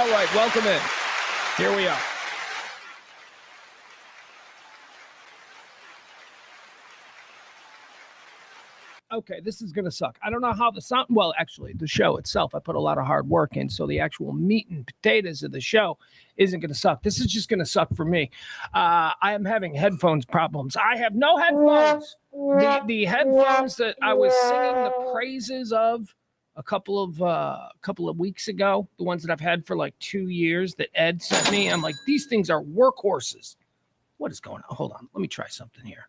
All right, welcome in. Here we are. Okay, this is going to suck. I don't know how the sound... Well, actually, the show itself, I put a lot of hard work in, so the actual meat and potatoes of the show isn't going to suck. This is just going to suck for me. I am having headphones problems. I have no headphones. The headphones that I was singing the praises of a couple of weeks ago, the ones that I've had for like 2 years that Ed sent me, I'm like, these things are workhorses. What is going on? Hold on. Let me try something here.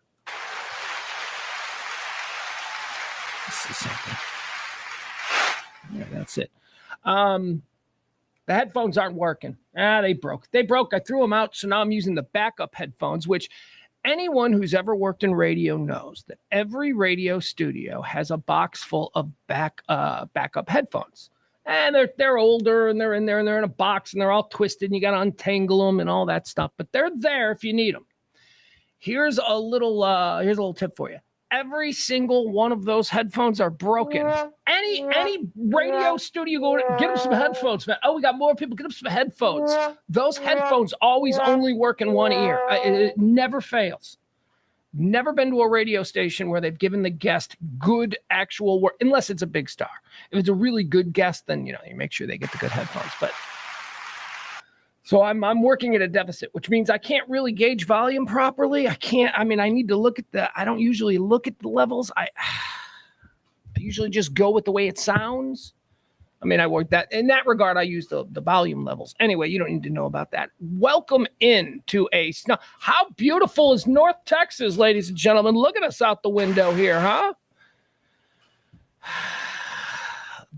This is something. Yeah, that's it. The headphones aren't working. They broke. I threw them out, so now I'm using the backup headphones, which anyone who's ever worked in radio knows that every radio studio has a box full of backup headphones. And they're older, and they're in there, and they're in a box, and they're all twisted, and you got to untangle them and all that stuff. But they're there if you need them. Here's a little tip for you. Every single one of those headphones are broken. Any radio studio, go get them some headphones, man. Oh, we got more people. Get them some headphones. Those headphones always only work in one ear. It never fails. Never been to a radio station where they've given the guest good actual work, unless it's a big star. If it's a really good guest, then you make sure they get the good headphones. But so I'm working at a deficit, which means I can't really gauge volume properly. I need to look at I don't usually look at the levels. I usually just go with the way it sounds. I work that in that regard. I use the volume levels. Anyway, you don't need to know about that. Welcome in to how beautiful is North Texas, ladies and gentlemen? Look at us out the window here, huh?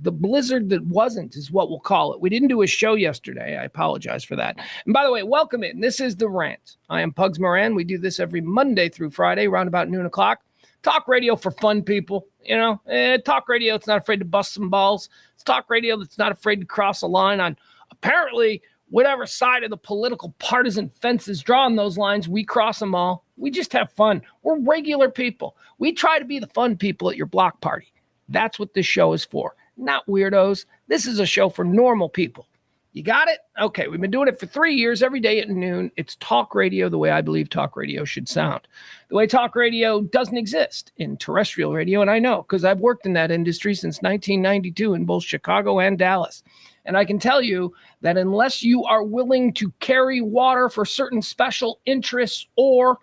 The blizzard that wasn't is what we'll call it. We didn't do a show yesterday. I apologize for that. And by the way, welcome in. This is the Rant. I am Pugs Moran. We do this every Monday through Friday, around about noon o'clock. Talk radio for fun people. Talk radio that's not afraid to bust some balls. It's talk radio that's not afraid to cross a line on apparently whatever side of the political partisan fence is drawing those lines. We cross them all. We just have fun. We're regular people. We try to be the fun people at your block party. That's what this show is for. Not weirdos. This is a show for normal people. You got it? Okay, we've been doing it for 3 years, every day at noon. It's talk radio the way I believe talk radio should sound. The way talk radio doesn't exist in terrestrial radio, and I know because I've worked in that industry since 1992 in both Chicago and Dallas. And I can tell you that unless you are willing to carry water for certain special interests or, at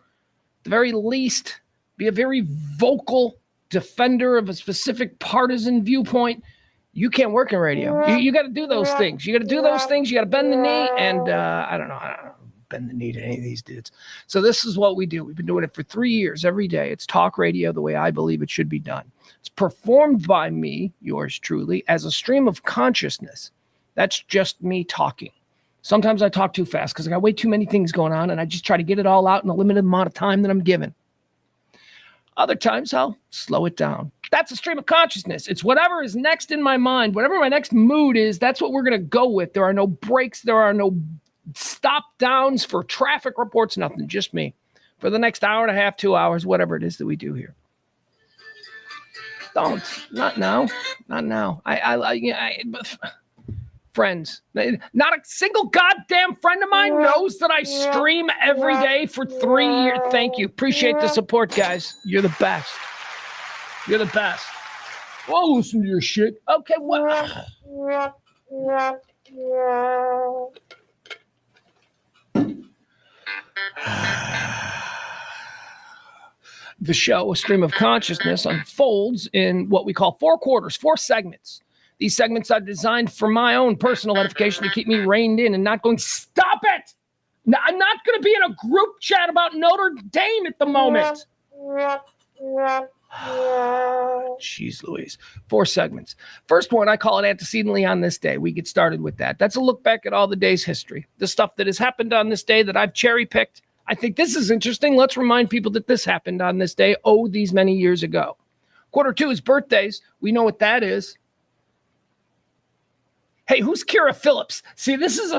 the very least, be a very vocal defender of a specific partisan viewpoint, you can't work in radio. You got to do those things. You got to do those things. You got to bend the knee. And I don't know, bend the knee to any of these dudes. So this is what we do. We've been doing it for 3 years, every day. It's talk radio the way I believe it should be done. It's performed by me, yours truly, as a stream of consciousness. That's just me talking. Sometimes I talk too fast because I got way too many things going on, and I just try to get it all out in a limited amount of time that I'm given. Other times I'll slow it down. That's a stream of consciousness. It's whatever is next in my mind, whatever my next mood is, that's what we're going to go with. There are no breaks. There are no stop downs for traffic reports, nothing, just me. For the next hour and a half, 2 hours, whatever it is that we do here. Not now. Friends, not a single goddamn friend of mine knows that I stream every day for 3 years. Thank you. Appreciate the support, guys. You're the best. You're the best. I'll listen to your shit. Okay, what? The show, A Stream of Consciousness, unfolds in what we call 4 quarters, 4 segments. These segments are designed for my own personal edification to keep me reined in and not going, stop it! No, I'm not going to be in a group chat about Notre Dame at the moment. Jeez Louise. 4 segments. First one, I call it Antecedently on This Day. We get started with that. That's a look back at all the day's history. The stuff that has happened on this day that I've cherry-picked. I think this is interesting. Let's remind people that this happened on this day, these many years ago. Quarter 2 is birthdays. We know what that is. Hey, who's Kira Phillips? See, this is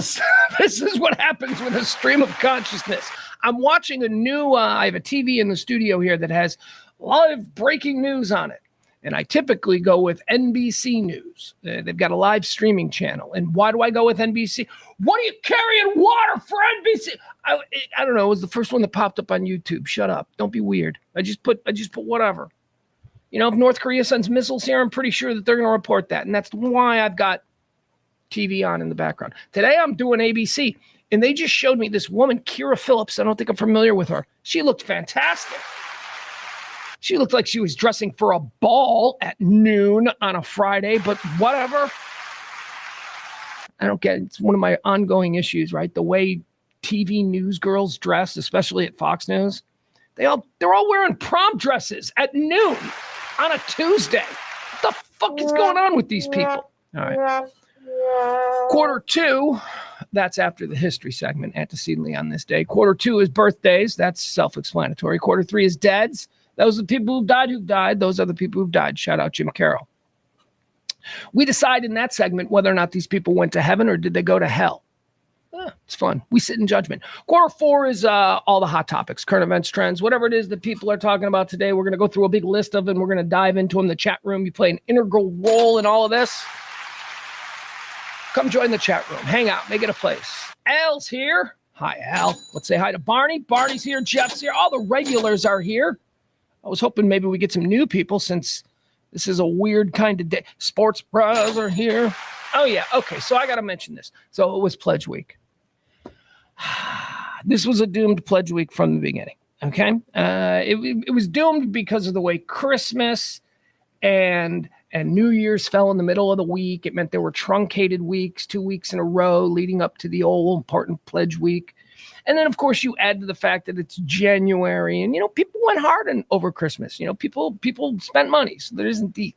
what happens with a stream of consciousness. I'm watching a new, I have a TV in the studio here that has a lot of breaking news on it. And I typically go with NBC News. They've got a live streaming channel. And why do I go with NBC? What are you carrying water for NBC? I don't know. It was the first one that popped up on YouTube. Shut up. Don't be weird. I just put whatever. You know, if North Korea sends missiles here, I'm pretty sure that they're going to report that. And that's why I've got TV on in the background. Today I'm doing ABC. And they just showed me this woman, Kira Phillips. I don't think I'm familiar with her. She looked fantastic. She looked like she was dressing for a ball at noon on a Friday, but whatever. I don't get it. It's one of my ongoing issues, right? The way TV news girls dress, especially at Fox News. They're all wearing prom dresses at noon on a Tuesday. What the fuck is going on with these people? All right. Quarter two, that's after the history segment, antecedently on this day. Quarter two is birthdays. That's self-explanatory. Quarter three is deads. Those are the people who've died. Those are the people who've died. Shout out Jim Carroll. We decide in that segment whether or not these people went to heaven or did they go to hell. It's fun. We sit in judgment. Quarter four is all the hot topics, current events, trends, whatever it is that people are talking about today. We're going to go through a big list of them. We're going to dive into them. The chat room, you play an integral role in all of this. Come join the chat room. Hang out. Make it a place. Al's here. Hi, Al. Let's say hi to Barney. Barney's here. Jeff's here. All the regulars are here. I was hoping maybe we get some new people since this is a weird kind of day. Sports bros are here. Oh, yeah. Okay, so I got to mention this. So it was Pledge Week. This was a doomed Pledge Week from the beginning, okay? It was doomed because of the way Christmas and New Year's fell in the middle of the week. It meant there were truncated weeks, 2 weeks in a row leading up to the old important Pledge Week. And then, of course, you add to the fact that it's January and, you know, people went hard over Christmas. You know, people spent money. So there isn't the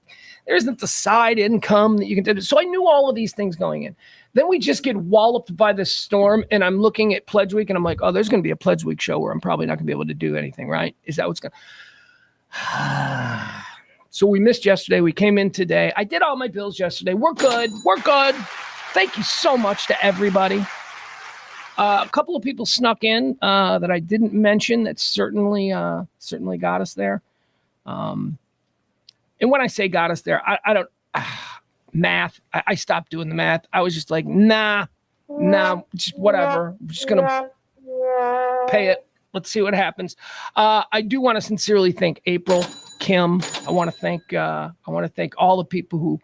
side income that you can do. So I knew all of these things going in. Then we just get walloped by this storm. And I'm looking at Pledge Week and I'm like, oh, there's going to be a Pledge Week show where I'm probably not going to be able to do anything, right? Is that what's going to... So we missed yesterday. We came in today. I did all my bills yesterday. We're good. Thank you so much to everybody. A couple of people snuck in that I didn't mention that certainly got us there. And when I say got us there, I don't math. I stopped doing the math. I was just like, nah, just whatever. I'm just gonna pay it. Let's see what happens. I do want to sincerely thank April, Kim. I want to thank all the people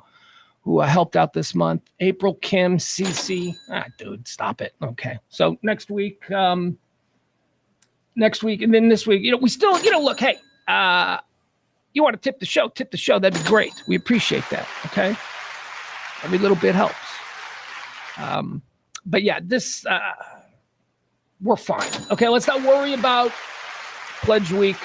who helped out this month. April, Kim, Cece. Dude, stop it. Okay. So next week, and then this week, we still, look, hey, you want to tip the show, that'd be great. We appreciate that. Okay. Every little bit helps. But yeah, this, we're fine. Okay. Let's not worry about Pledge Week.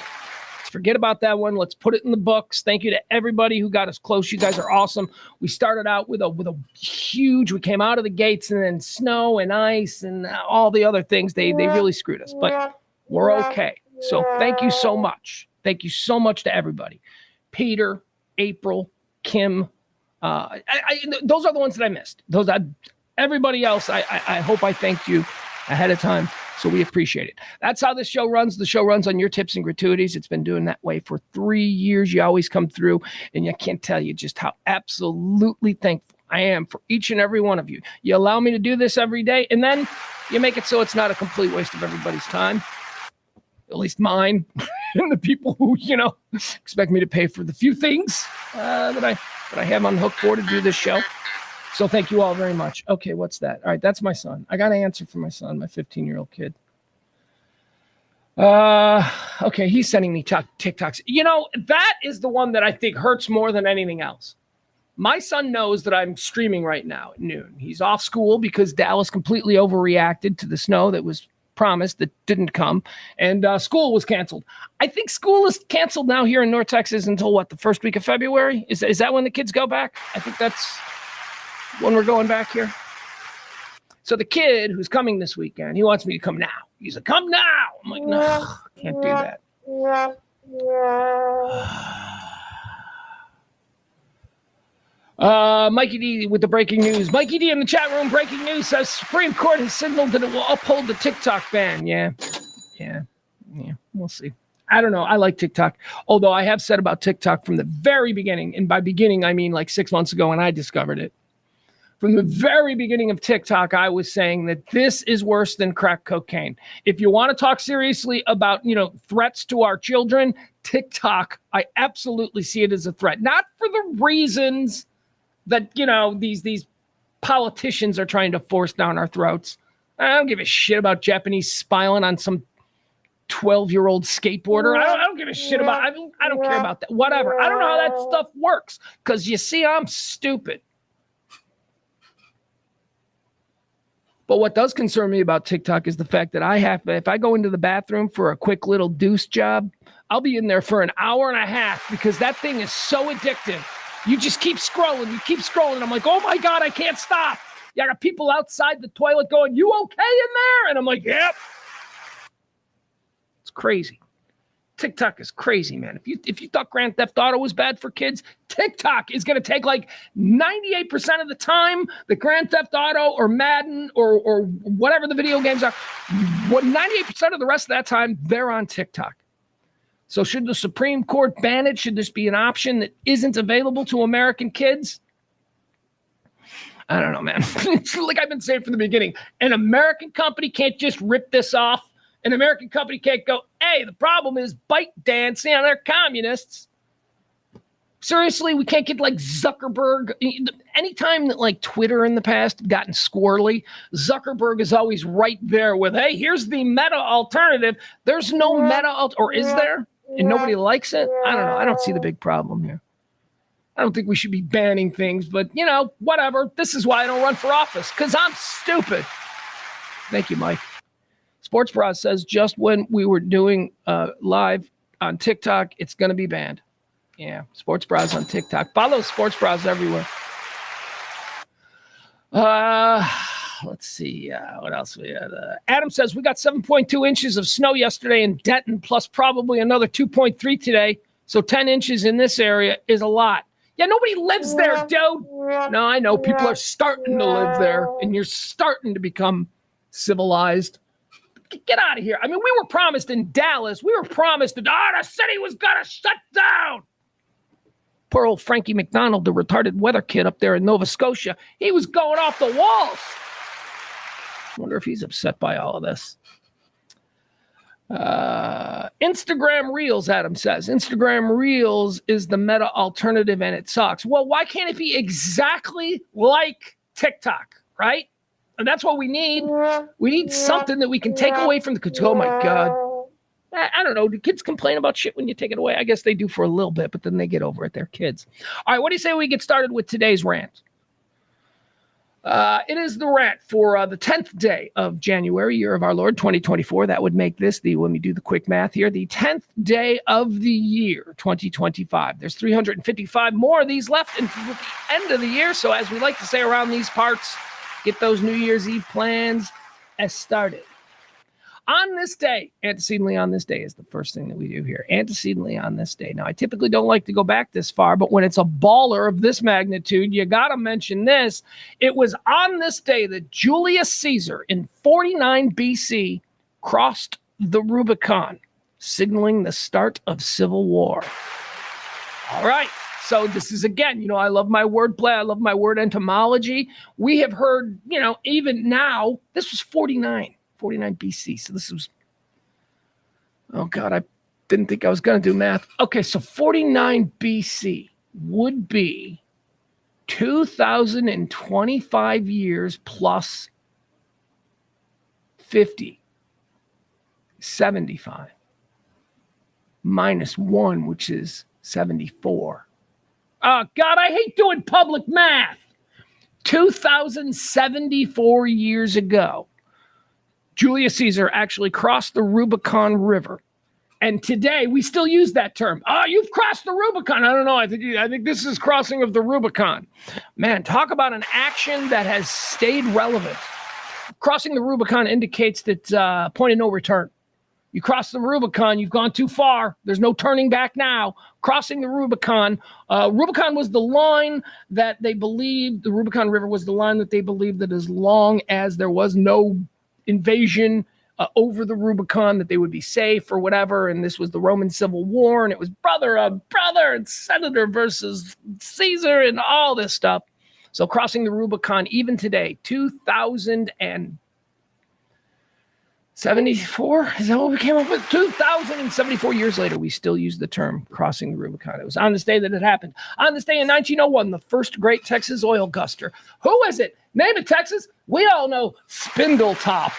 Let's forget about that one. Let's put it in the books. Thank you to everybody who got us close. You guys are awesome. We started out with a huge, we came out of the gates and then snow and ice and all the other things. They really screwed us, but we're okay. So thank you so much. Thank you so much to everybody. Peter, April, Kim. Those are the ones that I missed. Everybody else, I hope I thanked you ahead of time. So we appreciate it. That's how this show runs. The show runs on your tips and gratuities. It's been doing that way for 3 years. You always come through, and I can't tell you just how absolutely thankful I am for each and every one of you. You allow me to do this every day, and then you make it so it's not a complete waste of everybody's time, at least mine, and the people who, expect me to pay for the few things that I have on the hook for to do this show. So thank you all very much. Okay, what's that? All right, that's my son. I got to answer for my son, my 15-year-old kid. Okay, he's sending me TikToks. That is the one that I think hurts more than anything else. My son knows that I'm streaming right now at noon. He's off school because Dallas completely overreacted to the snow that was promised that didn't come, and school was canceled. I think school is canceled now here in North Texas until what, the first week of February? Is that when the kids go back? I think that's when we're going back here. So the kid who's coming this weekend, he wants me to come now. He's like, come now. I'm like, no, can't do that. Mikey D with the breaking news. Mikey D in the chat room, breaking news, says Supreme Court has signaled that it will uphold the TikTok ban. Yeah, we'll see. I don't know. I like TikTok. Although I have said about TikTok from the very beginning, and by beginning, I mean like 6 months ago when I discovered it. From the very beginning of TikTok, I was saying that this is worse than crack cocaine. If you want to talk seriously about, threats to our children, TikTok, I absolutely see it as a threat. Not for the reasons that, these politicians are trying to force down our throats. I don't give a shit about Japanese spying on some 12-year-old skateboarder. I don't give a shit about, I don't care about that. Whatever. I don't know how that stuff works because you see, I'm stupid. But what does concern me about TikTok is the fact that if I go into the bathroom for a quick little deuce job, I'll be in there for an hour and a half because that thing is so addictive. You just keep scrolling. I'm like, oh my God, I can't stop. I got people outside the toilet going, you okay in there? And I'm like, yep. It's crazy. TikTok is crazy, man. If you thought Grand Theft Auto was bad for kids, TikTok is going to take like 98% of the time that Grand Theft Auto or Madden or whatever the video games are, 98% of the rest of that time, they're on TikTok. So should the Supreme Court ban it? Should this be an option that isn't available to American kids? I don't know, man. It's like I've been saying from the beginning. An American company can't just rip this off. An American company can't go, hey, the problem is ByteDance. Yeah, they're communists. Seriously, we can't get like Zuckerberg. Anytime that like Twitter in the past gotten squirrely, Zuckerberg is always right there with, hey, here's the meta alternative. There's no meta, or is there? And nobody likes it? I don't know. I don't see the big problem here. I don't think we should be banning things, but, whatever. This is why I don't run for office, because I'm stupid. Thank you, Mike. Sports Bros says just when we were doing live on TikTok, it's going to be banned. Yeah, Sports Bros on TikTok. Follow Sports Bros everywhere. Let's see. What else we had? Adam says we got 7.2 inches of snow yesterday in Denton, plus probably another 2.3 today. So 10 inches in this area is a lot. Yeah, nobody lives there, dude. No, I know. People are starting to live there, and you're starting to become civilized. Get out of here. I mean, we were promised in Dallas, that the city was going to shut down. Poor old Frankie McDonald, the retarded weather kid up there in Nova Scotia, he was going off the walls. I wonder if he's upset by all of this. Instagram Reels, Adam says. Instagram Reels is the meta alternative and it sucks. Well, why can't it be exactly like TikTok, right? And that's what we need. We need something that we can take away from the kids. Oh, my God. I don't know. Do kids complain about shit when you take it away? I guess they do for a little bit, but then they get over it. They're kids. All right, what do you say we get started with today's rant? It is the rant for the 10th day of January, year of our Lord, 2024. That would make this let me do the quick math here, the 10th day of the year, 2025. There's 355 more of these left until the end of the year. So as we like to say around these parts, get those New Year's Eve plans started. On this day, antecedently on this day is the first thing that we do here. Antecedently on this day. Now, I typically don't like to go back this far, but when it's a baller of this magnitude, you got to mention this. It was on this day that Julius Caesar in 49 BC crossed the Rubicon, signaling the start of civil war. All right. So this is, again, I love my wordplay. I love my word etymology. We have heard, even now, this was 49 BC. So this was, oh God, I didn't think I was going to do math. Okay, so 49 BC would be 2,025 years plus 50, 75, minus 1, which is 74. Oh, God, I hate doing public math. 2,074 years ago, Julius Caesar actually crossed the Rubicon River. And today, we still use that term. Oh, you've crossed the Rubicon. I don't know. I think this is crossing of the Rubicon. Man, talk about an action that has stayed relevant. Crossing the Rubicon indicates that point of no return. You cross the Rubicon, you've gone too far. There's no turning back now. Crossing the Rubicon. Rubicon was the line that they believed, the Rubicon River was the line that they believed that as long as there was no invasion over the Rubicon, that they would be safe or whatever. And this was the Roman Civil War, and it was brother on brother and senator versus Caesar and all this stuff. So crossing the Rubicon, even today, 2074, is that what we came up with? 2074 years later, we still use the term crossing the Rubicon. It was on this day that it happened. On this day in 1901, the first great Texas oil guster. Who is it? Name it, Texas. We all know Spindletop.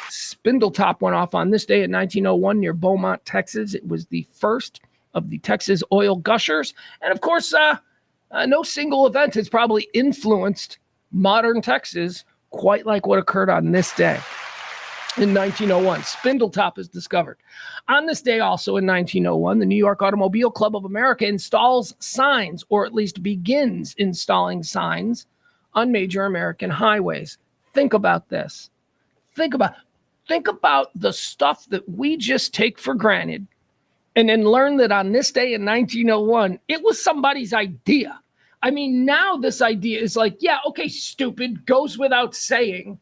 Spindletop went off on this day in 1901 near Beaumont, Texas. It was the first of the Texas oil gushers. And of course, no single event has probably influenced modern Texas quite like what occurred on this day in 1901. Spindletop is discovered. On this day also in 1901, the New York Automobile Club of America installs signs, or at least begins installing signs, on major American highways. Think about this. Think about the stuff that we just take for granted, and then learn that on this day in 1901, it was somebody's idea. I mean, now this idea is like, yeah, okay, stupid, goes without saying.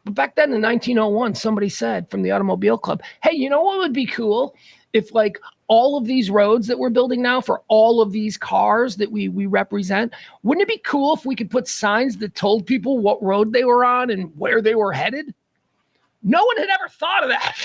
But back then in 1901, somebody said from the Automobile Club, hey, you know what would be cool? If like all of these roads that we're building now for all of these cars that we represent, wouldn't it be cool if we could put signs that told people what road they were on and where they were headed? No one had ever thought of that.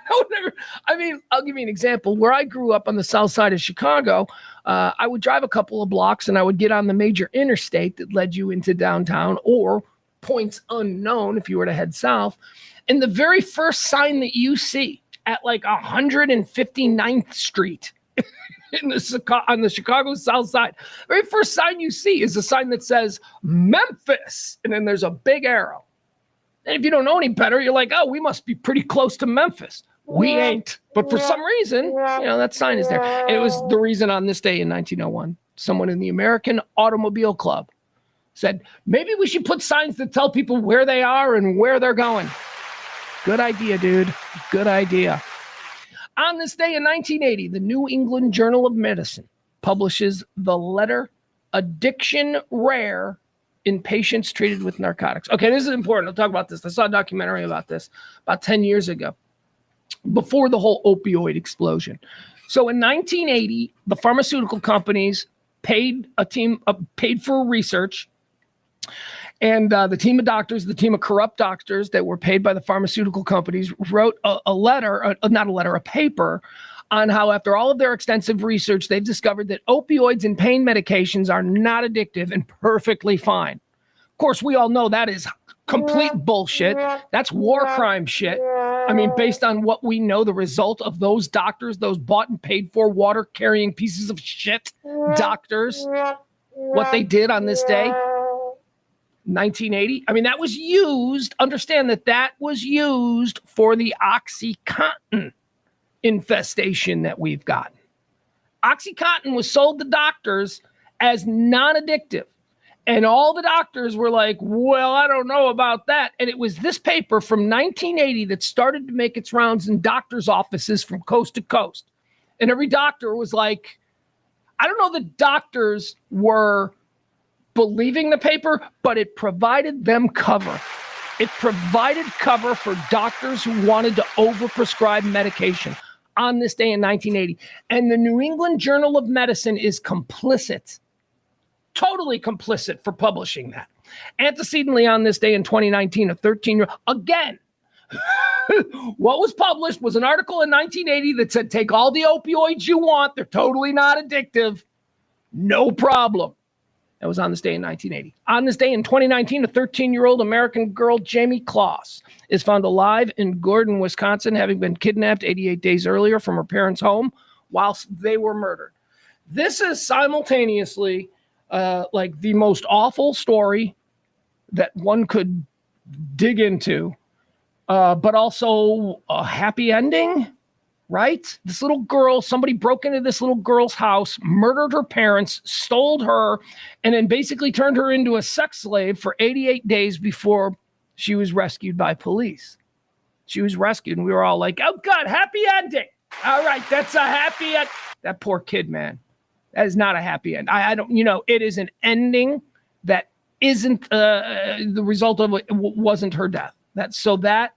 No one ever. I mean, I'll give you an example. Where I grew up on the south side of Chicago, I would drive a couple of blocks and I would get on the major interstate that led you into downtown, or points unknown if you were to head south. And the very first sign that you see at like 159th Street on the Chicago south side, very first sign you see is a sign that says Memphis. And then there's a big arrow. And if you don't know any better, you're like, oh, we must be pretty close to Memphis. We ain't. But for some reason, that sign is there. And it was the reason on this day in 1901, someone in the American Automobile Club said, maybe we should put signs that tell people where they are and where they're going. Good idea, dude. Good idea. On this day in 1980, the New England Journal of Medicine publishes the letter Addiction Rare in patients treated with narcotics. Okay, this is important. I'll talk about this. I saw a documentary about this about 10 years ago, before the whole opioid explosion. So in 1980, the pharmaceutical companies paid for research, and the team of doctors, the team of corrupt doctors that were paid by the pharmaceutical companies, wrote a paper on how, after all of their extensive research, they've discovered that opioids and pain medications are not addictive and perfectly fine. Of course, we all know that is complete bullshit. That's war crime shit. I mean, based on what we know, the result of those doctors, those bought and paid for water carrying pieces of shit doctors, what they did on this day, 1980. I mean, that was used. Understand that was used for the OxyContin infestation that we've gotten. OxyContin was sold to doctors as non-addictive. And all the doctors were like, well, I don't know about that. And it was this paper from 1980 that started to make its rounds in doctors' offices from coast to coast. And every doctor was like, I don't know that doctors were believing the paper, but it provided them cover. It provided cover for doctors who wanted to overprescribe medication on this day in 1980. And the New England Journal of Medicine is complicit, totally complicit for publishing that. Antecedently on this day in 2019, a 13-year-old, again, what was published was an article in 1980 that said, take all the opioids you want. They're totally not addictive. No problem. That was on this day in 1980. On this day in 2019, a 13-year-old American girl, Jamie Kloss, is found alive in Gordon, Wisconsin, having been kidnapped 88 days earlier from her parents' home whilst they were murdered. This is simultaneously like the most awful story that one could dig into, but also a happy ending, right? This little girl, somebody broke into this little girl's house, murdered her parents, stole her, and then basically turned her into a sex slave for 88 days before she was rescued by police. She was rescued, and we were all like, oh, God, happy ending. All right, that's a happy end. That poor kid, man. That is not a happy end. I don't, it is an ending that isn't the result of it wasn't her death. That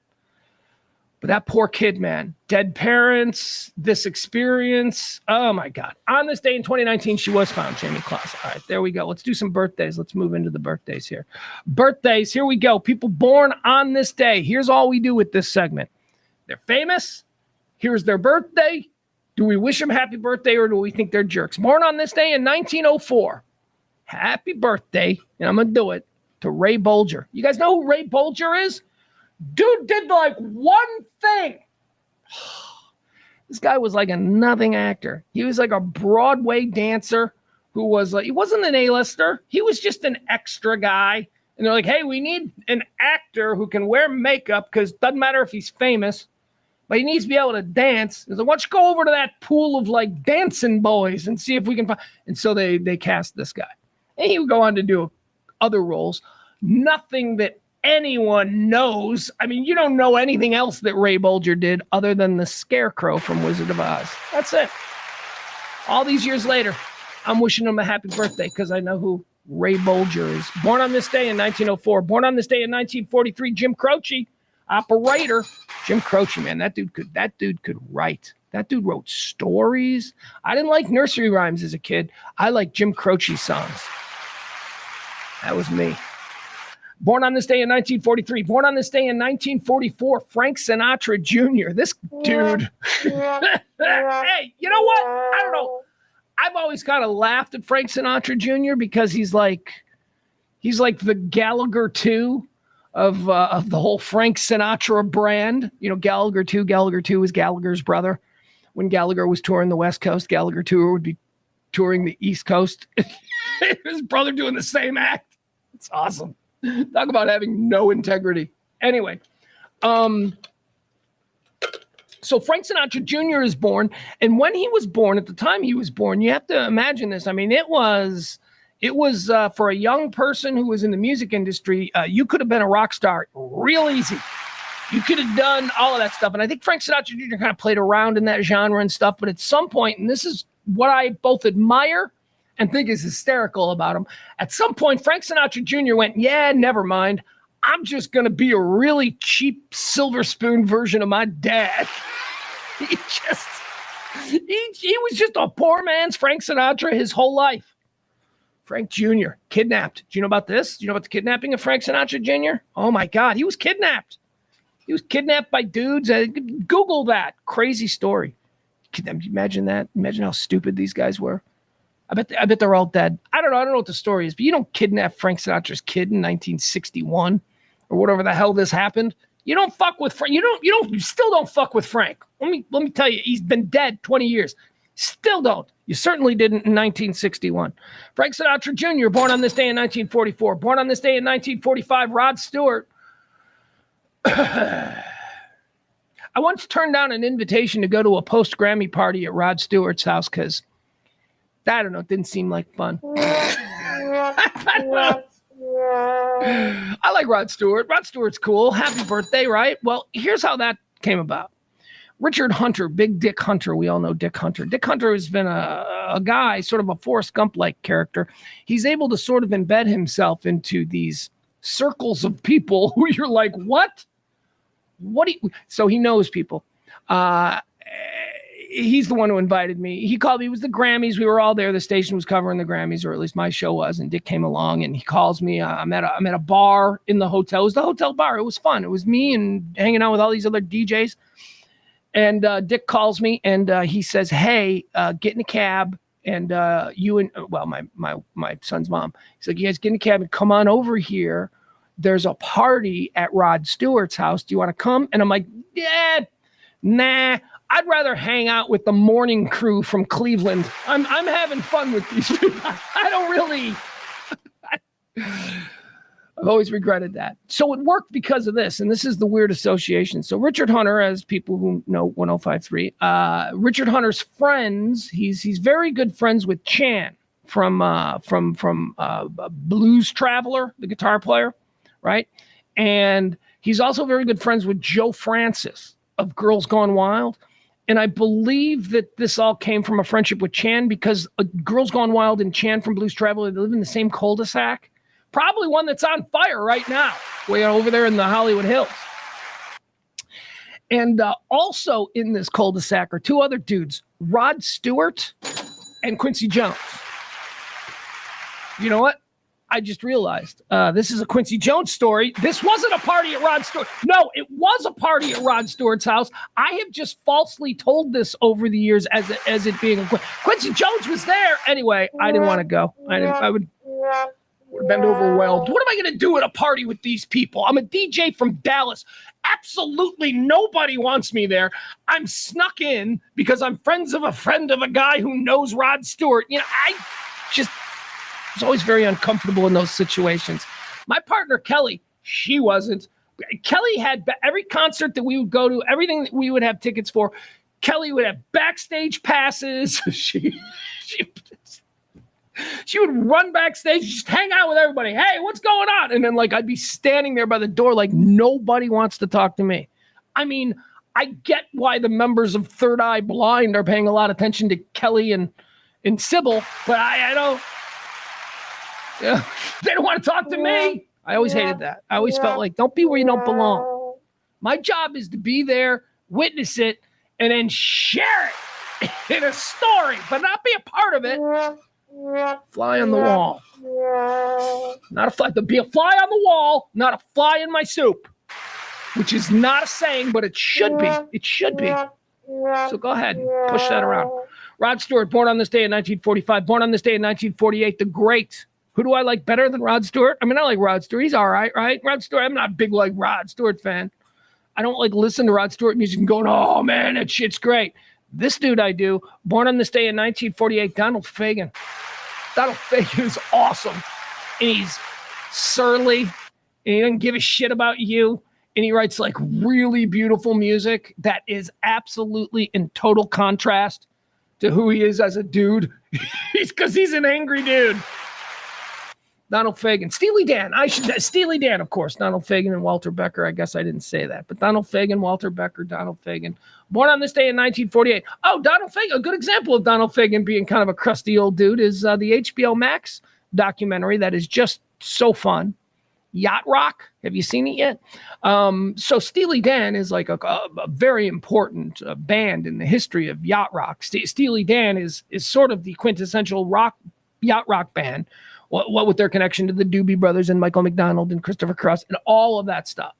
But that poor kid, man, dead parents, this experience. Oh my God. On this day in 2019, she was found, Jamie Klaus. All right, there we go. Let's do some birthdays. Let's move into the birthdays here. Birthdays, here we go. People born on this day. Here's all we do with this segment. They're famous. Here's their birthday. Do we wish them happy birthday or do we think they're jerks? Born on this day in 1904. Happy birthday, and I'm going to do it, to Ray Bolger. You guys know who Ray Bolger is? Dude did like one thing. This guy was like a nothing actor. He was like a Broadway dancer who was like, he wasn't an A-lister. He was just an extra guy. And they're like, hey, we need an actor who can wear makeup because it doesn't matter if he's famous, but he needs to be able to dance. He's like, why don't you go over to that pool of like dancing boys and see if we can find. And so they cast this guy. And he would go on to do other roles. Nothing that anyone knows. I mean, you don't know anything else that Ray Bolger did other than the Scarecrow from Wizard of Oz. That's it. All these years later, I'm wishing him a happy birthday because I know who Ray Bolger is. Born on this day in 1904. Born on this day in 1943, Jim Croce, operator. Jim Croce, man, that dude could write. That dude wrote stories. I didn't like nursery rhymes as a kid. I liked Jim Croce songs. That was me. Born on this day in 1943. Born on this day in 1944, Frank Sinatra Jr. This dude. Hey, you know what? I don't know. I've always kind of laughed at Frank Sinatra Jr. because he's like the Gallagher 2 of the whole Frank Sinatra brand. You know, Gallagher 2. Gallagher 2 is Gallagher's brother. When Gallagher was touring the West Coast, Gallagher 2 would be touring the East Coast. His brother doing the same act. It's awesome. Talk about having no integrity. Anyway, so Frank Sinatra Jr. is born, and when he was born, at the time he was born, you have to imagine this. I mean, it was for a young person who was in the music industry, you could have been a rock star real easy. You could have done all of that stuff, and I think Frank Sinatra Jr. kind of played around in that genre and stuff, but at some point, and this is what I both admire and think is hysterical about him. At some point, Frank Sinatra Jr. went, yeah, never mind. I'm just going to be a really cheap silver spoon version of my dad. He was just a poor man's Frank Sinatra his whole life. Frank Jr. kidnapped. Do you know about this? Do you know about the kidnapping of Frank Sinatra Jr.? Oh my God, he was kidnapped. He was kidnapped by dudes. Google that. Crazy story. Can you imagine that? Imagine how stupid these guys were. I bet they're all dead. I don't know what the story is, but you don't kidnap Frank Sinatra's kid in 1961 or whatever the hell this happened. You don't fuck with Frank. You still don't fuck with Frank. Let me tell you, he's been dead 20 years. Still don't. You certainly didn't in 1961. Frank Sinatra Jr., born on this day in 1944. Born on this day in 1945, Rod Stewart. I once turned down an invitation to go to a post-Grammy party at Rod Stewart's house because, I don't know, it didn't seem like fun. I like Rod Stewart. Rod Stewart's cool. Happy birthday, right? Well, here's how that came about. Richard Hunter, Big Dick Hunter. We all know Dick Hunter. Dick Hunter has been a guy, sort of a Forrest Gump-like character. He's able to sort of embed himself into these circles of people who you're like, what? So he knows people. He's the one who invited me. He called me. It was the Grammys. We were all there. The station was covering the Grammys, or at least my show was. And Dick came along and he calls me. I'm at a bar in the hotel. It was the hotel bar. It was fun. It was me and hanging out with all these other DJs. And Dick calls me and he says, "Hey, get in a cab and you and my son's mom." He's like, "You guys get in a cab and come on over here. There's a party at Rod Stewart's house. Do you want to come?" And I'm like, "Yeah, nah. I'd rather hang out with the morning crew from Cleveland. I'm having fun with these people. I don't really." I've always regretted that. So it worked because of this, and this is the weird association. So Richard Hunter, as people who know 1053, Richard Hunter's friends, he's very good friends with Chan from Blues Traveler, the guitar player, right? And he's also very good friends with Joe Francis of Girls Gone Wild. And I believe that this all came from a friendship with Chan because Girls Gone Wild and Chan from Blues Traveler, they live in the same cul-de-sac. Probably one that's on fire right now, way over there in the Hollywood Hills. And also in this cul-de-sac are two other dudes, Rod Stewart and Quincy Jones. You know what? I just realized this is a Quincy Jones story. This wasn't a party at Rod Stewart. No, it was a party at Rod Stewart's house. I have just falsely told this over the years as it being a Quincy Jones was there. Anyway, I didn't want to go. I would have been overwhelmed. What am I going to do at a party with these people? I'm a DJ from Dallas. Absolutely nobody wants me there. I'm snuck in because I'm friends of a friend of a guy who knows Rod Stewart. You know, I just was always very uncomfortable in those situations. My partner, Kelly, she wasn't. Kelly had every concert that we would go to, everything that we would have tickets for. Kelly would have backstage passes. She would run backstage, just hang out with everybody. Hey, what's going on? And then, like, I'd be standing there by the door like nobody wants to talk to me. I mean, I get why the members of Third Eye Blind are paying a lot of attention to Kelly and Sybil, but I don't. Yeah, they don't want to talk to me. I always hated that. I always felt like, don't be where you don't belong. My job is to be there, witness it, and then share it in a story, but not be a part of it. Fly on the wall. Not a fly. Be a fly on the wall, not a fly in my soup, which is not a saying, but it should be. It should be. So go ahead and push that around. Rod Stewart, born on this day in 1945, born on this day in 1948, the great. Who do I like better than Rod Stewart? I mean, I like Rod Stewart. He's all right, right? Rod Stewart, I'm not a big, like, Rod Stewart fan. I don't, like, listen to Rod Stewart music and going, oh, man, that shit's great. This dude I do, born on this day in 1948, Donald Fagen. Donald Fagen is awesome. And he's surly. And he doesn't give a shit about you. And he writes, like, really beautiful music that is absolutely in total contrast to who he is as a dude. Because he's an angry dude. Donald Fagen. Steely Dan. Steely Dan, of course. Donald Fagen and Walter Becker. I guess I didn't say that. But Donald Fagen, Walter Becker, Donald Fagen. Born on this day in 1948. Oh, Donald Fagen. A good example of Donald Fagen being kind of a crusty old dude is the HBO Max documentary that is just so fun. Yacht Rock. Have you seen it yet? So Steely Dan is like a very important band in the history of yacht rock. Steely Dan is sort of the quintessential yacht rock band. What with their connection to the Doobie Brothers and Michael McDonald and Christopher Cross and all of that stuff.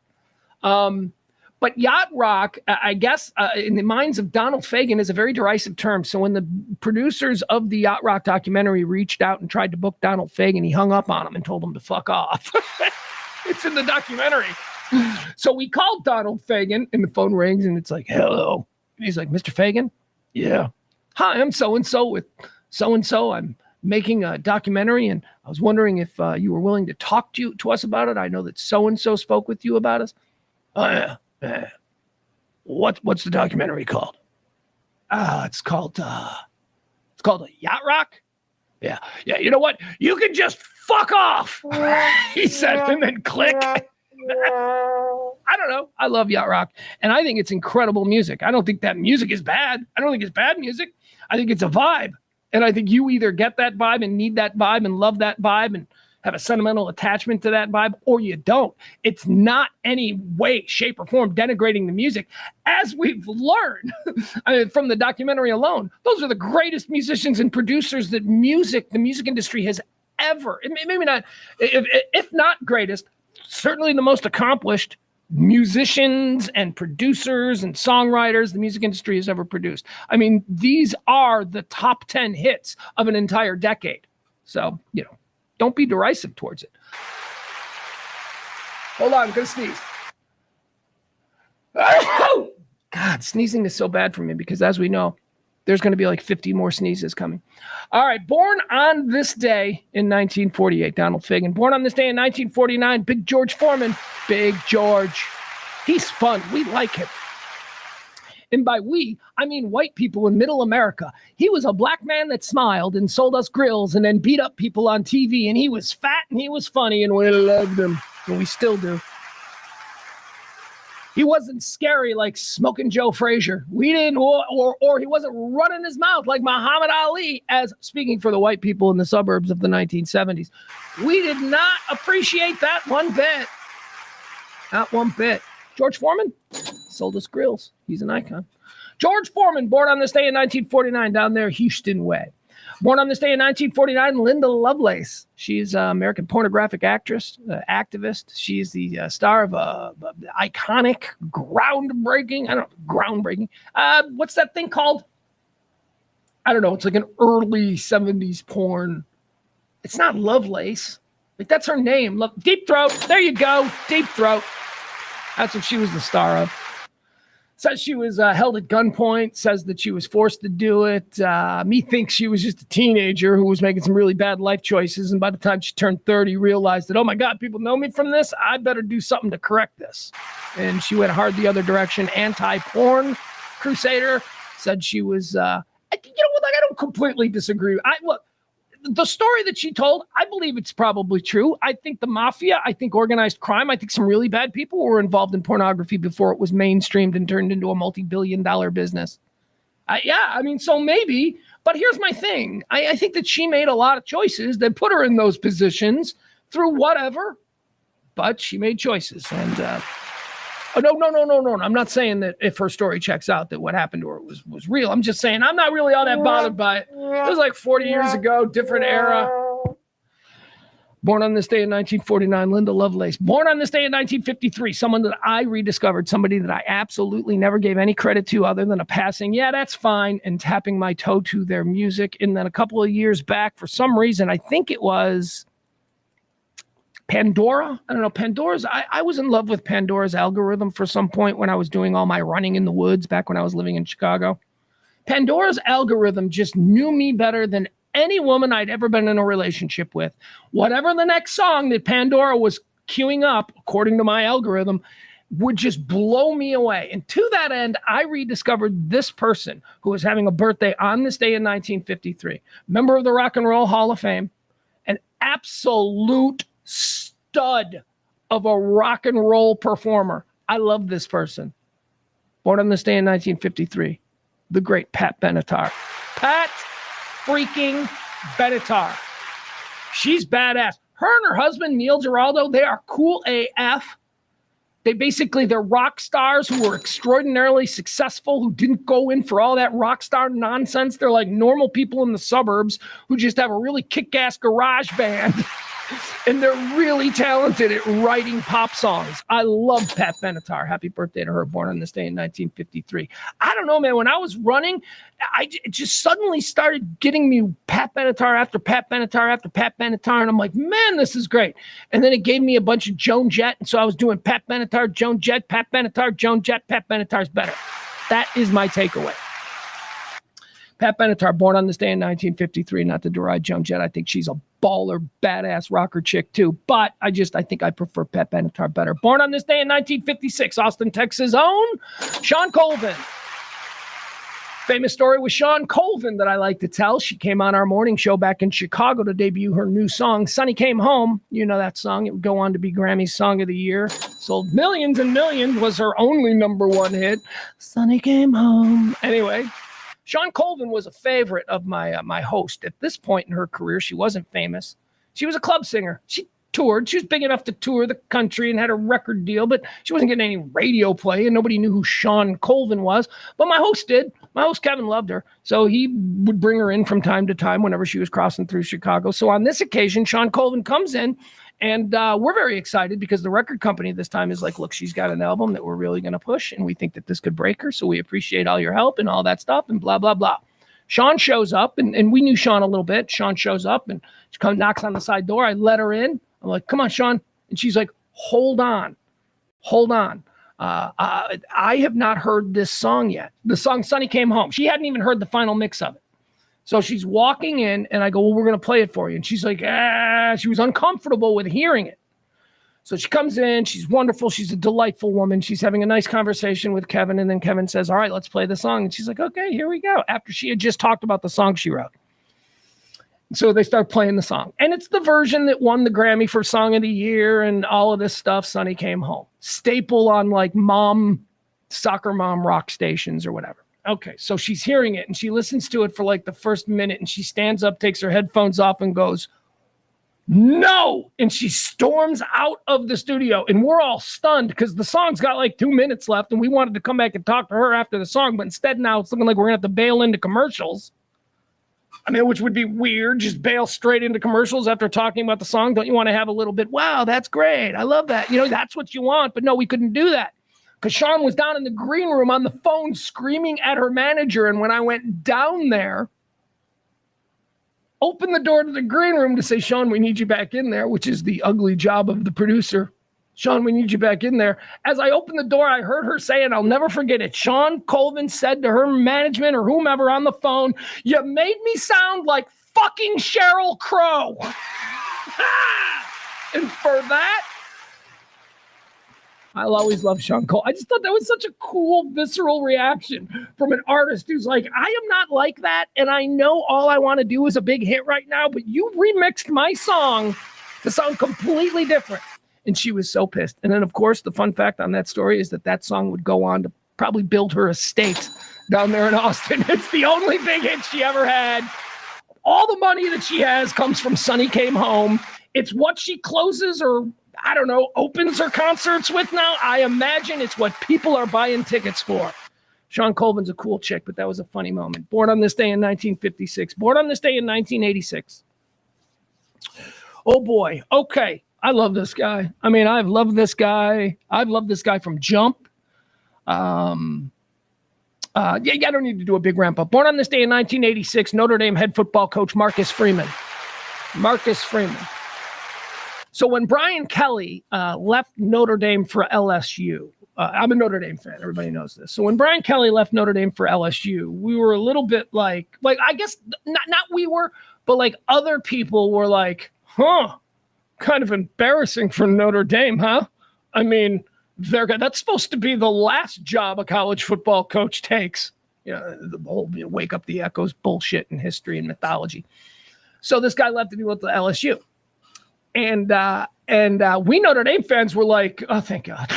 But yacht rock, I guess, in the minds of Donald Fagen is a very derisive term. So when the producers of the yacht rock documentary reached out and tried to book Donald Fagen, he hung up on them and told them to fuck off. It's in the documentary. So we called Donald Fagen and the phone rings and it's like, hello. And he's like, Mr. Fagen? Yeah. Hi, I'm so-and-so with so-and-so. I'm making a documentary, and I was wondering if you were willing to talk to us about it. I know that so-and-so spoke with you about us. Oh, yeah. What's the documentary called? It's called a Yacht Rock. Yeah. You know what? You can just fuck off, he said, and then click. I don't know. I love yacht rock, and I think it's incredible music. I don't think that music is bad. I don't think it's bad music. I think it's a vibe. And I think you either get that vibe and need that vibe and love that vibe and have a sentimental attachment to that vibe, or you don't. It's not any way, shape, or form denigrating the music. As we've learned from the documentary alone, those are the greatest musicians and producers that the music industry has ever, maybe not, if not greatest, certainly the most accomplished musicians and producers and songwriters the music industry has ever produced. I mean, these are the top 10 hits of an entire decade. So, don't be derisive towards it. Hold on, I'm going to sneeze. God, sneezing is so bad for me because, as we know, there's going to be like 50 more sneezes coming. All right, born on this day in 1948, Donald Fagen. Born on this day in 1949, Big George Foreman. Big George. He's fun. We like him. And by we, I mean white people in middle America. He was a black man that smiled and sold us grills and then beat up people on TV. And he was fat and he was funny and we loved him. And we still do. He wasn't scary like Smoking Joe Frazier. We didn't, or he wasn't running his mouth like Muhammad Ali, as speaking for the white people in the suburbs of the 1970s. We did not appreciate that one bit. Not one bit. George Foreman, sold us grills. He's an icon. George Foreman, born on this day in 1949 down there, Houston way. Born on this day in 1949, Linda Lovelace. She's an American pornographic actress, activist. She's the star of iconic, groundbreaking, what's that thing called? I don't know. It's like an early 70s porn. It's not Lovelace. Like, that's her name. Look, Deep Throat. There you go. Deep Throat. That's what she was the star of. Says she was held at gunpoint, says that she was forced to do it. Me thinks she was just a teenager who was making some really bad life choices. And by the time she turned 30, realized that, oh my God, people know me from this. I better do something to correct this. And she went hard the other direction. Anti-porn crusader. Said she was, I don't completely disagree. Look, the story that she told, I believe it's probably true. I think the mafia, I think organized crime, I think some really bad people were involved in pornography before it was mainstreamed and turned into a multi-billion-dollar business. So maybe. But here's my thing. I think that she made a lot of choices that put her in those positions through whatever. But she made choices. And no. I'm not saying that if her story checks out that what happened to her was real. I'm just saying I'm not really all that bothered by it. It was like 40 years ago, different era. Born on this day in 1949, Linda Lovelace. Born on this day in 1953, someone that I rediscovered, somebody that I absolutely never gave any credit to other than a passing, yeah, that's fine, and tapping my toe to their music. And then a couple of years back, for some reason, I think it was Pandora. I don't know. Pandora's. I was in love with Pandora's algorithm for some point when I was doing all my running in the woods back when I was living in Chicago. Pandora's algorithm just knew me better than any woman I'd ever been in a relationship with. Whatever the next song that Pandora was queuing up, according to my algorithm, would just blow me away. And to that end, I rediscovered this person who was having a birthday on this day in 1953. Member of the Rock and Roll Hall of Fame, an absolute stud of a rock and roll performer. I love this person. Born on this day in 1953, the great Pat Benatar. Pat freaking Benatar. She's badass. Her and her husband, Neil Giraldo, they are cool AF. They're rock stars who were extraordinarily successful, who didn't go in for all that rock star nonsense. They're like normal people in the suburbs who just have a really kick-ass garage band. And they're really talented at writing pop songs. I love Pat Benatar. Happy birthday to her, born on this day in 1953. I don't know, man. When I was running, it just suddenly started getting me Pat Benatar after Pat Benatar after Pat Benatar. And I'm like, man, this is great. And then it gave me a bunch of Joan Jett. And so I was doing Pat Benatar, Joan Jett, Pat Benatar, Joan Jett. Pat Benatar's better. That is my takeaway. Pat Benatar, born on this day in 1953, not to deride Joan Jett. I think she's a baller, badass rocker chick too. But I think I prefer Pat Benatar better. Born on this day in 1956, Austin, Texas' own Shawn Colvin. Famous story with Shawn Colvin that I like to tell. She came on our morning show back in Chicago to debut her new song, Sonny Came Home. You know that song. It would go on to be Grammy's Song of the Year. Sold millions and millions, was her only number one hit. Sonny Came Home. Anyway, Shawn Colvin was a favorite of my host. At this point in her career, she wasn't famous. She was a club singer. She toured. She was big enough to tour the country and had a record deal, but she wasn't getting any radio play, and nobody knew who Shawn Colvin was. But my host did. My host, Kevin, loved her. So he would bring her in from time to time whenever she was crossing through Chicago. So on this occasion, Shawn Colvin comes in, and we're very excited because the record company this time is like, look, she's got an album that we're really going to push, and we think that this could break her. So we appreciate all your help and all that stuff and blah, blah, blah. Shawn shows up, and we knew Shawn a little bit. Shawn shows up, and she comes, knocks on the side door. I let her in. I'm like, come on, Shawn. And she's like, hold on. I have not heard this song yet. The song Sonny Came Home. She hadn't even heard the final mix of it. So she's walking in, and I go, well, we're going to play it for you. And she's like, she was uncomfortable with hearing it. So she comes in. She's wonderful. She's a delightful woman. She's having a nice conversation with Kevin. And then Kevin says, all right, let's play the song. And she's like, okay, here we go. After she had just talked about the song she wrote. So they start playing the song. And it's the version that won the Grammy for Song of the Year and all of this stuff. Sonny Came Home. Staple on like soccer mom rock stations or whatever. Okay, so she's hearing it and she listens to it for like the first minute and she stands up, takes her headphones off and goes, No. And she storms out of the studio, and we're all stunned because the song's got like 2 minutes left, and we wanted to come back and talk to her after the song, but instead now it's looking like we're going to have to bail into commercials. I mean, which would be weird, just bail straight into commercials after talking about the song. Don't you want to have a little bit, wow, that's great, I love that. You know, that's what you want. But no, we couldn't do that because Sean was down in the green room on the phone screaming at her manager. And when I went down there, opened the door to the green room to say, Sean, we need you back in there, which is the ugly job of the producer. Sean, we need you back in there. As I opened the door, I heard her say, and I'll never forget it, Sean Colvin said to her management or whomever on the phone, you made me sound like fucking Sheryl Crow. And for that, I'll always love Sean Cole. I just thought that was such a cool, visceral reaction from an artist who's like, I am not like that, and I know all I want to do is a big hit right now, but you remixed my song to sound completely different. And she was so pissed. And then, of course, the fun fact on that story is that song would go on to probably build her estate down there in Austin. It's the only big hit she ever had. All the money that she has comes from Sonny Came Home. It's what she closes or, I don't know, opens her concerts with now. I imagine it's what people are buying tickets for. Sean Colvin's a cool chick, but that was a funny moment. Born on this day in 1956. Born on this day in 1986. Oh, boy. Okay. I love this guy. I mean, I've loved this guy. I've loved this guy from Jump. I don't need to do a big ramp up. Born on this day in 1986, Notre Dame head football coach Marcus Freeman. Marcus Freeman. So when Brian Kelly left Notre Dame for LSU, I'm a Notre Dame fan. Everybody knows this. So when Brian Kelly left Notre Dame for LSU, we were a little bit like I guess not we were, but like other people were like, huh. Kind of embarrassing for Notre Dame, huh? I mean, that's supposed to be the last job a college football coach takes. You know, the whole wake up the echoes bullshit in history and mythology. So this guy left to be with the LSU. And we Notre Dame fans were like, oh, thank God.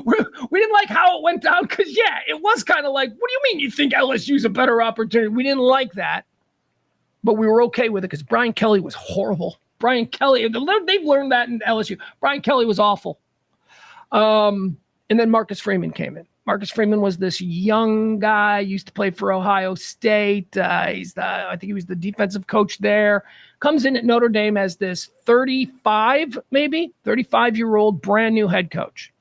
We didn't like how it went down because, yeah, it was kind of like, what do you mean you think LSU's a better opportunity? We didn't like that. But we were okay with it because Brian Kelly was horrible. Brian Kelly, they've learned that in LSU. Brian Kelly was awful. And then Marcus Freeman came in. Marcus Freeman was this young guy, used to play for Ohio State. I think he was the defensive coach there. Comes in at Notre Dame as this 35-year-old brand new head coach.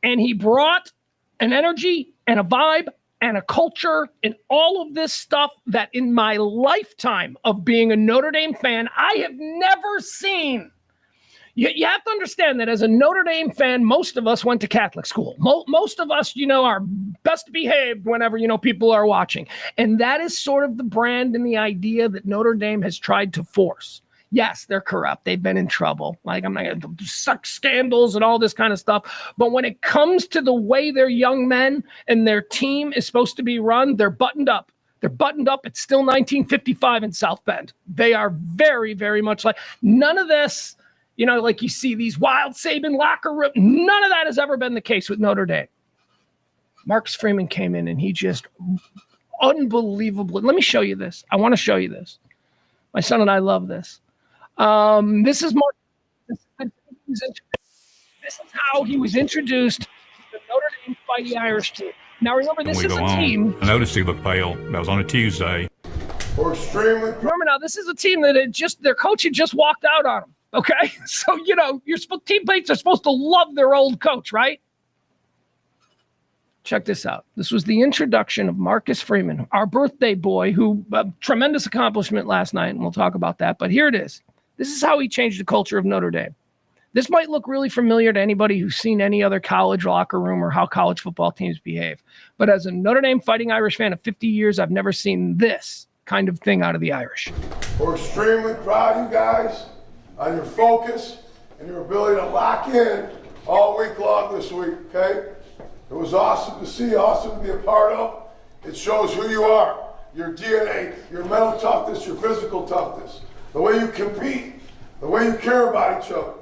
And he brought an energy and a vibe and a culture and all of this stuff that in my lifetime of being a Notre Dame fan, I have never seen. You have to understand that as a Notre Dame fan, most of us went to Catholic school. Most of us, are best behaved whenever, people are watching. And that is sort of the brand and the idea that Notre Dame has tried to force. Yes, they're corrupt. They've been in trouble. Like, I'm not going to suck scandals and all this kind of stuff. But when it comes to the way their young men and their team is supposed to be run, they're buttoned up. They're buttoned up. It's still 1955 in South Bend. They are very, very much like none of this, like you see these wild Saban locker room. None of that has ever been the case with Notre Dame. Marcus Freeman came in and he just unbelievably. Let me show you this. I want to show you this. My son and I love this. This is how he was introduced to the Notre Dame Fighting Irish team. Now remember, this is a team. I noticed he looked pale. That was on a Tuesday. Remember now, this is a team that their coach had just walked out on them. Okay, so your teammates are supposed to love their old coach, right? Check this out. This was the introduction of Marcus Freeman, our birthday boy, who tremendous accomplishment last night, and we'll talk about that. But here it is. This is how he changed the culture of Notre Dame. This might look really familiar to anybody who's seen any other college locker room or how college football teams behave. But as a Notre Dame Fighting Irish fan of 50 years, I've never seen this kind of thing out of the Irish. We're extremely proud of you guys on your focus and your ability to lock in all week long this week, okay? It was awesome to see, awesome to be a part of. It shows who you are, your DNA, your mental toughness, your physical toughness, the way you compete, the way you care about each other.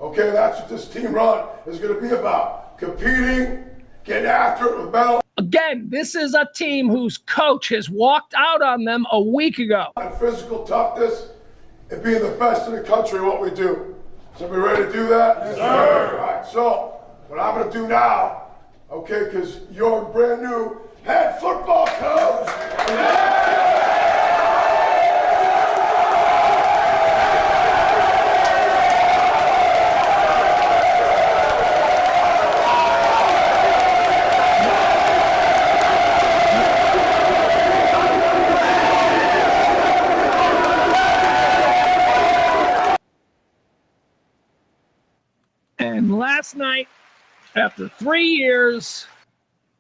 Okay, that's what this team run is going to be about. Competing, getting after it with mental. Again, this is a team whose coach has walked out on them a week ago. And physical toughness, and being the best in the country at what we do. So we ready to do that? Yes, sir. All right, so what I'm going to do now, okay, because you're a brand new head football coach. And last night, after 3 years,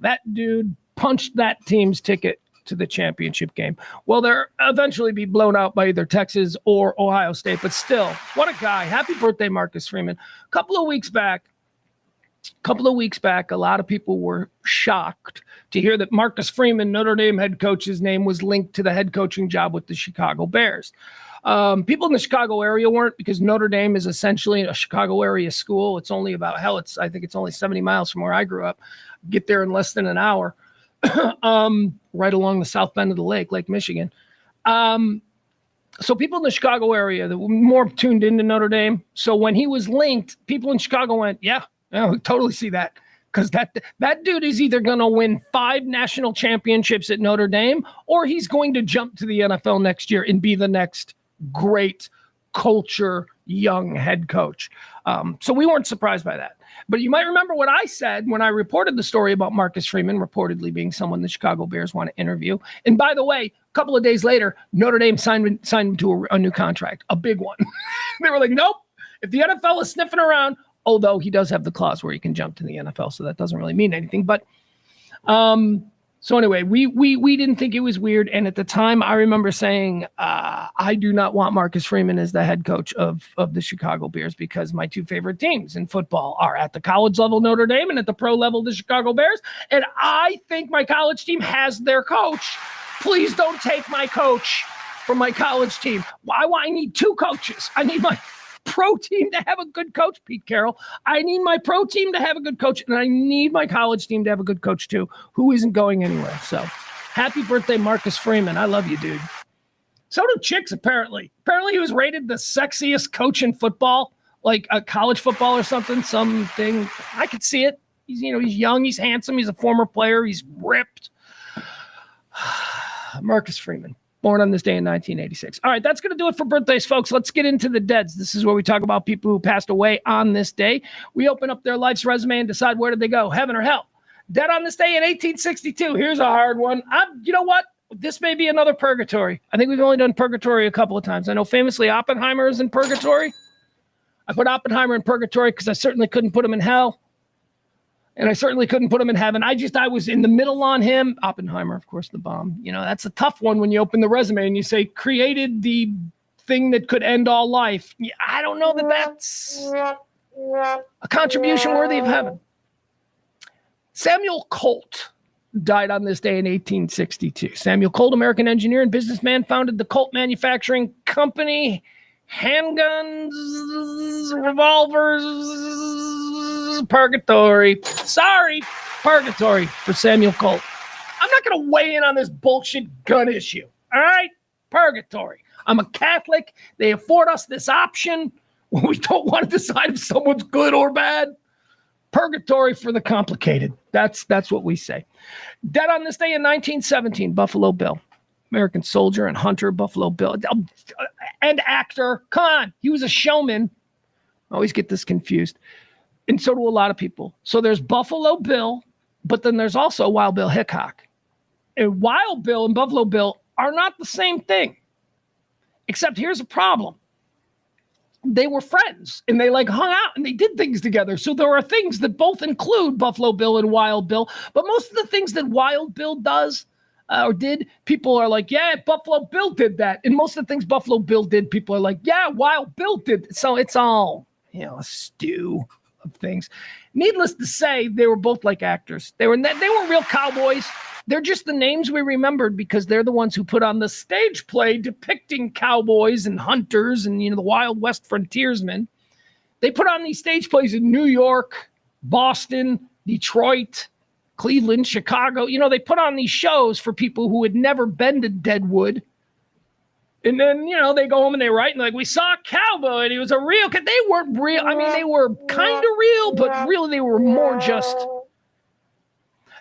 that dude punched that team's ticket to the championship game. Well, they'll eventually be blown out by either Texas or Ohio State, but still, what a guy. Happy birthday, Marcus Freeman. A couple of weeks back, a lot of people were shocked to hear that Marcus Freeman, Notre Dame head coach's name, was linked to the head coaching job with the Chicago Bears. People in the Chicago area weren't, because Notre Dame is essentially a Chicago area school. It's only about, I think it's only 70 miles from where I grew up. Get there in less than an hour, right along the south bend of the Lake Michigan. So people in the Chicago area that were more tuned into Notre Dame. So when he was linked, people in Chicago went, yeah, we totally see that. Because that dude is either going to win 5 national championships at Notre Dame, or he's going to jump to the NFL next year and be the next great culture young head coach. So we weren't surprised by that. But you might remember what I said when I reported the story about Marcus Freeman reportedly being someone the Chicago Bears want to interview. And by the way, a couple of days later, Notre Dame signed him to a new contract, a big one. They were like, nope, if the NFL is sniffing around, although he does have the clause where he can jump to the NFL, so that doesn't really mean anything. But so anyway, we didn't think it was weird. And at the time, I remember saying, I do not want Marcus Freeman as the head coach of the Chicago Bears, because my 2 favorite teams in football are at the college level, Notre Dame, and at the pro level, the Chicago Bears. And I think my college team has their coach. Please don't take my coach from my college team. Why? I need 2 coaches. I need my pro team to have a good coach, Pete Carroll. I need my pro team to have a good coach, and I need my college team to have a good coach too, who isn't going anywhere. So happy birthday, Marcus Freeman. I love you, dude. So do chicks, apparently. Apparently he was rated the sexiest coach in football, like a college football or something. I could see it. He's young, he's handsome, he's a former player, he's ripped. Marcus Freeman. Born on this day in 1986. All right, that's going to do it for birthdays, folks. Let's get into the deads. This is where we talk about people who passed away on this day. We open up their life's resume and decide where did they go, heaven or hell. Dead on this day in 1862. Here's a hard one. You know what? This may be another purgatory. I think we've only done purgatory a couple of times. I know famously Oppenheimer is in purgatory. I put Oppenheimer in purgatory because I certainly couldn't put him in hell. And I certainly couldn't put him in heaven. I was in the middle on him. Oppenheimer, of course, the bomb. That's a tough one when you open the resume and you say, created the thing that could end all life. I don't know that that's a contribution worthy of heaven. Samuel Colt died on this day in 1862. Samuel Colt, American engineer and businessman, founded the Colt Manufacturing Company. Handguns, revolvers, purgatory. Sorry, purgatory for Samuel Colt. I'm not going to weigh in on this bullshit gun issue. All right? Purgatory. I'm a Catholic. They afford us this option when we don't want to decide if someone's good or bad. Purgatory for the complicated. That's what we say. Dead on this day in 1917, Buffalo Bill. American soldier and hunter, Buffalo Bill, and actor. Come on, he was a showman. I always get this confused. And so do a lot of people. So there's Buffalo Bill, but then there's also Wild Bill Hickok. And Wild Bill and Buffalo Bill are not the same thing. Except here's a problem. They were friends and they hung out and they did things together. So there are things that both include Buffalo Bill and Wild Bill, but most of the things that Wild Bill does or did, people are like, yeah, Buffalo Bill did that. And most of the things Buffalo Bill did, people are like, yeah, Wild Bill did. So it's all, a stew of things. Needless to say, they were both like actors. They were real cowboys. They're just the names we remembered because they're the ones who put on the stage play depicting cowboys and hunters and, the Wild West frontiersmen. They put on these stage plays in New York, Boston, Detroit, Cleveland, Chicago. They put on these shows for people who had never been to Deadwood And then, they go home and they write and like, we saw a cowboy and he was a real kid. They weren't real. I mean, they were kind of real, but really they were more just.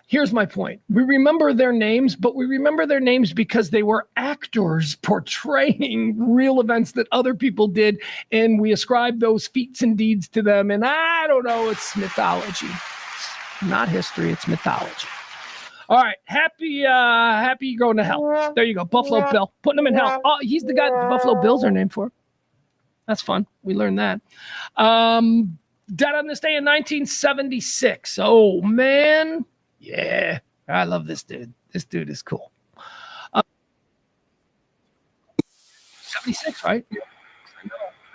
Here's my point. We remember their names, but we remember their names because they were actors portraying real events that other people did. And we ascribe those feats and deeds to them. And I don't know, it's mythology. It's not history, it's mythology. All right, happy going to hell. There you go, Buffalo Bill, putting him in hell. Oh, he's the guy that the Buffalo Bills are named for. That's fun. We learned that. Dead on this day in 1976. Oh man, yeah, I love this dude. This dude is cool. 76, right? Yeah.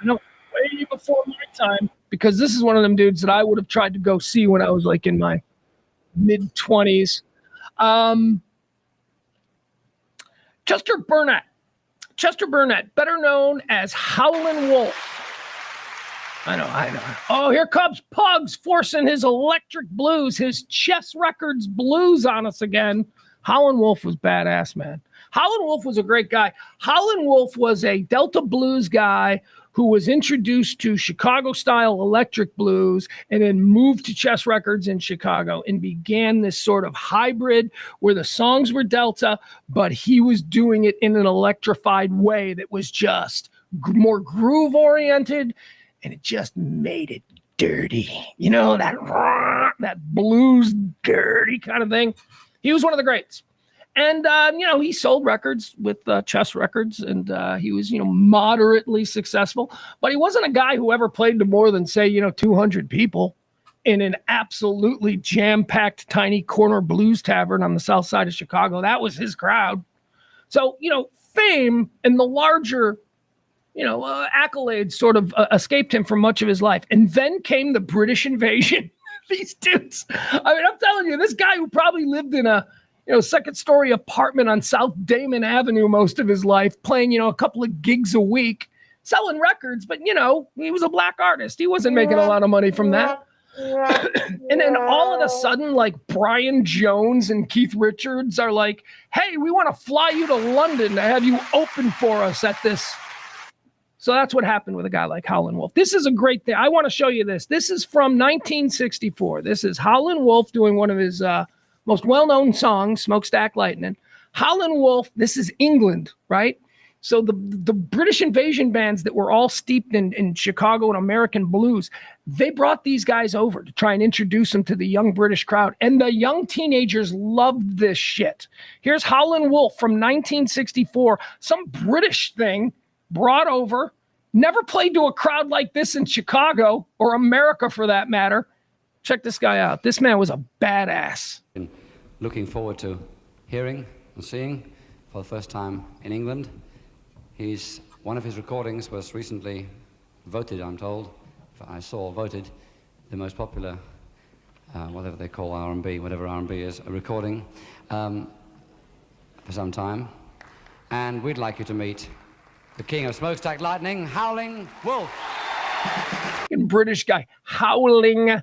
I know. Way before my time, because this is one of them dudes that I would have tried to go see when I was like in my mid-20s. Chester Burnett, better known as Howlin' Wolf. I know. Oh, here comes Pugs forcing his electric blues, his Chess Records blues on us again. Howlin' Wolf was badass, man. Howlin' Wolf was a great guy. Howlin' Wolf was a Delta blues guy who was introduced to Chicago-style electric blues and then moved to Chess Records in Chicago and began this sort of hybrid where the songs were Delta, but he was doing it in an electrified way that was just more groove-oriented, and it just made it dirty. That blues dirty kind of thing. He was one of the greats. And, he sold records with Chess Records, and he was, moderately successful. But he wasn't a guy who ever played to more than, say, 200 people in an absolutely jam-packed tiny corner blues tavern on the south side of Chicago. That was his crowd. So, fame and the larger, accolades sort of escaped him for much of his life. And then came the British invasion. These dudes. I mean, I'm telling you, this guy who probably lived in a second-story apartment on South Damon Avenue most of his life, playing, a couple of gigs a week, selling records, but, he was a black artist. He wasn't making a lot of money from that. And then all of a sudden, like, Brian Jones and Keith Richards are like, hey, we want to fly you to London to have you open for us at this. So that's what happened with a guy like Howlin' Wolf. This is a great thing. I want to show you this. This is from 1964. This is Howlin' Wolf doing one of his most well-known songs, Smokestack Lightning. Howlin' Wolf, this is England, right? So the British invasion bands that were all steeped in Chicago and American blues, they brought these guys over to try and introduce them to the young British crowd. And the young teenagers loved this shit. Here's Howlin' Wolf from 1964, some British thing brought over, never played to a crowd like this in Chicago or America for that matter. Check this guy out. This man was a badass. Looking forward to hearing and seeing for the first time in England. One of his recordings was recently voted, I'm told, voted the most popular, whatever they call R&B, whatever R&B is, a recording for some time. And we'd like you to meet the king of Smokestack Lightning, Howlin' Wolf. British guy, howling.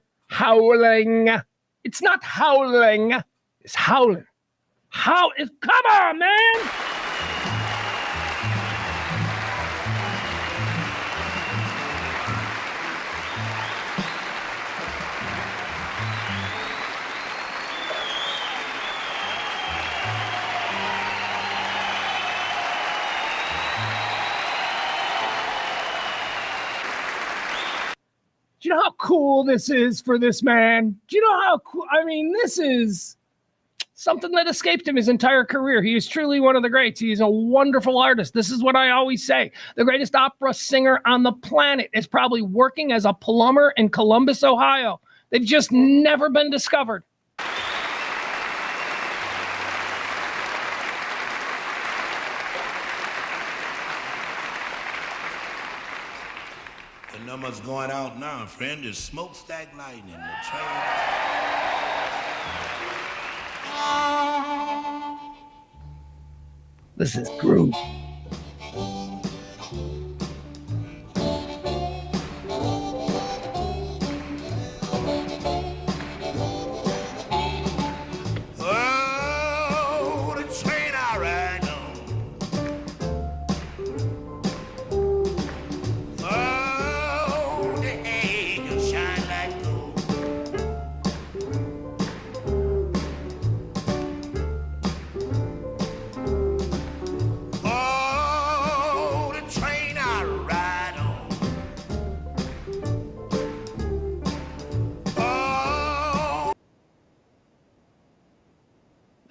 It's not howling, it's howling. Come on, man! Do you know how cool this is for this man? Do you know how cool? I mean, this is something that escaped him his entire career. He is truly one of the greats. He is a wonderful artist. This is what I always say. The greatest opera singer on the planet is probably working as a plumber in Columbus, Ohio. They've just never been discovered. The number's going out now, friend. It's Smokestack Lightning. The train. This is groove. Oh, the train I ride on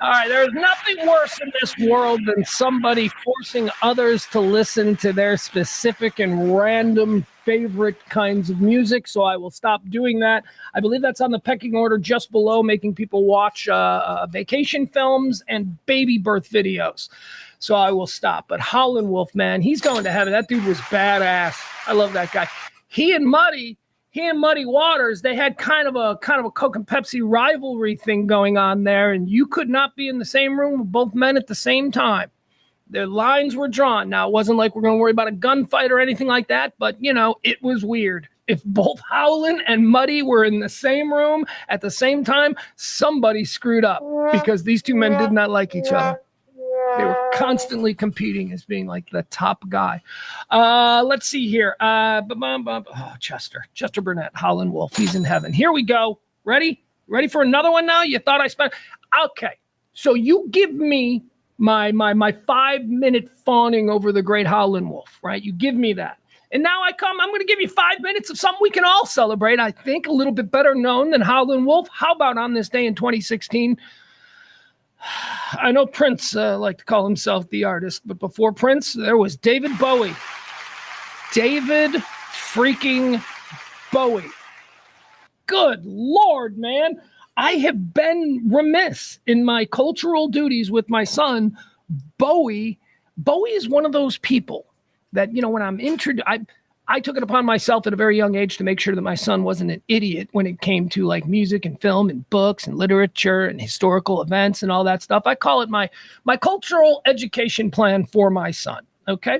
All right, there's nothing worse in this world than somebody forcing others to listen to their specific and random favorite kinds of music, so I will stop doing that. I believe that's on the pecking order just below, making people watch vacation films and baby birth videos. So I will stop. But Howlin' Wolf, man, he's going to heaven. That dude was badass. I love that guy. He and Muddy Waters, they had kind of a Coke and Pepsi rivalry thing going on there, and you could not be in the same room with both men at the same time. Their lines were drawn. Now, it wasn't like we're going to worry about a gunfight or anything like that, but, it was weird. If both Howlin' and Muddy were in the same room at the same time, somebody screwed up because these two men did not like each other. They were constantly competing as being like the top guy. Let's see here. Chester Burnett, Howlin' Wolf. He's in heaven. Here we go. Ready? Ready for another one now? You thought I spent... Okay. So you give me my 5-minute fawning over the great Howlin' Wolf, right? You give me that. And now I'm going to give you 5 minutes of something we can all celebrate. I think a little bit better known than Howlin' Wolf. How about on this day in 2016... I know Prince liked to call himself the artist, but before Prince, there was David Bowie. David freaking Bowie. Good Lord, man. I have been remiss in my cultural duties with my son. Bowie is one of those people that, when I'm introduced, I took it upon myself at a very young age to make sure that my son wasn't an idiot when it came to like music and film and books and literature and historical events and all that stuff. I call it my cultural education plan for my son. Okay.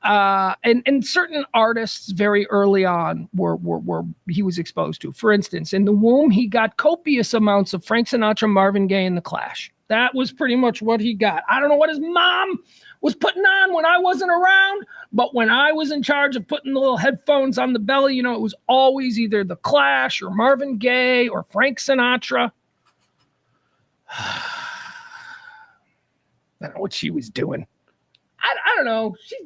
And certain artists very early on were he was exposed to. For instance, in the womb, he got copious amounts of Frank Sinatra, Marvin Gaye, and The Clash. That was pretty much what he got. I don't know what his mom was putting on when I wasn't around, but when I was in charge of putting the little headphones on the belly, it was always either The Clash or Marvin Gaye or Frank Sinatra. I don't know what she was doing. I don't know. I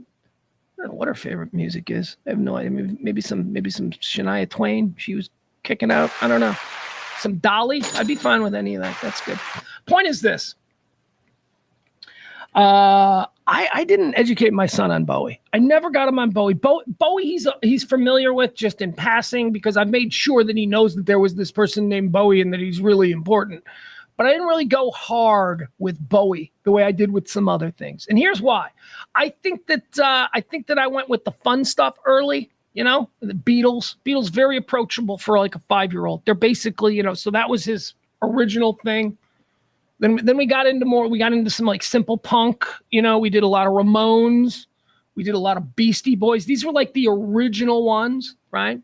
don't know what her favorite music is. I have no idea. Maybe some Shania Twain she was kicking out. I don't know. Some Dolly. I'd be fine with any of that. That's good. Point is this. I didn't educate my son on Bowie. I never got him on Bowie. Bowie he's familiar with just in passing because I've made sure that he knows that there was this person named Bowie and that he's really important. But I didn't really go hard with Bowie the way I did with some other things. And here's why. I think that I went with the fun stuff early. The Beatles. Beatles very approachable for like a 5-year-old. They're basically, so that was his original thing. Then we got into some like simple punk, we did a lot of Ramones, we did a lot of Beastie Boys. These were like the original ones, right?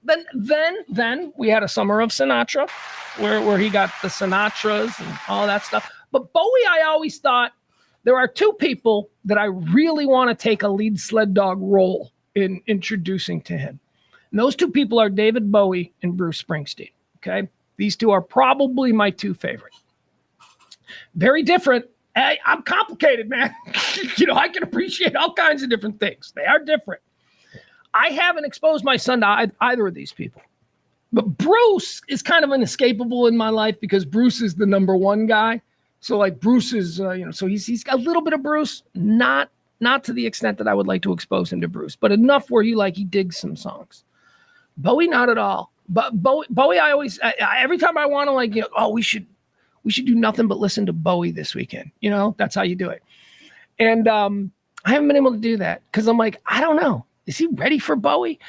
Then we had a summer of Sinatra where he got the Sinatras and all that stuff. But Bowie, I always thought there are two people that I really want to take a lead sled dog role in introducing to him. And those two people are David Bowie and Bruce Springsteen. Okay. These two are probably my two favorites. Very different. I'm complicated, man. I can appreciate all kinds of different things. They are different. I haven't exposed my son to either of these people. But Bruce is kind of inescapable in my life because Bruce is the number one guy. So like Bruce is, so he's got a little bit of Bruce, not to the extent that I would like to expose him to Bruce, but enough where he digs some songs. Bowie, not at all. But Bowie, I always, every time I want to we should do nothing but listen to Bowie this weekend. That's how you do it. And I haven't been able to do that because I'm like, I don't know. Is he ready for Bowie?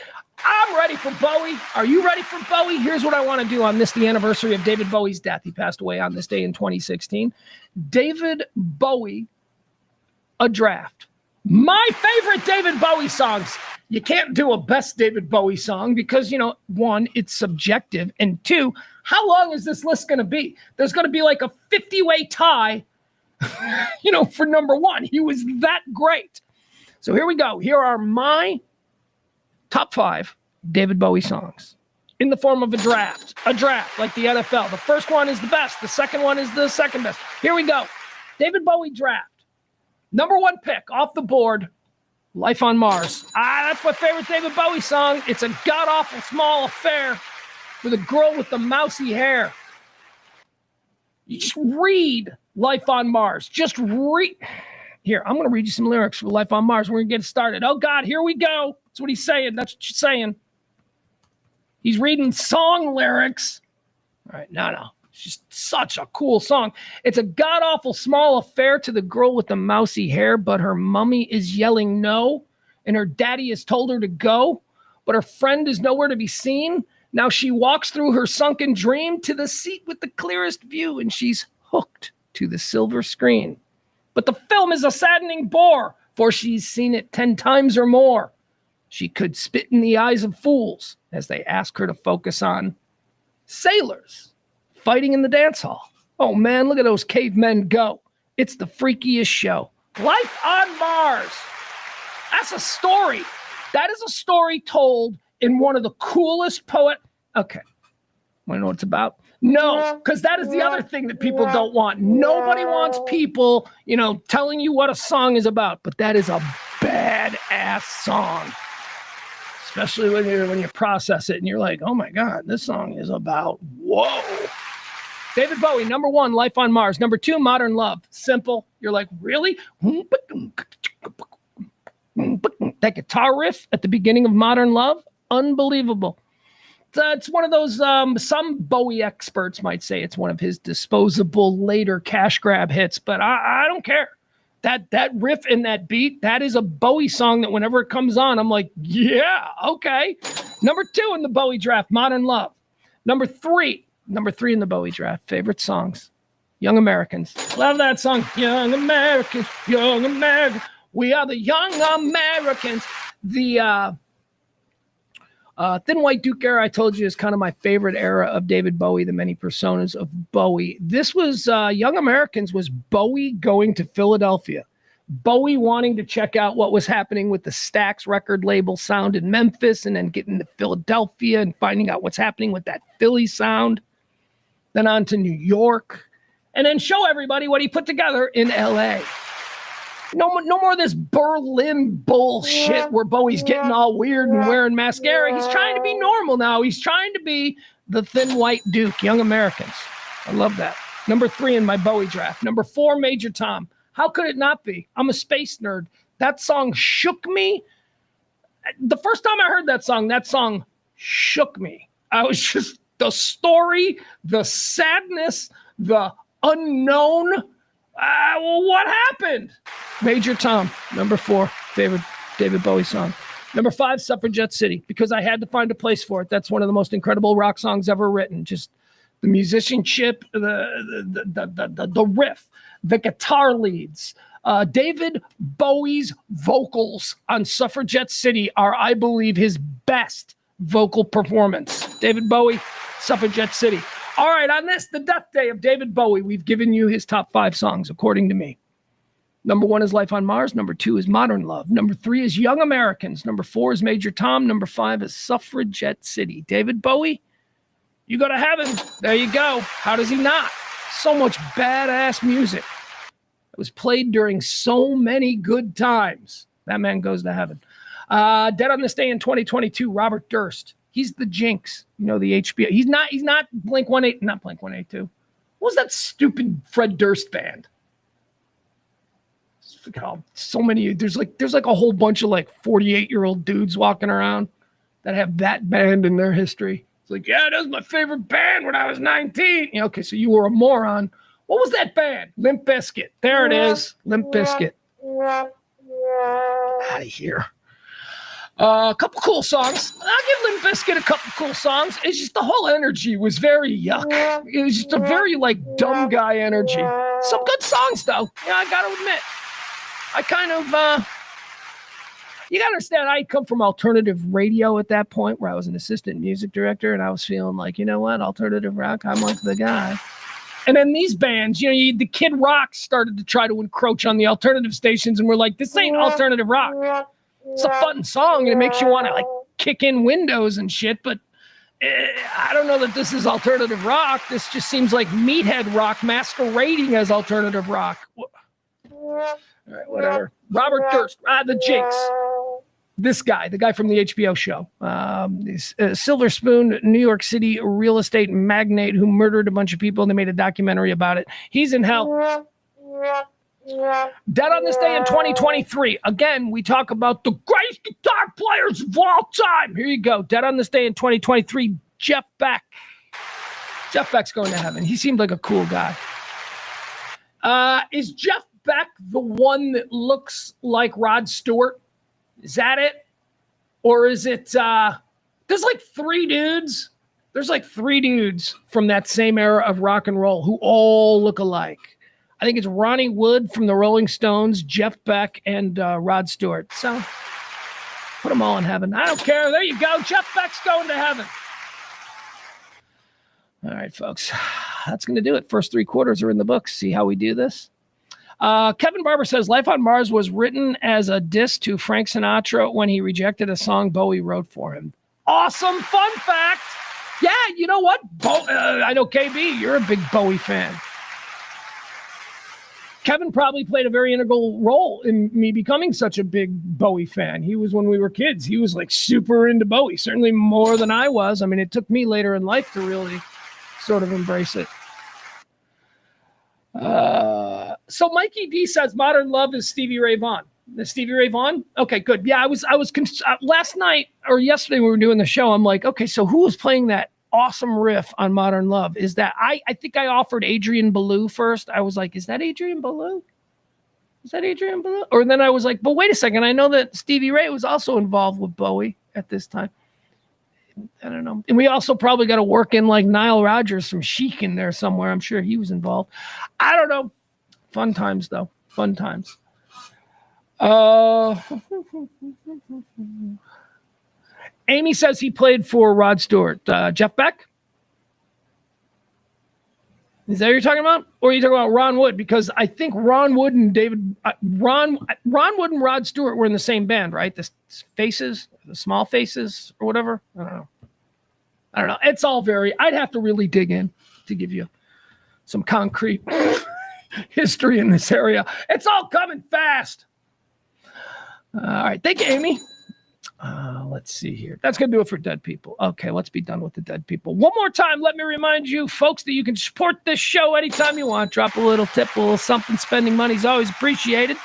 I'm ready for Bowie. Are you ready for Bowie? Here's what I want to do on the anniversary of David Bowie's death. He passed away on this day in 2016. David Bowie, a draft. My favorite David Bowie songs. You can't do a best David Bowie song because, one, it's subjective. And two, how long is this list going to be? There's going to be like a 50-way tie, for number one. He was that great. So here we go. Here are my top 5 David Bowie songs in the form of a draft like the NFL. The first one is the best. The second one is the second best. Here we go. David Bowie draft. Number 1 pick off the board, Life on Mars. That's my favorite David Bowie song. It's a god-awful small affair for the girl with the mousy hair. You just read Life on Mars. Here, I'm going to read you some lyrics for Life on Mars. We're going to get started. Oh, God, here we go. That's what he's saying. That's what you're saying. He's reading song lyrics. All right, no. It's just such a cool song. It's a god-awful small affair to the girl with the mousy hair, but her mummy is yelling no, and her daddy has told her to go, but her friend is nowhere to be seen. Now she walks through her sunken dream to the seat with the clearest view, and she's hooked to the silver screen. But the film is a saddening bore, for she's seen it 10 times or more. She could spit in the eyes of fools as they ask her to focus on sailors fighting in the dance hall. Oh man, look at those cavemen go. It's the freakiest show. Life on Mars. That's a story. That is a story told in one of the coolest Okay. Want to know what it's about? No, because that is the other thing that people don't want. Nobody wants people, telling you what a song is about. But that is a badass song. Especially when you process it and you're like, oh my God, this song is about whoa. David Bowie, number 1, Life on Mars. Number 2, Modern Love. Simple. You're like, really? That guitar riff at the beginning of Modern Love, unbelievable. It's one of those, some Bowie experts might say it's one of his disposable later cash grab hits, but I don't care. That riff and that beat, that is a Bowie song that whenever it comes on, I'm like, yeah, okay. Number 2 in the Bowie draft, Modern Love. Number three in the Bowie draft, favorite songs, Young Americans. Love that song, Young Americans, Young Americans. We are the Young Americans. The Thin White Duke era, I told you, is kind of my favorite era of David Bowie, the many personas of Bowie. This was, Young Americans was Bowie going to Philadelphia. Bowie wanting to check out what was happening with the Stax record label sound in Memphis, and then getting to Philadelphia and finding out what's happening with that Philly sound. Then on to New York, and then show everybody what he put together in L.A. No more of this Berlin bullshit where Bowie's getting all weird and wearing mascara. He's trying to be normal now. He's trying to be the Thin White Duke, Young Americans. I love that. Number 3 in my Bowie draft. Number 4, Major Tom. How could it not be? I'm a space nerd. That song shook me. The first time I heard that song shook me. I was just, the story, the sadness, the unknown. Well, what happened? Major Tom, number 4, favorite David Bowie song. Number 5, Suffragette City, because I had to find a place for it. That's one of the most incredible rock songs ever written. Just the musicianship, the riff, the guitar leads. David Bowie's vocals on Suffragette City are, I believe, his best vocal performance. David Bowie, Suffragette City. All right, on this, the death day of David Bowie, we've given you his top 5 songs, according to me. Number 1 is Life on Mars. Number 2 is Modern Love. Number 3 is Young Americans. Number 4 is Major Tom. Number 5 is Suffragette City. David Bowie, you go to heaven. There you go. How does he not? So much badass music. It was played during so many good times. That man goes to heaven. Dead on this day in 2022, Robert Durst. He's the Jinx, the HBO. He's not not Blink-182. What was that stupid Fred Durst band? So many. There's like a whole bunch of 48-year-old dudes walking around that have that band in their history. It's like, yeah, that was my favorite band when I was 19. Okay, so you were a moron. What was that band? Limp Bizkit. There it is. Limp Bizkit. Out of here. A couple cool songs. I'll give Limp Bizkit a couple cool songs. It's just the whole energy was very yuck. It was just a very dumb guy energy. Some good songs though. Yeah, I gotta admit. I kind of, you gotta understand, I come from alternative radio at that point where I was an assistant music director, and I was feeling like, you know what, alternative rock, I'm like the guy. And then these bands, the Kid Rock started to try to encroach on the alternative stations, and we're like, this ain't alternative rock. It's a fun song, and it makes you want to kick in windows and shit, but I don't know that this is alternative rock. This just seems like meathead rock masquerading as alternative rock. All right, whatever. Robert Durst, the Jinx. This guy, the guy from the HBO show, Silver Spoon, New York City real estate magnate who murdered a bunch of people, and they made a documentary about it. He's in hell. Dead on this day in 2023. Again, we talk about the greatest guitar players of all time. Here you go. Dead on this day in 2023, Jeff Beck. Jeff Beck's going to heaven. He seemed like a cool guy. Is Jeff Beck the one that looks like Rod Stewart? Is that it? Or is it, there's like three dudes. There's like three dudes from that same era of rock and roll who all look alike. I think it's Ronnie Wood from the Rolling Stones, Jeff Beck, and Rod Stewart. So put them all in heaven. I don't care. There you go. Jeff Beck's going to heaven. All right, folks. That's going to do it. First three quarters are in the books. See how we do this? Kevin Barber says Life on Mars was written as a diss to Frank Sinatra when he rejected a song Bowie wrote for him. Awesome fun fact. Yeah, you know what? I know KB, you're a big Bowie fan. Kevin probably played a very integral role in me becoming such a big Bowie fan. He was, when we were kids, he was like super into Bowie, certainly more than I was. I mean, it took me later in life to really sort of embrace it. So Mikey D says Modern Love is Stevie Ray Vaughan. Is Stevie Ray Vaughan? Okay, good. Yeah, I was last night or yesterday when we were doing the show, I'm like, okay, so who was playing that awesome riff on Modern Love? Is that, I think I offered Adrian Belew first. I was like, is that Adrian Belew? Is that Adrian Belew? Or then I was like, but wait a second. I know that Stevie Ray was also involved with Bowie at this time. I don't know. And we also probably got to work in like Nile Rodgers from Chic in there somewhere. I'm sure he was involved. I don't know. Fun times, though. Fun times. Amy says he played for Rod Stewart. Jeff Beck? Is that what you're talking about? Or are you talking about Ron Wood? Because I think Ron Wood and Ron Wood and Rod Stewart were in the same band, right? The Faces, the Small Faces, or whatever. I don't know. It's all I'd have to really dig in to give you some concrete history in this area. It's all coming fast. All right. Thank you, Amy. Let's see here. That's going to do it for dead people. Okay, let's be done with the dead people. One more time, let me remind you, folks, that you can support this show anytime you want. Drop a little tip, a little something. Spending money is always appreciated.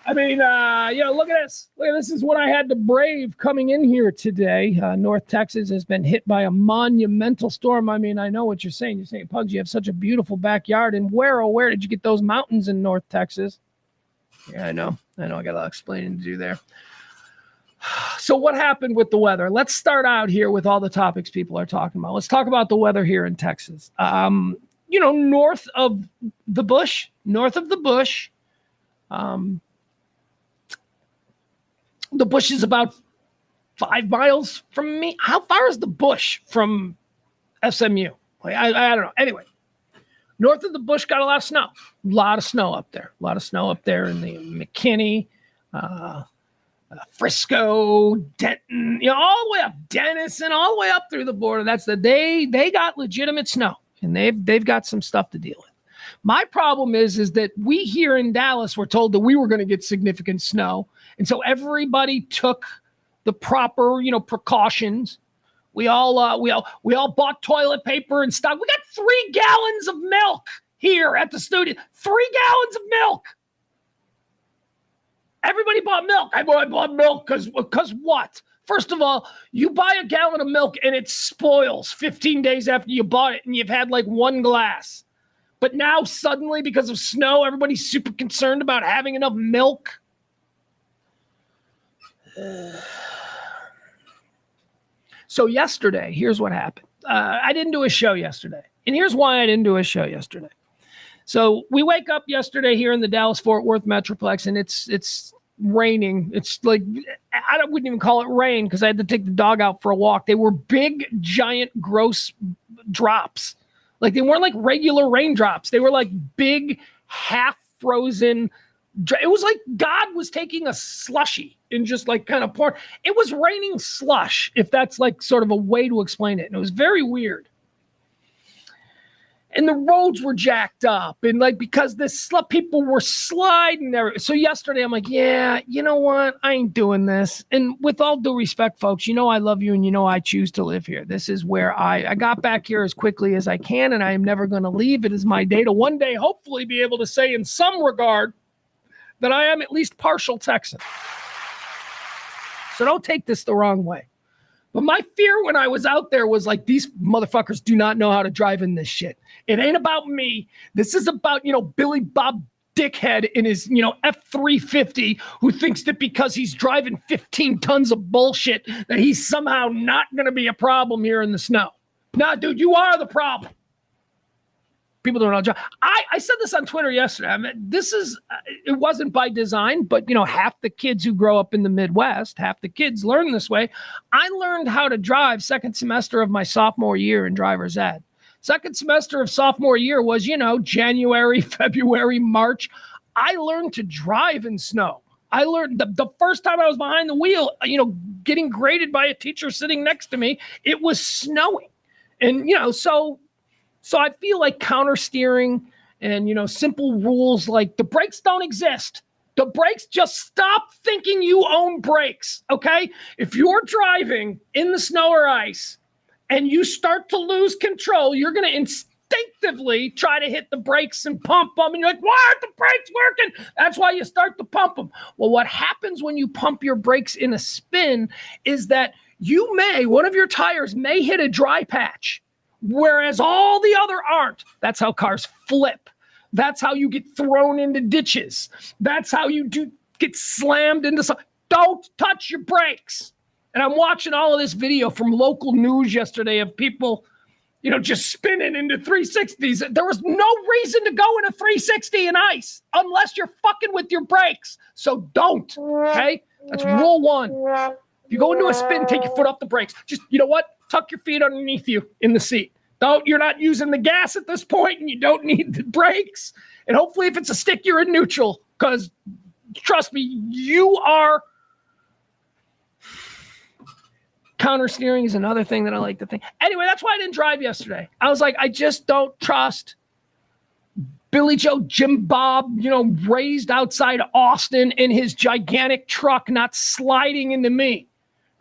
I mean, look at this. Look, this is what I had to brave coming in here today. North Texas has been hit by a monumental storm. I mean, I know what you're saying. You're saying, Pugs, you have such a beautiful backyard. And where did you get those mountains in North Texas? Yeah, I know. I got a lot of explaining to do there. So what happened with the weather? Let's start out here with all the topics people are talking about. Let's talk about the weather here in Texas. North of the bush, the bush is about 5 miles from me. How far is the bush from SMU? I don't know. Anyway, north of the bush got a lot of snow. A lot of snow up there in the McKinney, Frisco, Denton, all the way up Denison, all the way up through the border. They got legitimate snow, and they've got some stuff to deal with. My problem is that we here in Dallas were told that we were going to get significant snow, and so everybody took the proper, precautions. We all bought toilet paper and stuff. We got 3 gallons of milk here at the studio. 3 gallons of milk. Everybody bought milk. I bought milk because what? First of all, you buy a gallon of milk and it spoils 15 days after you bought it and you've had like 1 glass. But now suddenly, because of snow, everybody's super concerned about having enough milk. So yesterday, here's what happened. I didn't do a show yesterday. And here's why I didn't do a show yesterday. So we wake up yesterday here in the Dallas-Fort Worth Metroplex, and it's raining. It's like, wouldn't even call it rain because I had to take the dog out for a walk. They were big, giant, gross drops. Like, they weren't like regular raindrops. They were like big, half-frozen. It was like God was taking a slushie and just like kind of pouring. It was raining slush, if that's like sort of a way to explain it. And it was very weird. and the roads were jacked up, and like because people were sliding there. So yesterday I'm like, yeah, you know what? I ain't doing this. And with all due respect, folks, you know I love you, and you know I choose to live here. This is where I got back here as quickly as I can, and I am never going to leave. It is my day to one day hopefully be able to say in some regard that I am at least partial Texan. So don't take this the wrong way. But my fear when I was out there was like, these motherfuckers do not know how to drive in this shit. It ain't about me. This is about, Billy Bob Dickhead in his, F-350 who thinks that because he's driving 15 tons of bullshit that he's somehow not going to be a problem here in the snow. Nah, dude, you are the problem. People don't know how to drive. I said this on Twitter yesterday. I mean, it wasn't by design, but, half the kids who grow up in the Midwest, half the kids learn this way. I learned how to drive second semester of my sophomore year in driver's ed. Second semester of sophomore year was, January, February, March. I learned to drive in snow. I learned the first time I was behind the wheel, getting graded by a teacher sitting next to me, it was snowing. And, so I feel like counter steering and, simple rules like the brakes don't exist. The brakes, just stop thinking you own brakes, okay? If you're driving in the snow or ice and you start to lose control, you're going to instinctively try to hit the brakes and pump them. And you're like, why aren't the brakes working? That's why you start to pump them. Well, what happens when you pump your brakes in a spin is that one of your tires may hit a dry patch, whereas all the other aren't. That's how cars flip. That's how you get thrown into ditches. That's how you get slammed into something. Don't touch your brakes. And I'm watching all of this video from local news yesterday of people, just spinning into 360s. There was no reason to go in a 360 in ice unless you're fucking with your brakes. So don't, okay? That's rule one. If you go into a spin, take your foot off the brakes. Just, you know what? Tuck your feet underneath you in the seat. You're not using the gas at this point, and you don't need the brakes. And hopefully if it's a stick, you're in neutral, because trust me, you are. Counter steering is another thing that I like to think. Anyway, that's why I didn't drive yesterday. I was like, I just don't trust Billy Joe Jim Bob, raised outside Austin in his gigantic truck, not sliding into me.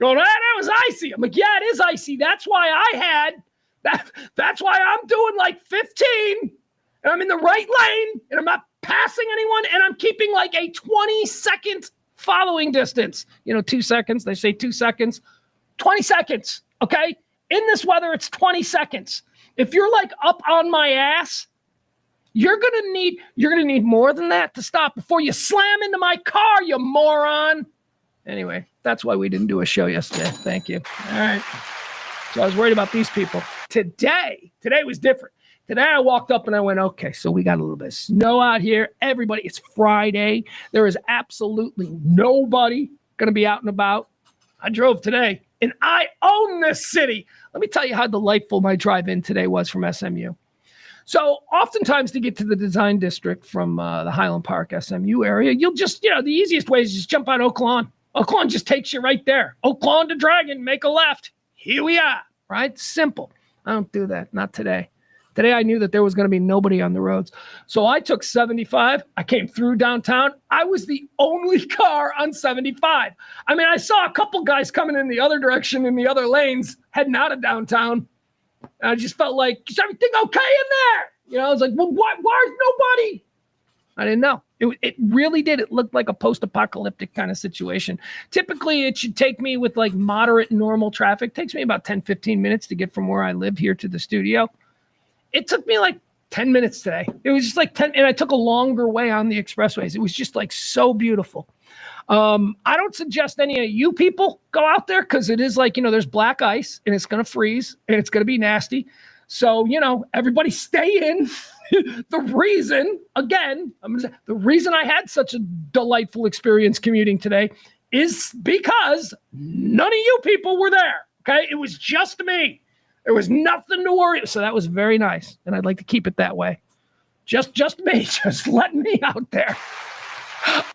Going, that was icy. I'm like, yeah, it is icy. That's why that's why I'm doing like 15 and I'm in the right lane and I'm not passing anyone and I'm keeping like a 20-second following distance. 2 seconds. They say 2 seconds. 20 seconds. Okay. In this weather, it's 20 seconds. If you're like up on my ass, you're going to need more than that to stop before you slam into my car, you moron. Anyway, that's why we didn't do a show yesterday. Thank you. All right. So I was worried about these people. Today was different. Today I walked up and I went, okay, so we got a little bit of snow out here. Everybody, it's Friday. There is absolutely nobody going to be out and about. I drove today and I own this city. Let me tell you how delightful my drive in today was from SMU. So oftentimes to get to the design district from the Highland Park SMU area, you'll just, the easiest way is just jump on Oak Lawn. Oak Lawn just takes you right there. Oak Lawn to Dragon, make a left. Here we are, right? Simple. I don't do that. Not today. Today I knew that there was going to be nobody on the roads. So I took 75. I came through downtown. I was the only car on 75. I mean, I saw a couple guys coming in the other direction in the other lanes heading out of downtown. And I just felt like, is everything okay in there? I was like, well, why is nobody? I didn't know. It really did. It looked like a post-apocalyptic kind of situation. Typically, it should take me with like moderate normal traffic. It takes me about 10, 15 minutes to get from where I live here to the studio. It took me like 10 minutes today. It was just like 10, and I took a longer way on the expressways. It was just like so beautiful. I don't suggest any of you people go out there because it is like, there's black ice and it's going to freeze and it's going to be nasty. So, everybody stay in. The reason I had such a delightful experience commuting today is because none of you people were there. Okay. It was just me. There was nothing to worry. So that was very nice. And I'd like to keep it that way. Just me, just letting me out there.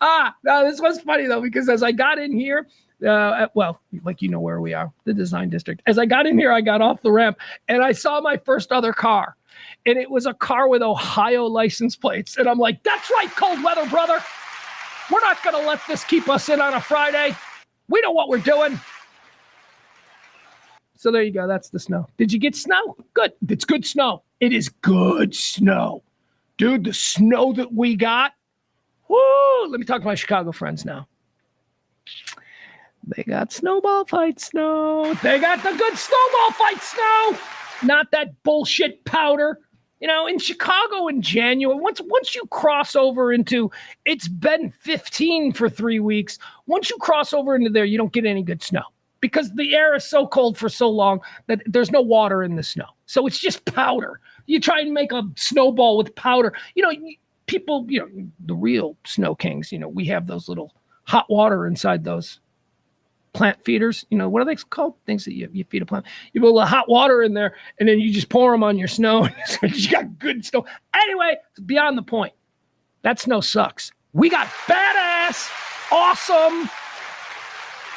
Now this was funny though, because as I got in here, Well, like, you know where we are, the design district. As I got in here, I got off the ramp and I saw my first other car, and it was a car with Ohio license plates. And I'm like, that's right, cold weather, brother. We're not going to let this keep us in on a Friday. We know what we're doing. So there you go. That's the snow. Did you get snow? Good. It's good snow. It is good snow. Dude, the snow that we got. Woo! Let me talk to my Chicago friends now. They got snowball fight snow. They got the good snowball fight snow. Not that bullshit powder. You know, in Chicago in January, once you cross over into, it's been 15 for 3 weeks. Once you cross over into there, you don't get any good snow because the air is so cold for so long that there's no water in the snow. So it's just powder. You try and make a snowball with powder. You know, people, you know, the real snow kings, you know, we have those little hot water inside those plant feeders. You know, what are they called? Things that you feed a plant. You put a little hot water in there, and then you just pour them on your snow. You got good snow. Anyway, it's beyond the point. That snow sucks. We got badass, awesome.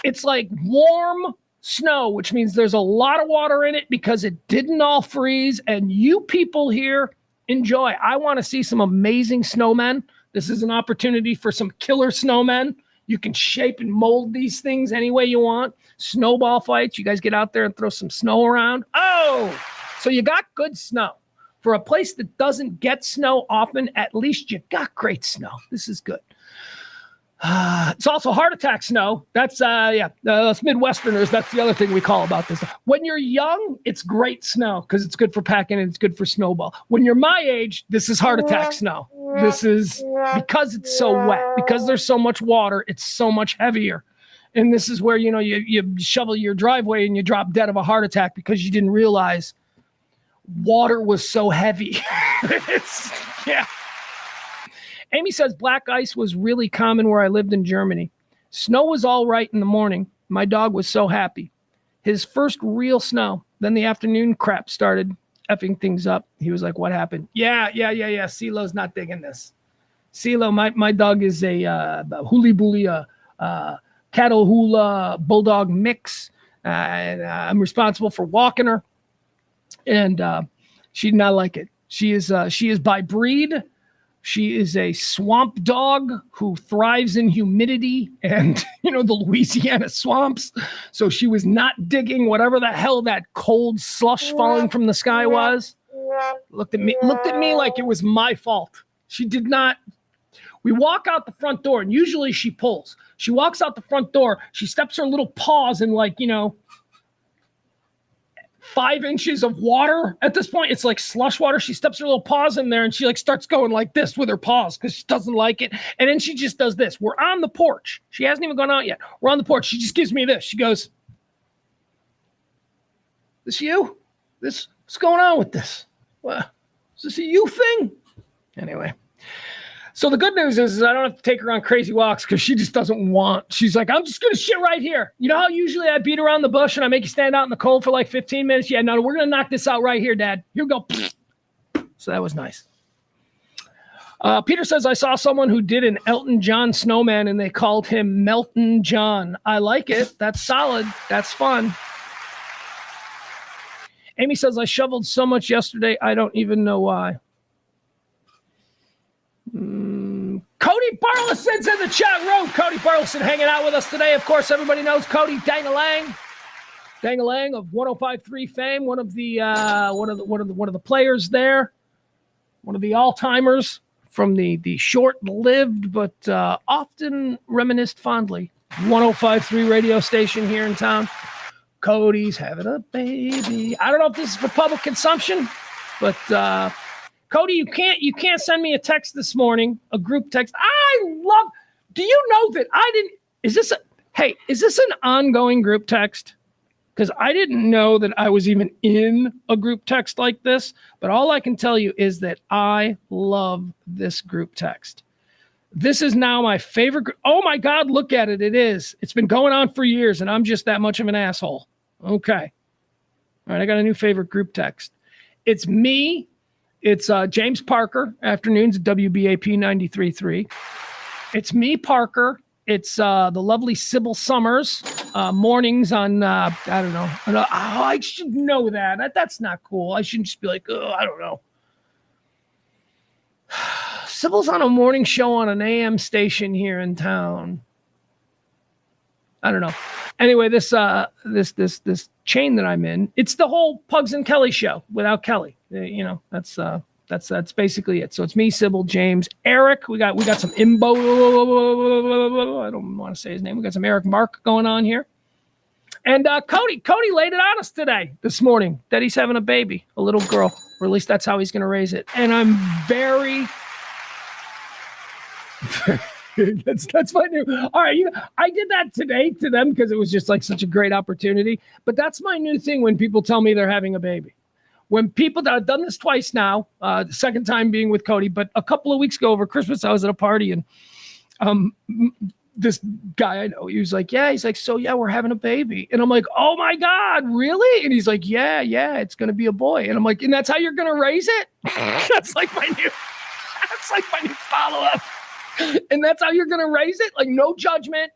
It's like warm snow, which means there's a lot of water in it because it didn't all freeze. And you people here enjoy. I want to see some amazing snowmen. This is an opportunity for some killer snowmen. You can shape and mold these things any way you want. Snowball fights. You guys get out there and throw some snow around. Oh, so you got good snow. For a place that doesn't get snow often, at least you got great snow. This is good. It's also heart attack snow. That's, us Midwesterners, that's the other thing we call about this. When you're young, it's great snow because it's good for packing and it's good for snowball. When you're my age, this is heart attack snow. This is because it's so wet, because there's so much water, it's so much heavier. And this is where, you know, you shovel your driveway and you drop dead of a heart attack because you didn't realize water was so heavy. Yeah. Amy says black ice was really common where I lived in Germany. Snow was all right in the morning. My dog was so happy. His first real snow. Then the afternoon crap started effing things up. He was like, what happened? Yeah. CeeLo's not digging this. CeeLo, my dog is a hooly bully, cattle hula bulldog mix. And I'm responsible for walking her. And she did not like it. She is by breed. She is a swamp dog who thrives in humidity and, you know, the Louisiana swamps. So she was not digging whatever the hell that cold slush falling from the sky was. Looked at me like it was my fault. She did not. We walk out the front door and usually she pulls. She walks out the front door. She steps her little paws in, like, you know, 5 inches of water. At this point, it's like slush water. She steps her little paws in there and she like starts going like this with her paws because she doesn't like it. And then she just does this. We're on the porch. She hasn't even gone out yet. We're on the porch. She just gives me this. She goes, "This you? What's going on with this? What? Is this a you thing?" Anyway. So the good news is I don't have to take her on crazy walks because she just doesn't want. She's like, I'm just going to shit right here. You know how usually I beat around the bush and I make you stand out in the cold for like 15 minutes? Yeah, no, we're going to knock this out right here, Dad. Here we go. So that was nice. Peter says, I saw someone who did an Elton John snowman and they called him Melton John. I like it. That's solid. That's fun. Amy says, I shoveled so much yesterday, I don't even know why. Cody Burleson's in the chat room. Cody Burleson hanging out with us today. Of course, everybody knows Cody Dangalang of 105.3 fame, one of the players there, one of the all-timers from the short-lived but often reminisced fondly 105.3 radio station here in town. Cody's having a baby. I don't know if this is for public consumption, but Cody, you can't send me a text this morning, a group text. Do you know that is this an ongoing group text? Because I didn't know that I was even in a group text like this, but all I can tell you is that I love this group text. This is now my favorite group. Oh my God, look at it. It is. It's been going on for years and I'm just that much of an asshole. Okay. All right. I got a new favorite group text. It's me. It's James Parker, afternoons at WBAP 93.3. It's me, Parker, It's the lovely Sybil Summers mornings on, I don't know. I should know that. That's not cool. I shouldn't just be like, oh, I don't know. Sybil's on a morning show on an AM station here in town. I don't know. Anyway, this chain that I'm in, it's the whole Pugs and Kelly show without Kelly. That's basically it. So it's me, Sybil, James, Eric. We got some Imbo. I don't want to say his name. We got some Eric Mark going on here. And Cody laid it on us this morning, that he's having a baby, a little girl, or at least that's how he's going to raise it. And I'm very... that's my new. All right, I did that today to them because it was just like such a great opportunity. But that's my new thing when people tell me they're having a baby. When people that I've done this twice now, the second time being with Cody, but a couple of weeks ago over Christmas, I was at a party and this guy I know, he was like, so we're having a baby, and I'm like, oh my God, really? And he's like, yeah, it's gonna be a boy, and I'm like, and that's how you're gonna raise it? That's like my new follow up. And that's how you're going to raise it? Like, no judgment.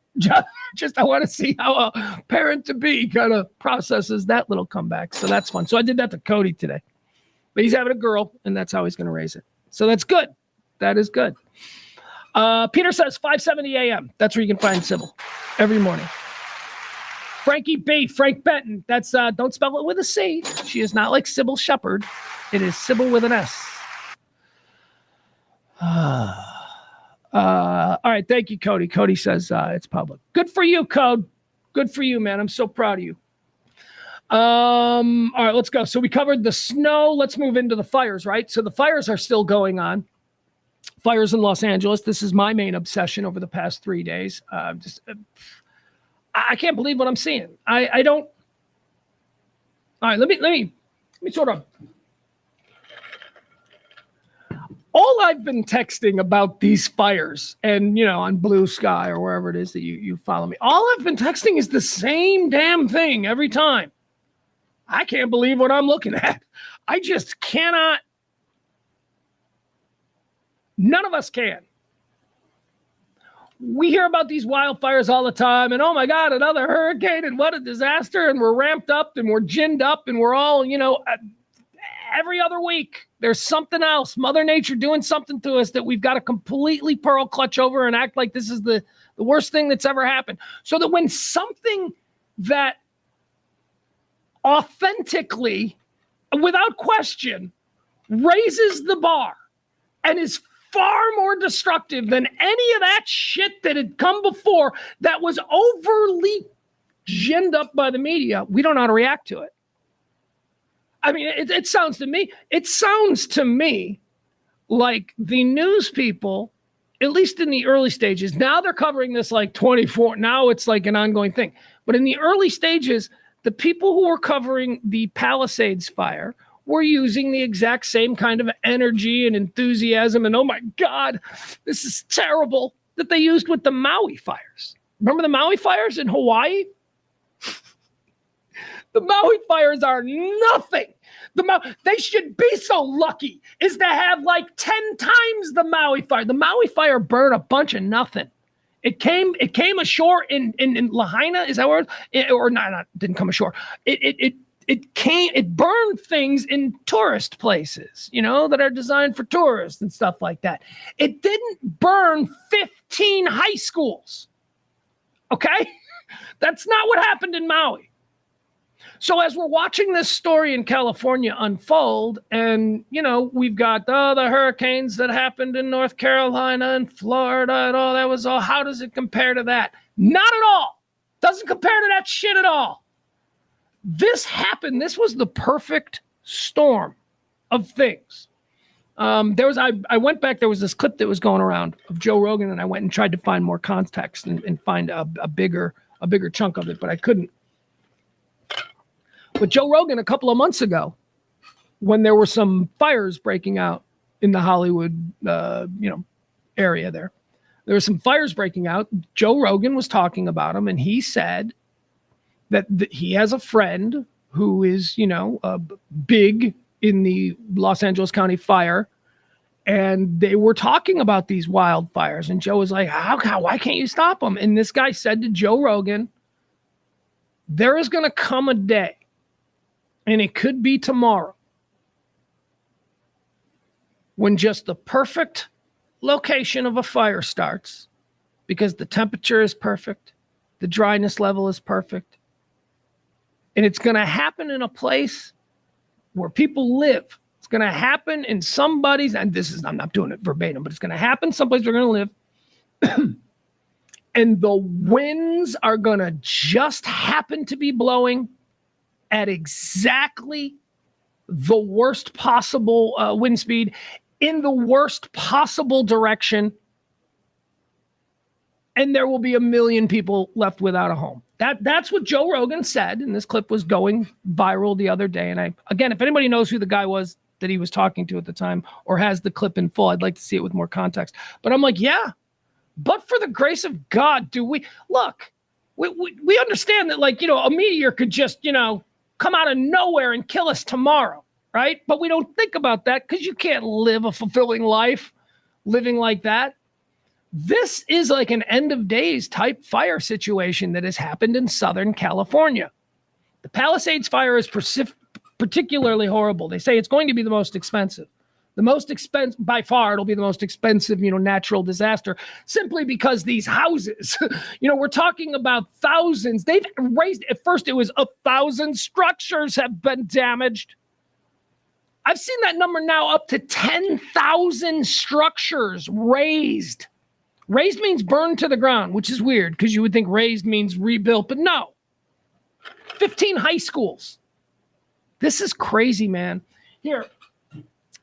Just I want to see how a parent-to-be kind of processes that little comeback. So that's fun. So I did that to Cody today. But he's having a girl, and that's how he's going to raise it. So that's good. That is good. Peter says 5:70 a.m. That's where you can find Sybil every morning. Frankie B, Frank Benton. That's don't spell it with a C. She is not like Sybil Shepherd. It is Sybil with an S. All right, thank you, Cody. Cody says it's public. Good for you, Code. Good for you, man. I'm so proud of you. All right, let's go. So we covered the snow. Let's move into the fires, right? So the fires are still going on. Fires in Los Angeles. This is my main obsession over the past 3 days. I can't believe what I'm seeing. I don't. All right, let me sort of. All I've been texting about these fires and, on Blue Sky or wherever it is that you follow me, all I've been texting is the same damn thing every time. I can't believe what I'm looking at. I just cannot. None of us can. We hear about these wildfires all the time and, oh my God, another hurricane and what a disaster. And we're ramped up and we're ginned up and we're all, every other week, there's something else. Mother Nature doing something to us that we've got to completely pearl clutch over and act like this is the worst thing that's ever happened. So that when something that authentically, without question, raises the bar and is far more destructive than any of that shit that had come before that was overly ginned up by the media, we don't know how to react to it. I mean, it sounds to me like the news people, at least in the early stages, now they're covering this like 24. Now it's like an ongoing thing. But in the early stages, the people who were covering the Palisades fire were using the exact same kind of energy and enthusiasm and, oh my God, this is terrible, that they used with the Maui fires. Remember the Maui fires in Hawaii? The Maui fires are nothing. They should be so lucky is to have like 10 times the Maui fire. The Maui fire burned a bunch of nothing. It came ashore in Lahaina. Is that where? Didn't come ashore. It burned things in tourist places, that are designed for tourists and stuff like that. It didn't burn 15 high schools. Okay? That's not what happened in Maui. So as we're watching this story in California unfold, and, we've got the hurricanes that happened in North Carolina and Florida and all that was all, how does it compare to that? Not at all. Doesn't compare to that shit at all. This happened. This was the perfect storm of things. I went back, there was this clip that was going around of Joe Rogan, and I went and tried to find more context and find a bigger chunk of it, but I couldn't. But Joe Rogan, a couple of months ago, when there were some fires breaking out in the Hollywood, area there were some fires breaking out. Joe Rogan was talking about them, and he said that he has a friend who is, big in the Los Angeles County fire, And they were talking about these wildfires. And Joe was like, why can't you stop them? And this guy said to Joe Rogan, there is going to come a day, and it could be tomorrow, when just the perfect location of a fire starts, because the temperature is perfect, the dryness level is perfect, and it's going to happen in a place where people live. It's going to happen in somebody's, and I'm not doing it verbatim, but it's going to happen someplace they're going to live. And the winds are going to just happen to be blowing at exactly the worst possible wind speed in the worst possible direction. And there will be 1 million people left without a home. That's what Joe Rogan said. And this clip was going viral the other day. And again, if anybody knows who the guy was that he was talking to at the time or has the clip in full, I'd like to see it with more context. But I'm like, yeah. But for the grace of God, we understand that, like, a meteor could just, come out of nowhere and kill us tomorrow, right? But we don't think about that because you can't live a fulfilling life living like that. This is like an end of days type fire situation that has happened in Southern California. The Palisades fire is particularly horrible. They say it's going to be the most expensive. The most expensive, by far, it'll be the most expensive, natural disaster, simply because these houses, we're talking about thousands. They've raised, at first it was 1,000 structures have been damaged. I've seen that number now up to 10,000 structures razed. Razed means burned to the ground, which is weird because you would think razed means rebuilt, but no. 15 high schools. This is crazy, man. Here.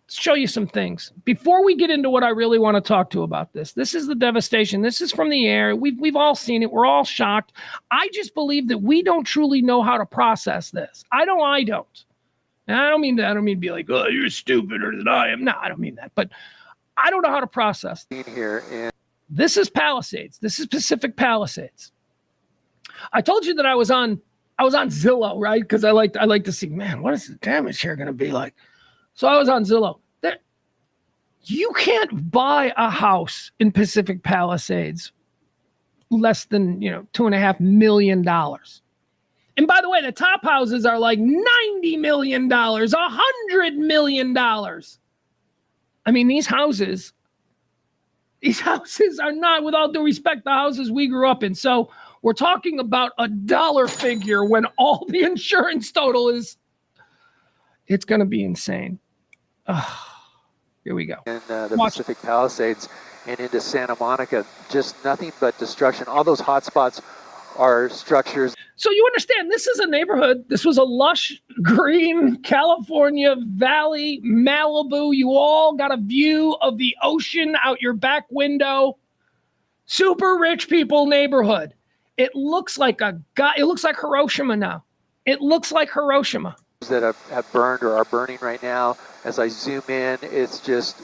Show you some things before we get into what I really want to talk to about this. This is the devastation. This is from the air. We've all seen it. We're all shocked. I just believe that we don't truly know how to process this. I don't. And I don't mean that. I don't mean to be like, oh, you're stupider than I am. No, I don't mean that. But I don't know how to process this. This is Palisades. This is Pacific Palisades. I told you that I was on Zillow, right? Because I like to see, man, what is the damage here going to be like? So I was on Zillow. You can't buy a house in Pacific Palisades less than, $2.5 million. And by the way, the top houses are like $90 million, $100 million. I mean, these houses are not, with all due respect, the houses we grew up in. So we're talking about a dollar figure when all the insurance total is, it's going to be insane. Here we go. In the Pacific Palisades and into Santa Monica, just nothing but destruction. All those hot spots are structures. So you understand, this is a neighborhood. This was a lush, green California valley, Malibu. You all got a view of the ocean out your back window. Super rich people neighborhood. It looks like Hiroshima now. It looks like Hiroshima. That have burned or are burning right now. As I zoom in, it's just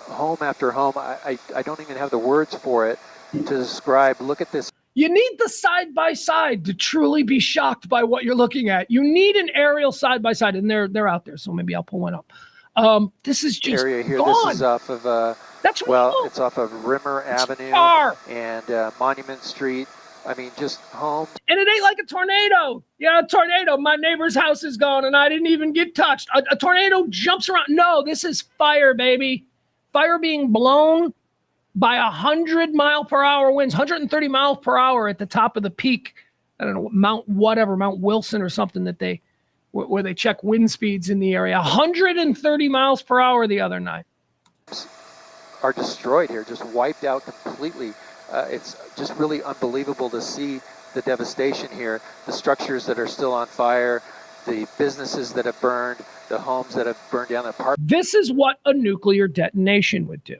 home after home. I don't even have the words for it to describe. Look at this. You need the side-by-side to truly be shocked by what you're looking at. You need an aerial side-by-side, and they're out there, so maybe I'll pull one up. This is just area here. gone. This is off of it's off of Rimmer Avenue and Monument Street. I mean, just homes. And it ain't like a tornado. A tornado. My neighbor's house is gone, and I didn't even get touched. A tornado jumps around. No, this is fire, baby. Fire being blown by 100-mile-per-hour winds, 130 miles per hour at the top of the peak. I don't know, Mount Wilson or something where they check wind speeds in the area. 130 miles per hour the other night. Are destroyed here, just wiped out completely. It's just really unbelievable to see the devastation here, the structures that are still on fire, the businesses that have burned, the homes that have burned down. This is what a nuclear detonation would do.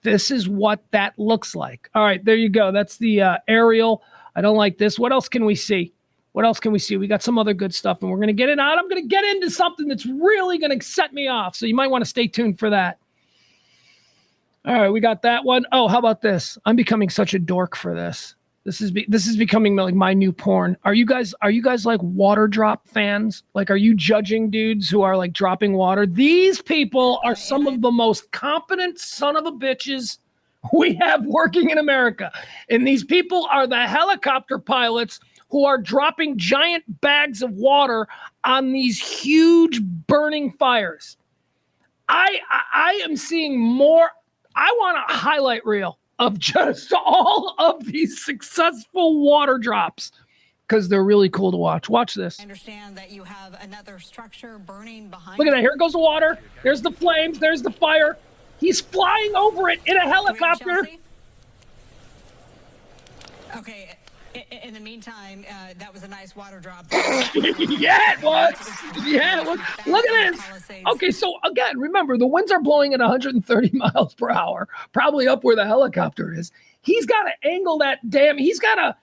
This is what that looks like. All right, there you go. That's the aerial. I don't like this. What else can we see? We got some other good stuff, and we're going to get it out. I'm going to get into something that's really going to set me off, so you might want to stay tuned for that. All right, we got that one. Oh, how about this? I'm becoming such a dork for this. This is becoming like my new porn. Are you guys like water drop fans? Like, are you judging dudes who are like dropping water? These people are some of the most competent son of a bitches we have working in America. And these people are the helicopter pilots who are dropping giant bags of water on these huge burning fires. I am seeing more. I want a highlight reel of just all of these successful water drops because they're really cool to watch. Watch this. I understand that you have another structure burning behind. Look at that. Here goes the water. There's the flames. There's the fire. He's flying over it in a helicopter. Okay. In the meantime, that was a nice water drop. Yeah, it was. Yeah, it was. Look at this. Okay, so again, remember, the winds are blowing at 130 miles per hour, probably up where the helicopter is. He's got to angle that damn. He's got to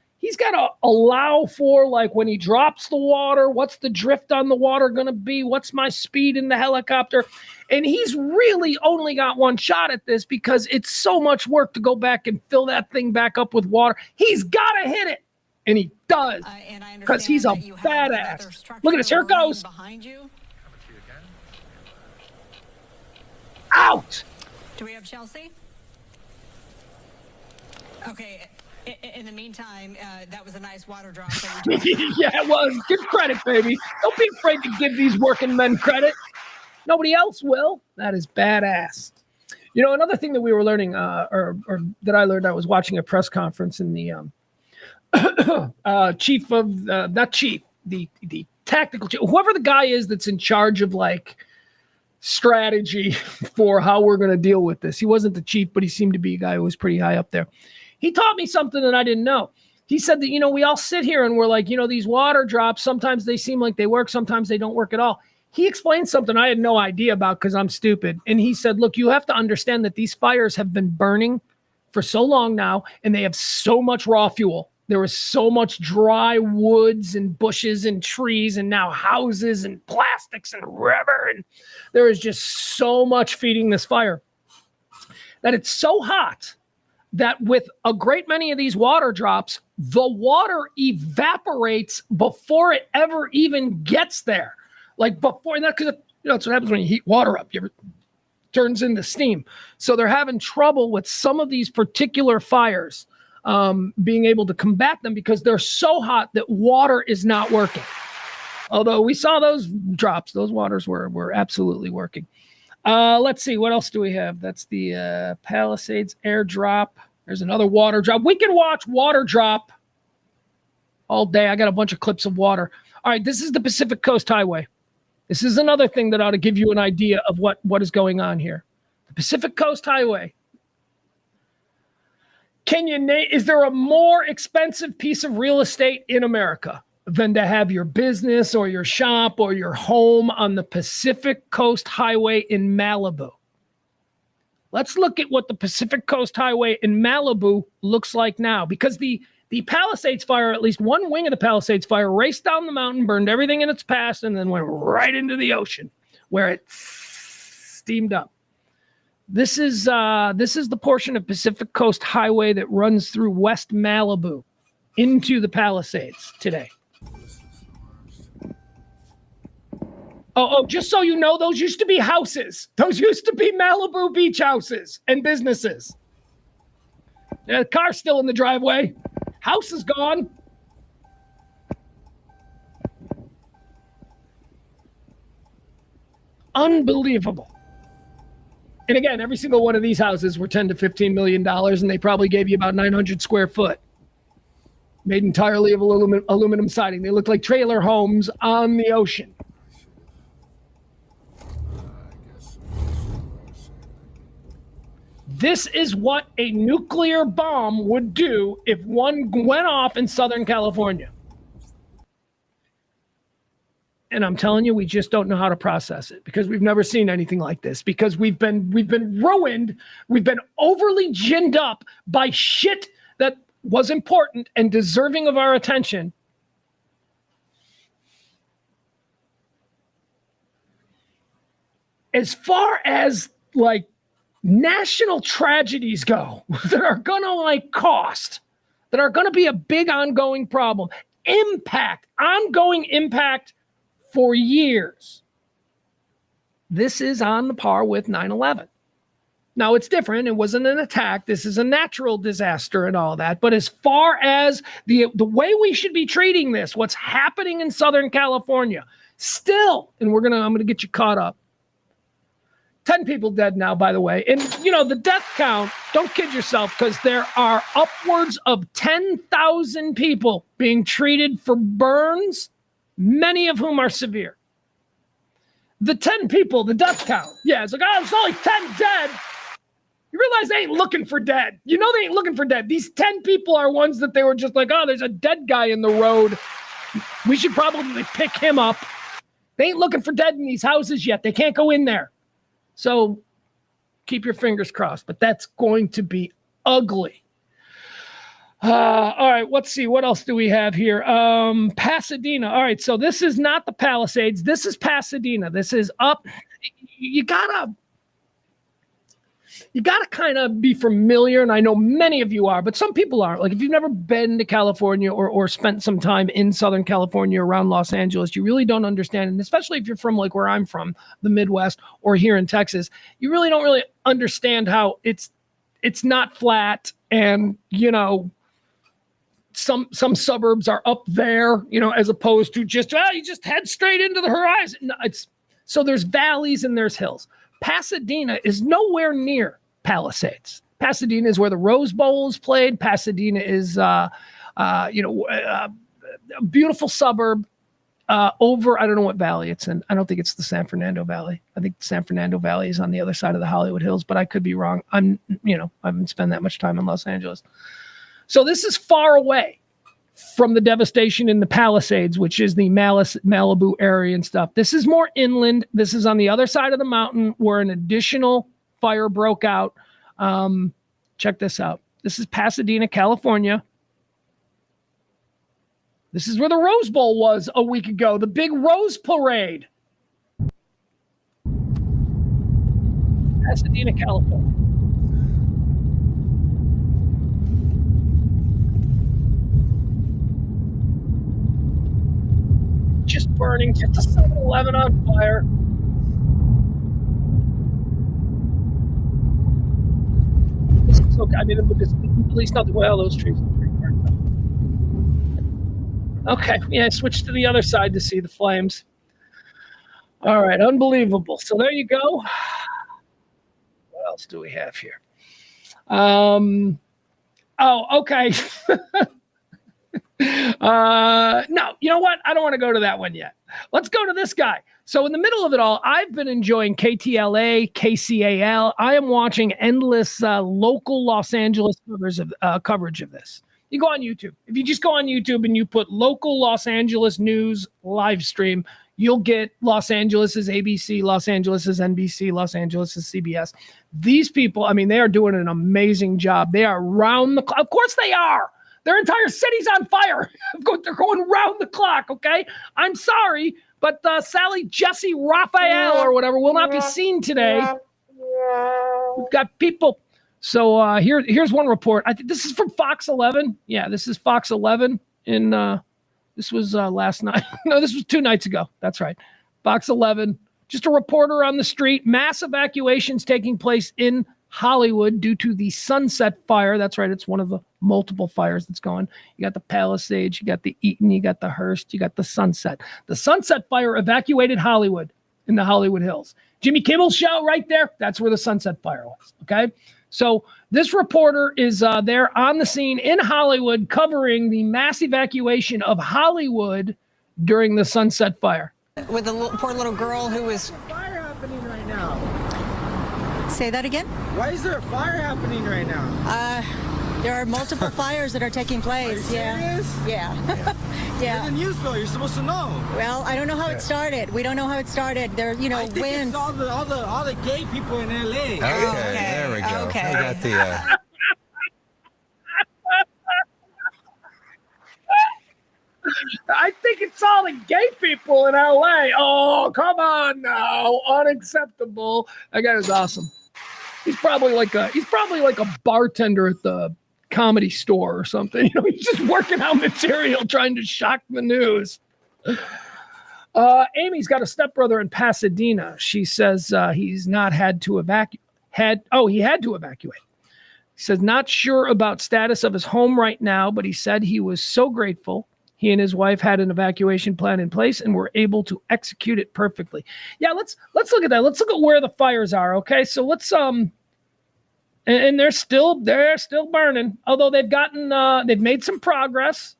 allow for, like, when he drops the water, what's the drift on the water going to be? What's my speed in the helicopter? And he's really only got one shot at this because it's so much work to go back and fill that thing back up with water. He's got to hit it. And he does, because he's a badass. Look at this. Here it goes. Behind you. Out. Do we have Chelsea? Okay. In the meantime, that was a nice water drop. Yeah, it was. Give credit, baby. Don't be afraid to give these working men credit. Nobody else will. That is badass. You know, another thing that we were learning, or that I learned, I was watching a press conference in the chief of not chief, the tactical chief, whoever the guy is that's in charge of like strategy for how we're going to deal with this. He wasn't the chief, but he seemed to be a guy who was pretty high up there. He taught me something that I didn't know. He said that, you know, we all sit here and we're like, you know, these water drops, sometimes they seem like they work, sometimes they don't work at all. He explained something I had no idea about because I'm stupid. And he said, look, you have to understand that these fires have been burning for so long now, and they have so much raw fuel. There was so much dry woods and bushes and trees and now houses and plastics and rubber. And there is just so much feeding this fire that it's so hot that with a great many of these water drops, the water evaporates before it ever even gets there. Like before that, because you know, that's what happens when you heat water up. It turns into steam. So they're having trouble with some of these particular fires. Being able to combat them because they're so hot that water is not working. Although we saw those drops, those waters were absolutely working. Let's see, what else do we have? That's the Palisades airdrop. There's another water drop. We can watch water drop all day. I got a bunch of clips of water. All right, this is the Pacific Coast Highway. This is another thing that ought to give you an idea of what is going on here. The Pacific Coast Highway. Can you name, is there a more expensive piece of real estate in America than to have your business or your shop or your home on the Pacific Coast Highway in Malibu? Let's look at what the Pacific Coast Highway in Malibu looks like now, because the Palisades fire, at least one wing of the Palisades fire, raced down the mountain, burned everything in its path, and then went right into the ocean where it steamed up. This is the portion of Pacific Coast Highway that runs through West Malibu into the Palisades today. Oh, just so you know, those used to be houses. Those used to be Malibu beach houses and businesses. Yeah, the car's still in the driveway. House is gone. Unbelievable. And again, every single one of these houses were $10 to $15 million, and they probably gave you about 900 square foot. Made entirely of aluminum siding. They look like trailer homes on the ocean. This is what a nuclear bomb would do if one went off in Southern California. And I'm telling you, we just don't know how to process it because we've never seen anything like this, because we've been ruined. We've been overly ginned up by shit that was important and deserving of our attention. As far as like national tragedies go that are gonna like cost that are going to be a big ongoing problem. Ongoing impact for years. This is on the par with 9/11. Now, it's different. It wasn't an attack. This is a natural disaster and all that. But as far as the way we should be treating this, what's happening in Southern California, still, and I'm going to get you caught up. 10 people dead now, by the way. And, the death count, don't kid yourself, because there are upwards of 10,000 people being treated for burns, many of whom are severe. The 10 people, the death count. Yeah, it's like, it's only 10 dead. You realize they ain't looking for dead. They ain't looking for dead. These 10 people are ones that they were just like, there's a dead guy in the road. We should probably pick him up. They ain't looking for dead in these houses yet. They can't go in there. So keep your fingers crossed, but that's going to be ugly. All right, let's see. What else do we have here? Pasadena. All right, so this is not the Palisades. This is Pasadena. This is up. You gotta kind of be familiar, and I know many of you are, but some people aren't. Like if you've never been to California or spent some time in Southern California around Los Angeles, you really don't understand. And especially if you're from like where I'm from, the Midwest, or here in Texas, you really don't really understand how it's not flat, and some suburbs are up there, as opposed to just you just head straight into the horizon. So there's valleys and there's hills. Pasadena is nowhere near Palisades. Pasadena is where the Rose Bowl is played. Pasadena is, a beautiful suburb over, I don't know what valley it's in. I don't think it's the San Fernando Valley. I think the San Fernando Valley is on the other side of the Hollywood Hills, but I could be wrong. I haven't spent that much time in Los Angeles. So this is far away from the devastation in the Palisades, which is the Malibu area and stuff. This is more inland. This is on the other side of the mountain where an additional fire broke out. Check this out. This is Pasadena, California. This is where the Rose Bowl was a week ago, the big Rose Parade. Pasadena, California. Just burning, just a 7-Eleven on fire. This is okay. I mean, at least not well. Those trees are pretty burnt up. Okay, yeah, I switched to the other side to see the flames. All right, unbelievable. So there you go. What else do we have here? Okay. No, you know what? I don't want to go to that one yet. Let's go to this guy. So in the middle of it all, I've been enjoying KTLA, KCAL. I am watching endless local Los Angeles coverage of this. You go on YouTube. If you just go on YouTube and you put local Los Angeles news live stream, you'll get Los Angeles's ABC, Los Angeles's NBC, Los Angeles's CBS. These people, I mean, they are doing an amazing job. They are round the clock. Of course they are. Their entire city's on fire. They're going round the clock, okay? I'm sorry, but Sally Jesse Raphael or whatever will not be seen today. We've got people. So here's one report. I think this is from Fox 11. Yeah, this is Fox 11. This was last night. No, this was 2 nights ago. That's right. Fox 11. Just a reporter on the street. Mass evacuations taking place in Hollywood due to the Sunset Fire. That's right. It's one of the multiple fires that's going. You got the Palisades, you got the Eaton, you got the Hearst, you got the Sunset. The Sunset Fire evacuated Hollywood in the Hollywood Hills. Jimmy Kimmel's show right there. That's where the Sunset Fire was. Okay. So this reporter is there on the scene in Hollywood covering the mass evacuation of Hollywood during the Sunset Fire. With the poor little girl who was... Fire happening right now. Say that again? Why is there a fire happening right now? There are multiple fires that are taking place. Are you serious? Yeah. Yeah. You're the news though. You're supposed to know. Well, I don't know how it started. We don't know how it started. There, I think winds. it's all the gay people in LA. Okay, there we go. Okay. We got the. I think it's all the gay people in LA. Oh, come on now. Unacceptable. That guy is awesome. He's probably like a bartender at the Comedy Store or something. You know, he's just working out material, trying to shock the news. Amy's got a stepbrother in Pasadena. She says he's not had to evacuate. He had to evacuate. He says not sure about status of his home right now, but he said he was so grateful. He and his wife had an evacuation plan in place and were able to execute it perfectly. Yeah, let's look at that. Let's look at where the fires are. Okay, so let's and they're still burning. Although they've made some progress.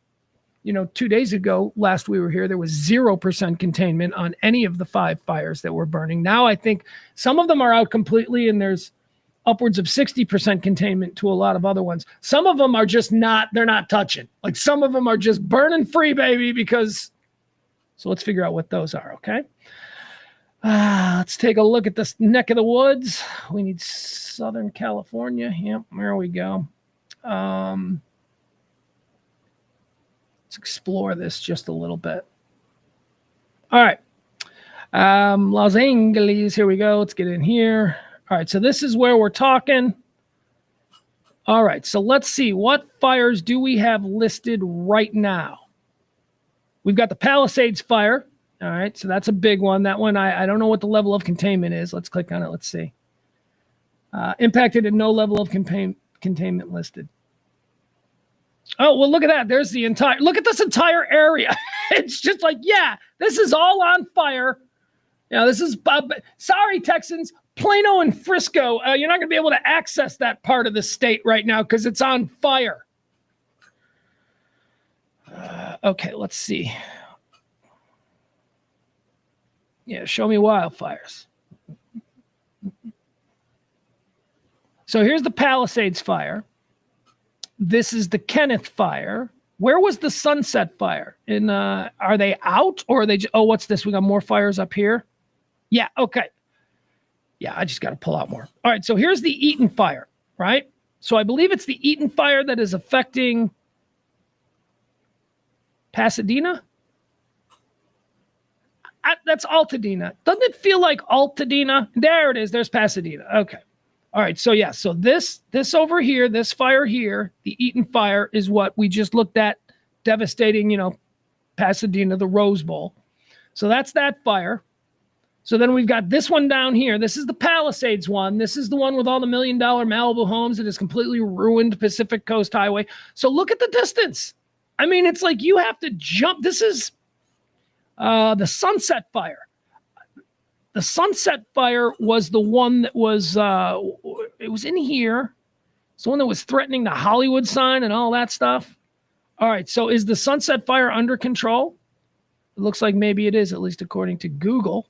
You know, 2 days ago, last we were here, there was 0% containment on any of the 5 fires that were burning. Now I think some of them are out completely, and there's upwards of 60% containment to a lot of other ones. Some of them are just they're not touching. Like some of them are just burning free, baby, so let's figure out what those are, okay? Let's take a look at this neck of the woods. We need Southern California. Yep, there we go. Let's explore this just a little bit. All right. Los Angeles, here we go. Let's get in here. All right, so this is where we're talking. All right, so let's see. What fires do we have listed right now? We've got the Palisades fire. All right, so that's a big one. That one, I don't know what the level of containment is. Let's click on it. Let's see. Impacted at no level of containment listed. Oh, well, look at that. There's look at this entire area. It's just like, yeah, this is all on fire. Yeah, this is, sorry, Texans. Plano and Frisco, you're not going to be able to access that part of the state right now because it's on fire. Okay, let's see. Yeah, show me wildfires. So here's the Palisades fire. This is the Kenneth fire. Where was the Sunset fire? Are they out or are they? What's this? We got more fires up here. Yeah, okay. Yeah, I just got to pull out more. All right, so here's the Eaton fire, right? So I believe it's the Eaton fire that is affecting Pasadena. That's Altadena. Doesn't it feel like Altadena? There it is. There's Pasadena. Okay. All right, so yeah, so this over here, this fire here, the Eaton fire is what we just looked at, devastating, Pasadena, the Rose Bowl. So that's that fire. So then we've got this one down here. This is the Palisades one. This is the one with all the $1 million Malibu homes that has completely ruined Pacific Coast Highway. So look at the distance. I mean, it's like you have to jump. This is the Sunset fire. The Sunset fire was the one that was, it was in here. It's the one that was threatening the Hollywood sign and all that stuff. All right, so is the Sunset fire under control? It looks like maybe it is, at least according to Google.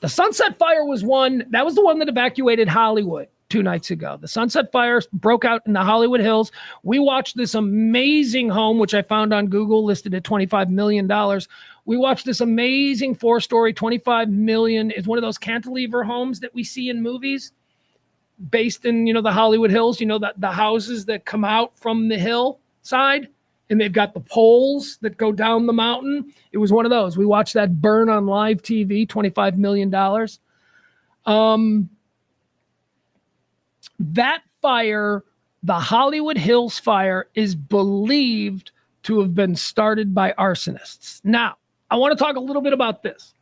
The Sunset fire was the one that evacuated Hollywood 2 nights ago. The Sunset fire broke out in the Hollywood Hills. We watched this amazing home, which I found on Google, listed at $25 million. We watched this amazing 4-story, $25 million. It's one of those cantilever homes that we see in movies based in, the Hollywood Hills, the houses that come out from the hillside. And they've got the poles that go down the mountain. It was one of those. We watched that burn on live TV, $25 million. That fire, the Hollywood Hills fire, is believed to have been started by arsonists. Now, I want to talk a little bit about this.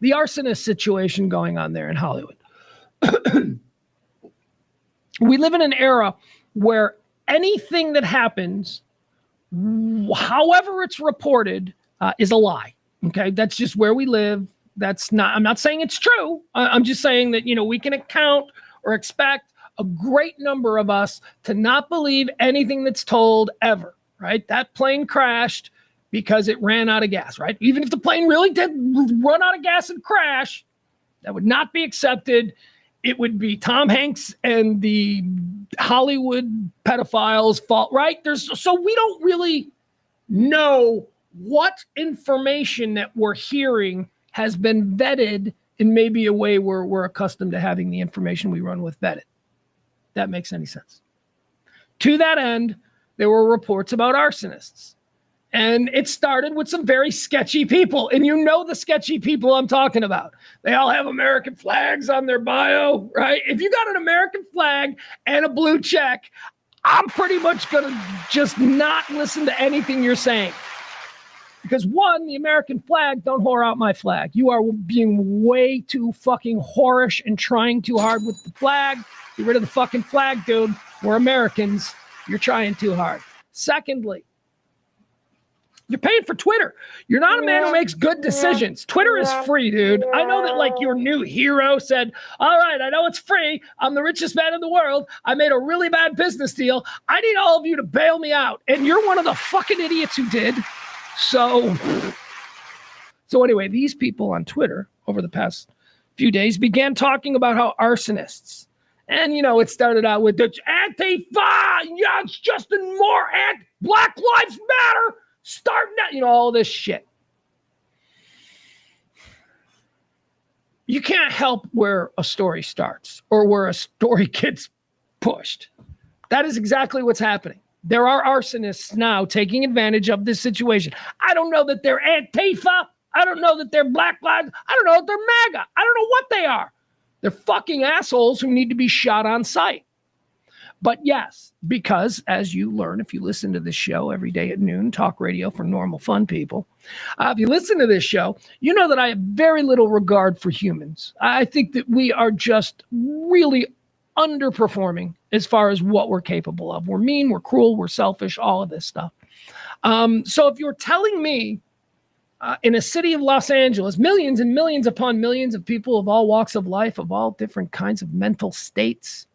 The arsonist situation going on there in Hollywood. We live in an era where anything that happens, however it's reported, is a lie. Okay, that's just where we live. I'm not saying it's true. I'm just saying that, we can account or expect a great number of us to not believe anything that's told ever, right? That plane crashed because it ran out of gas, right? Even if the plane really did run out of gas and crash, that would not be accepted. It would be Tom Hanks and the Hollywood pedophiles' fault, right? So we don't really know what information that we're hearing has been vetted in maybe a way we're accustomed to having the information we run with vetted. That makes any sense. To that end, there were reports about arsonists. And it started with some very sketchy people. And you know the sketchy people I'm talking about. They all have American flags on their bio, right? If you got an American flag and a blue check, I'm pretty much going to just not listen to anything you're saying. Because one, the American flag, don't whore out my flag. You are being way too fucking whorish and trying too hard with the flag. Get rid of the fucking flag, dude. We're Americans. You're trying too hard. Secondly, you're paying for Twitter. You're not a man who makes good decisions. Twitter is free, dude. I know that like your new hero said, all right, I know it's free. I'm the richest man in the world. I made a really bad business deal. I need all of you to bail me out. And you're one of the fucking idiots who did. So anyway, these people on Twitter over the past few days began talking about how arsonists, and, you know, it started out with the Antifa, yeah, it's Justin Moore, and Black Lives Matter, start now, you know, all this shit. You can't help where a story starts or where a story gets pushed. That is exactly what's happening. There are arsonists now taking advantage of this situation. I don't know that they're Antifa. I don't know that they're Black Lives. I don't know that they're MAGA. I don't know what they are. They're fucking assholes who need to be shot on sight. But yes, because as you learn, if you listen to this show every day at noon, talk radio for normal fun people, if you listen to this show, you know that I have very little regard for humans. I think that we are just really underperforming as far as what we're capable of. We're mean, we're cruel, we're selfish, all of this stuff. So if you're telling me in a city of Los Angeles, millions and millions upon millions of people of all walks of life, of all different kinds of mental states,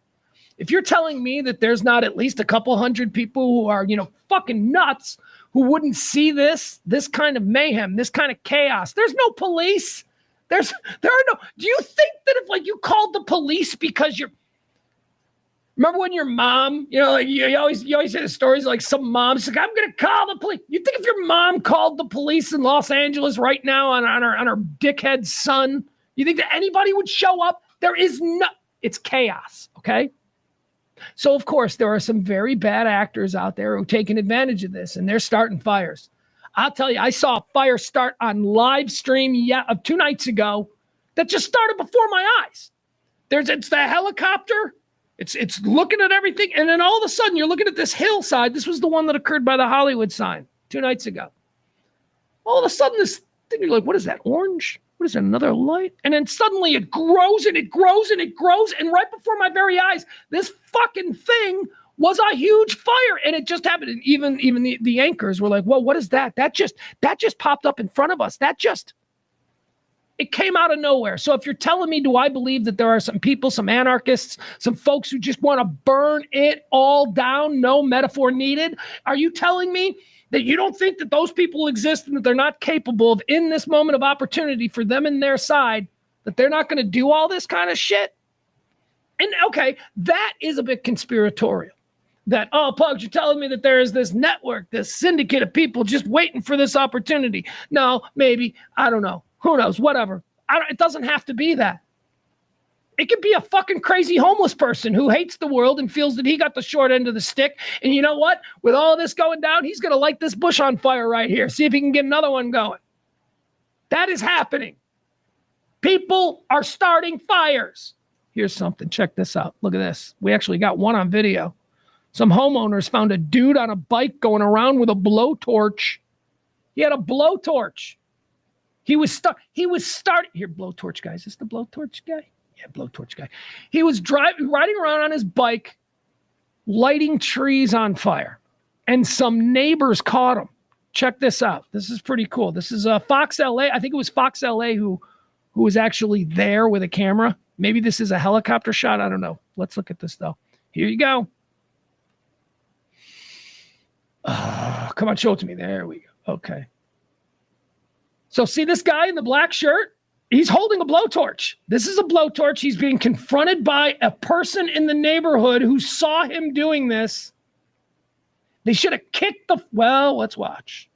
if you're telling me that there's not at least a couple hundred people who are, you know, fucking nuts, who wouldn't see this kind of mayhem, this kind of chaos, there's no police. There are no, do you think that if like you called the police because remember when your mom, you know, like you always hear the stories like some mom's like, I'm going to call the police. You think if your mom called the police in Los Angeles right now on her dickhead son, you think that anybody would show up? There is no, it's chaos. Okay. So of course there are some very bad actors out there who are taking advantage of this and they're starting fires. I'll tell you, I saw a fire start on live stream of 2 nights ago that just started before my eyes. It's the helicopter. It's looking at everything. And then all of a sudden you're looking at this hillside. This was the one that occurred by the Hollywood sign 2 nights ago. All of a sudden this thing, you're like, what is that? Orange? What is that? Another light? And then suddenly it grows and it grows and it grows. And right before my very eyes, this fucking thing was a huge fire. And it just happened. And even the anchors were like, whoa, what is that? That just popped up in front of us. It came out of nowhere. So if you're telling me, do I believe that there are some people, some anarchists, some folks who just want to burn it all down, no metaphor needed? Are you telling me that you don't think that those people exist and that they're not capable of, in this moment of opportunity for them and their side, that they're not going to do all this kind of shit? And okay, that is a bit conspiratorial. That, oh, Pugs, you're telling me that there is this network, this syndicate of people just waiting for this opportunity. No, maybe, I don't know. Who knows? Whatever. It doesn't have to be that. It could be a fucking crazy homeless person who hates the world and feels that he got the short end of the stick. And you know what? With all this going down, he's going to light this bush on fire right here. See if he can get another one going. That is happening. People are starting fires. Here's something. Check this out. Look at this. We actually got one on video. Some homeowners found a dude on a bike going around with a blowtorch. He had a blowtorch. He was starting. Here, blowtorch guy. Is this the blowtorch guy? Yeah, blowtorch guy. He was riding around on his bike, lighting trees on fire. And some neighbors caught him. Check this out. This is pretty cool. This is Fox LA. I think it was Fox LA who was actually there with a camera. Maybe this is a helicopter shot. I don't know. Let's look at this, though. Here you go. Come on, show it to me. There we go. Okay. So see this guy in the black shirt? He's holding a blowtorch. This is a blowtorch. He's being confronted by a person in the neighborhood who saw him doing this. They should have kicked well, let's watch.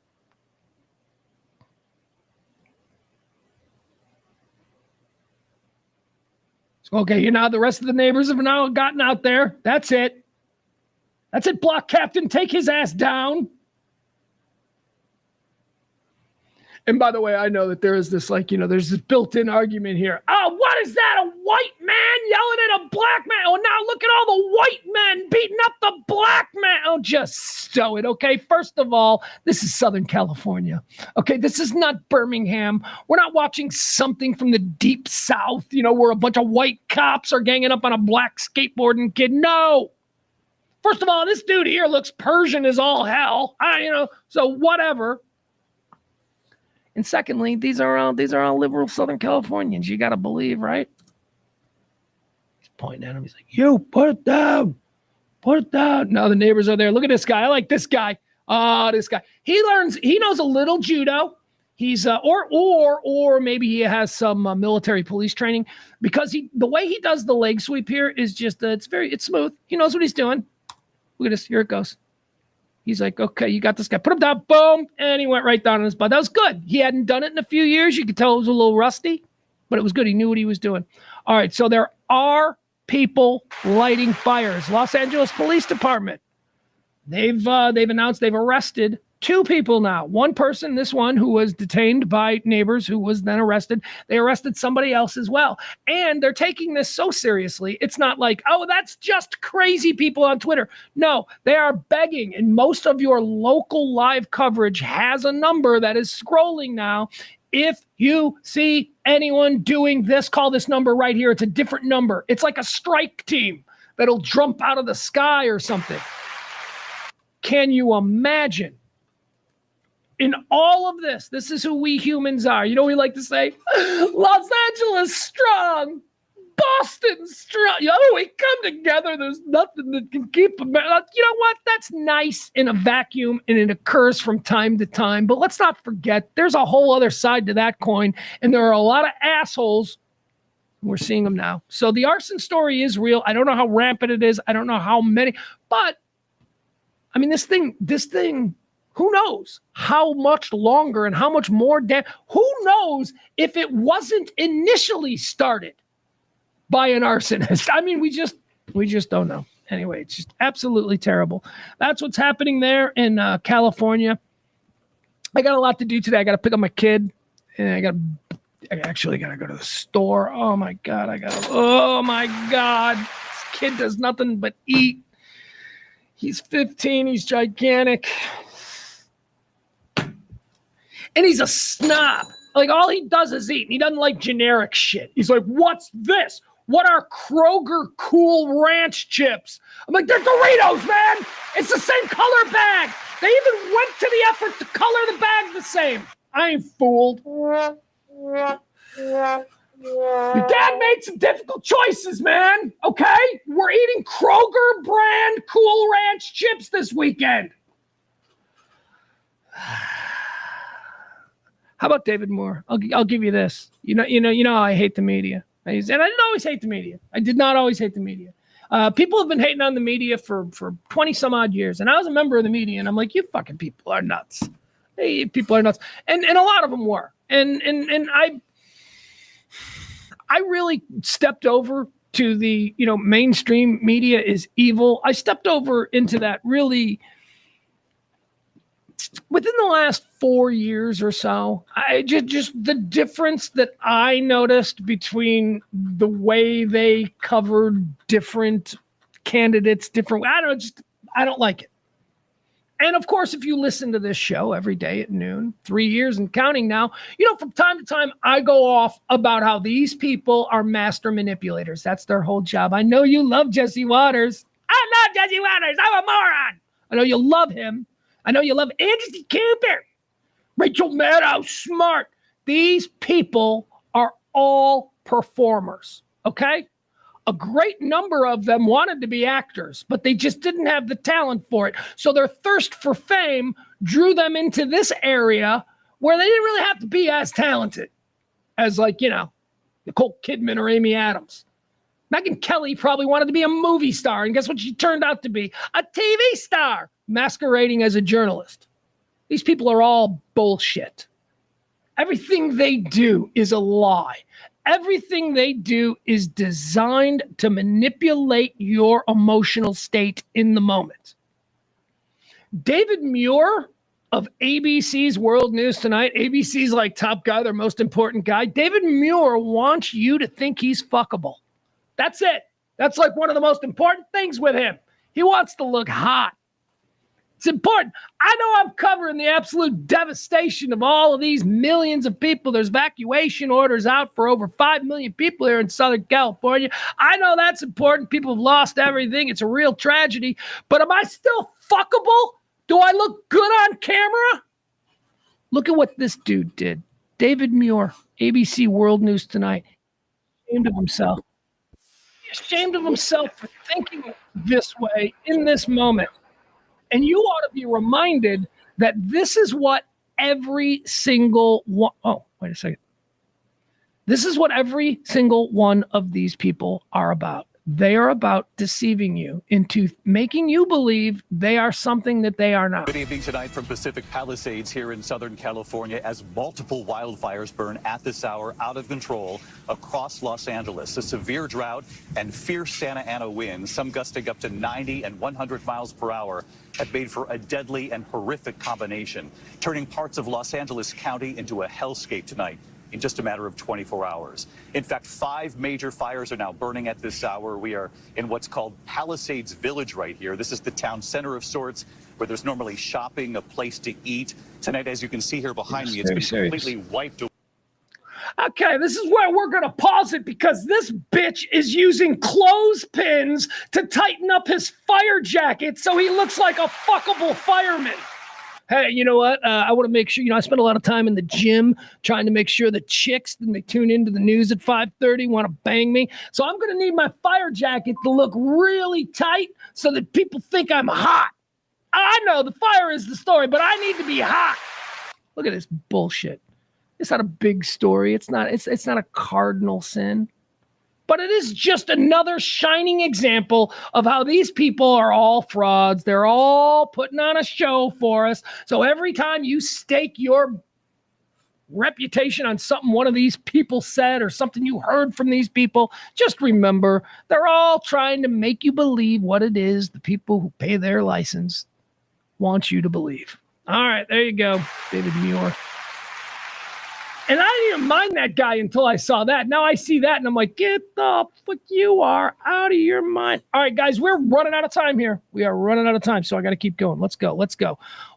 Okay, the rest of the neighbors have now gotten out there. That's it. That's it, block captain. Take his ass down. And by the way, I know that there is this, there's this built-in argument here. Oh, what is that? A white man yelling at a black man? Oh, now look at all the white men beating up the black man. Oh, just stow it, okay? First of all, this is Southern California, okay? This is not Birmingham. We're not watching something from the deep South, where a bunch of white cops are ganging up on a black skateboarding kid. No. First of all, this dude here looks Persian as all hell. So whatever. And secondly, these are all liberal Southern Californians. You got to believe, right? He's pointing at him. He's like, "You put it down, put it down." Now the neighbors are there. Look at this guy. I like this guy. This guy. He knows a little judo. He's or maybe he has some military police training, because the way he does the leg sweep here is just it's smooth. He knows what he's doing. Look at this. Here it goes. He's like, okay, you got this guy. Put him down. Boom. And he went right down on his butt. That was good. He hadn't done it in a few years. You could tell it was a little rusty, but it was good. He knew what he was doing. All right. So there are people lighting fires. Los Angeles Police Department. They've announced they've arrested 2 people now. One person, this one who was detained by neighbors, who was then arrested. They arrested somebody else as well. And they're taking this so seriously. It's not like, oh, that's just crazy people on Twitter. No, they are begging. And most of your local live coverage has a number that is scrolling now. If you see anyone doing this, call this number right here. It's a different number. It's like a strike team that'll jump out of the sky or something. Can you imagine? In all of this, this is who we humans are. You know what we like to say? Los Angeles strong. Boston strong. We come together. There's nothing that can keep them. You know what? That's nice in a vacuum, and it occurs from time to time. But let's not forget, there's a whole other side to that coin, and there are a lot of assholes. We're seeing them now. So the arson story is real. I don't know how rampant it is. I don't know how many. But, I mean, this thing, who knows how much longer and how much more who knows if it wasn't initially started by an arsonist? I mean, we just don't know. Anyway, it's just absolutely terrible. That's what's happening there in California. I got a lot to do today. I got to pick up my kid, and I actually got to go to the store. Oh my God. This kid does nothing but eat. He's 15. He's gigantic. And he's a snob. Like, all he does is eat. And he doesn't like generic shit. He's like, what's this? What are Kroger Cool Ranch chips? I'm like, they're Doritos, man. It's the same color bag. They even went to the effort to color the bag the same. I ain't fooled. Your dad made some difficult choices, man. Okay? We're eating Kroger brand Cool Ranch chips this weekend. How about David Moore? I'll give you this. You know I hate the media. And I didn't always hate the media. I did not always hate the media. People have been hating on the media for 20 some odd years. And I was a member of the media, and I'm like, you fucking people are nuts. Hey, people are nuts. And a lot of them were. And I really stepped over to the, mainstream media is evil. I stepped over into that really within the last 4 years or so. I just the difference that I noticed between the way they covered different candidates, I don't like it. And of course, if you listen to this show every day at noon, 3 years and counting now, from time to time, I go off about how these people are master manipulators. That's their whole job. I know you love Jesse Waters. I love Jesse Waters. I'm a moron. I know you love him. I know you love Anderson Cooper, Rachel Maddow, smart. These people are all performers, okay? A great number of them wanted to be actors, but they just didn't have the talent for it. So their thirst for fame drew them into this area where they didn't really have to be as talented as, Nicole Kidman or Amy Adams. Megyn Kelly probably wanted to be a movie star, and guess what she turned out to be? A TV star masquerading as a journalist. These people are all bullshit. Everything they do is a lie. Everything they do is designed to manipulate your emotional state in the moment. David Muir of ABC's World News Tonight. ABC's like top guy, their most important guy. David Muir wants you to think he's fuckable. That's it. That's like one of the most important things with him. He wants to look hot. It's important. I know I'm covering the absolute devastation of all of these millions of people. There's evacuation orders out for over 5 million people here in Southern California. I know that's important. People have lost everything. It's a real tragedy. But am I still fuckable? Do I look good on camera? Look at what this dude did. David Muir, ABC World News Tonight. Ashamed of himself. He's ashamed of himself for thinking this way in this moment. And you ought to be reminded that this is what every single one. Oh, wait a second. This is what every single one of these people are about. They are about deceiving you into making you believe they are something that they are not. Good evening tonight from Pacific Palisades here in Southern California as multiple wildfires burn at this hour out of control across Los Angeles. A severe drought and fierce Santa Ana winds, some gusting up to 90 and 100 miles per hour, have made for a deadly and horrific combination, turning parts of Los Angeles County into a hellscape tonight in just a matter of 24 hours. In fact, 5 major fires are now burning at this hour. We are in what's called Palisades Village right here. This is the town center of sorts where there's normally shopping, a place to eat. Tonight, as you can see here behind me, it's been completely wiped away. Okay, this is where we're going to pause it because this bitch is using clothespins to tighten up his fire jacket so he looks like a fuckable fireman. Hey, you know what? I want to make sure, I spend a lot of time in the gym trying to make sure the chicks, when they tune into the news at 5:30, want to bang me. So I'm going to need my fire jacket to look really tight so that people think I'm hot. I know the fire is the story, but I need to be hot. Look at this bullshit. It's not a big story. It's not a cardinal sin. But it is just another shining example of how these people are all frauds. They're all putting on a show for us. So every time you stake your reputation on something one of these people said or something you heard from these people, just remember they're all trying to make you believe what it is the people who pay their license want you to believe. All right, there you go, David Muir. And I didn't even mind that guy until I saw that. Now I see that and I'm like, get the fuck, you are out of your mind. All right, guys, we're running out of time here. We are running out of time, so I got to keep going. Let's go.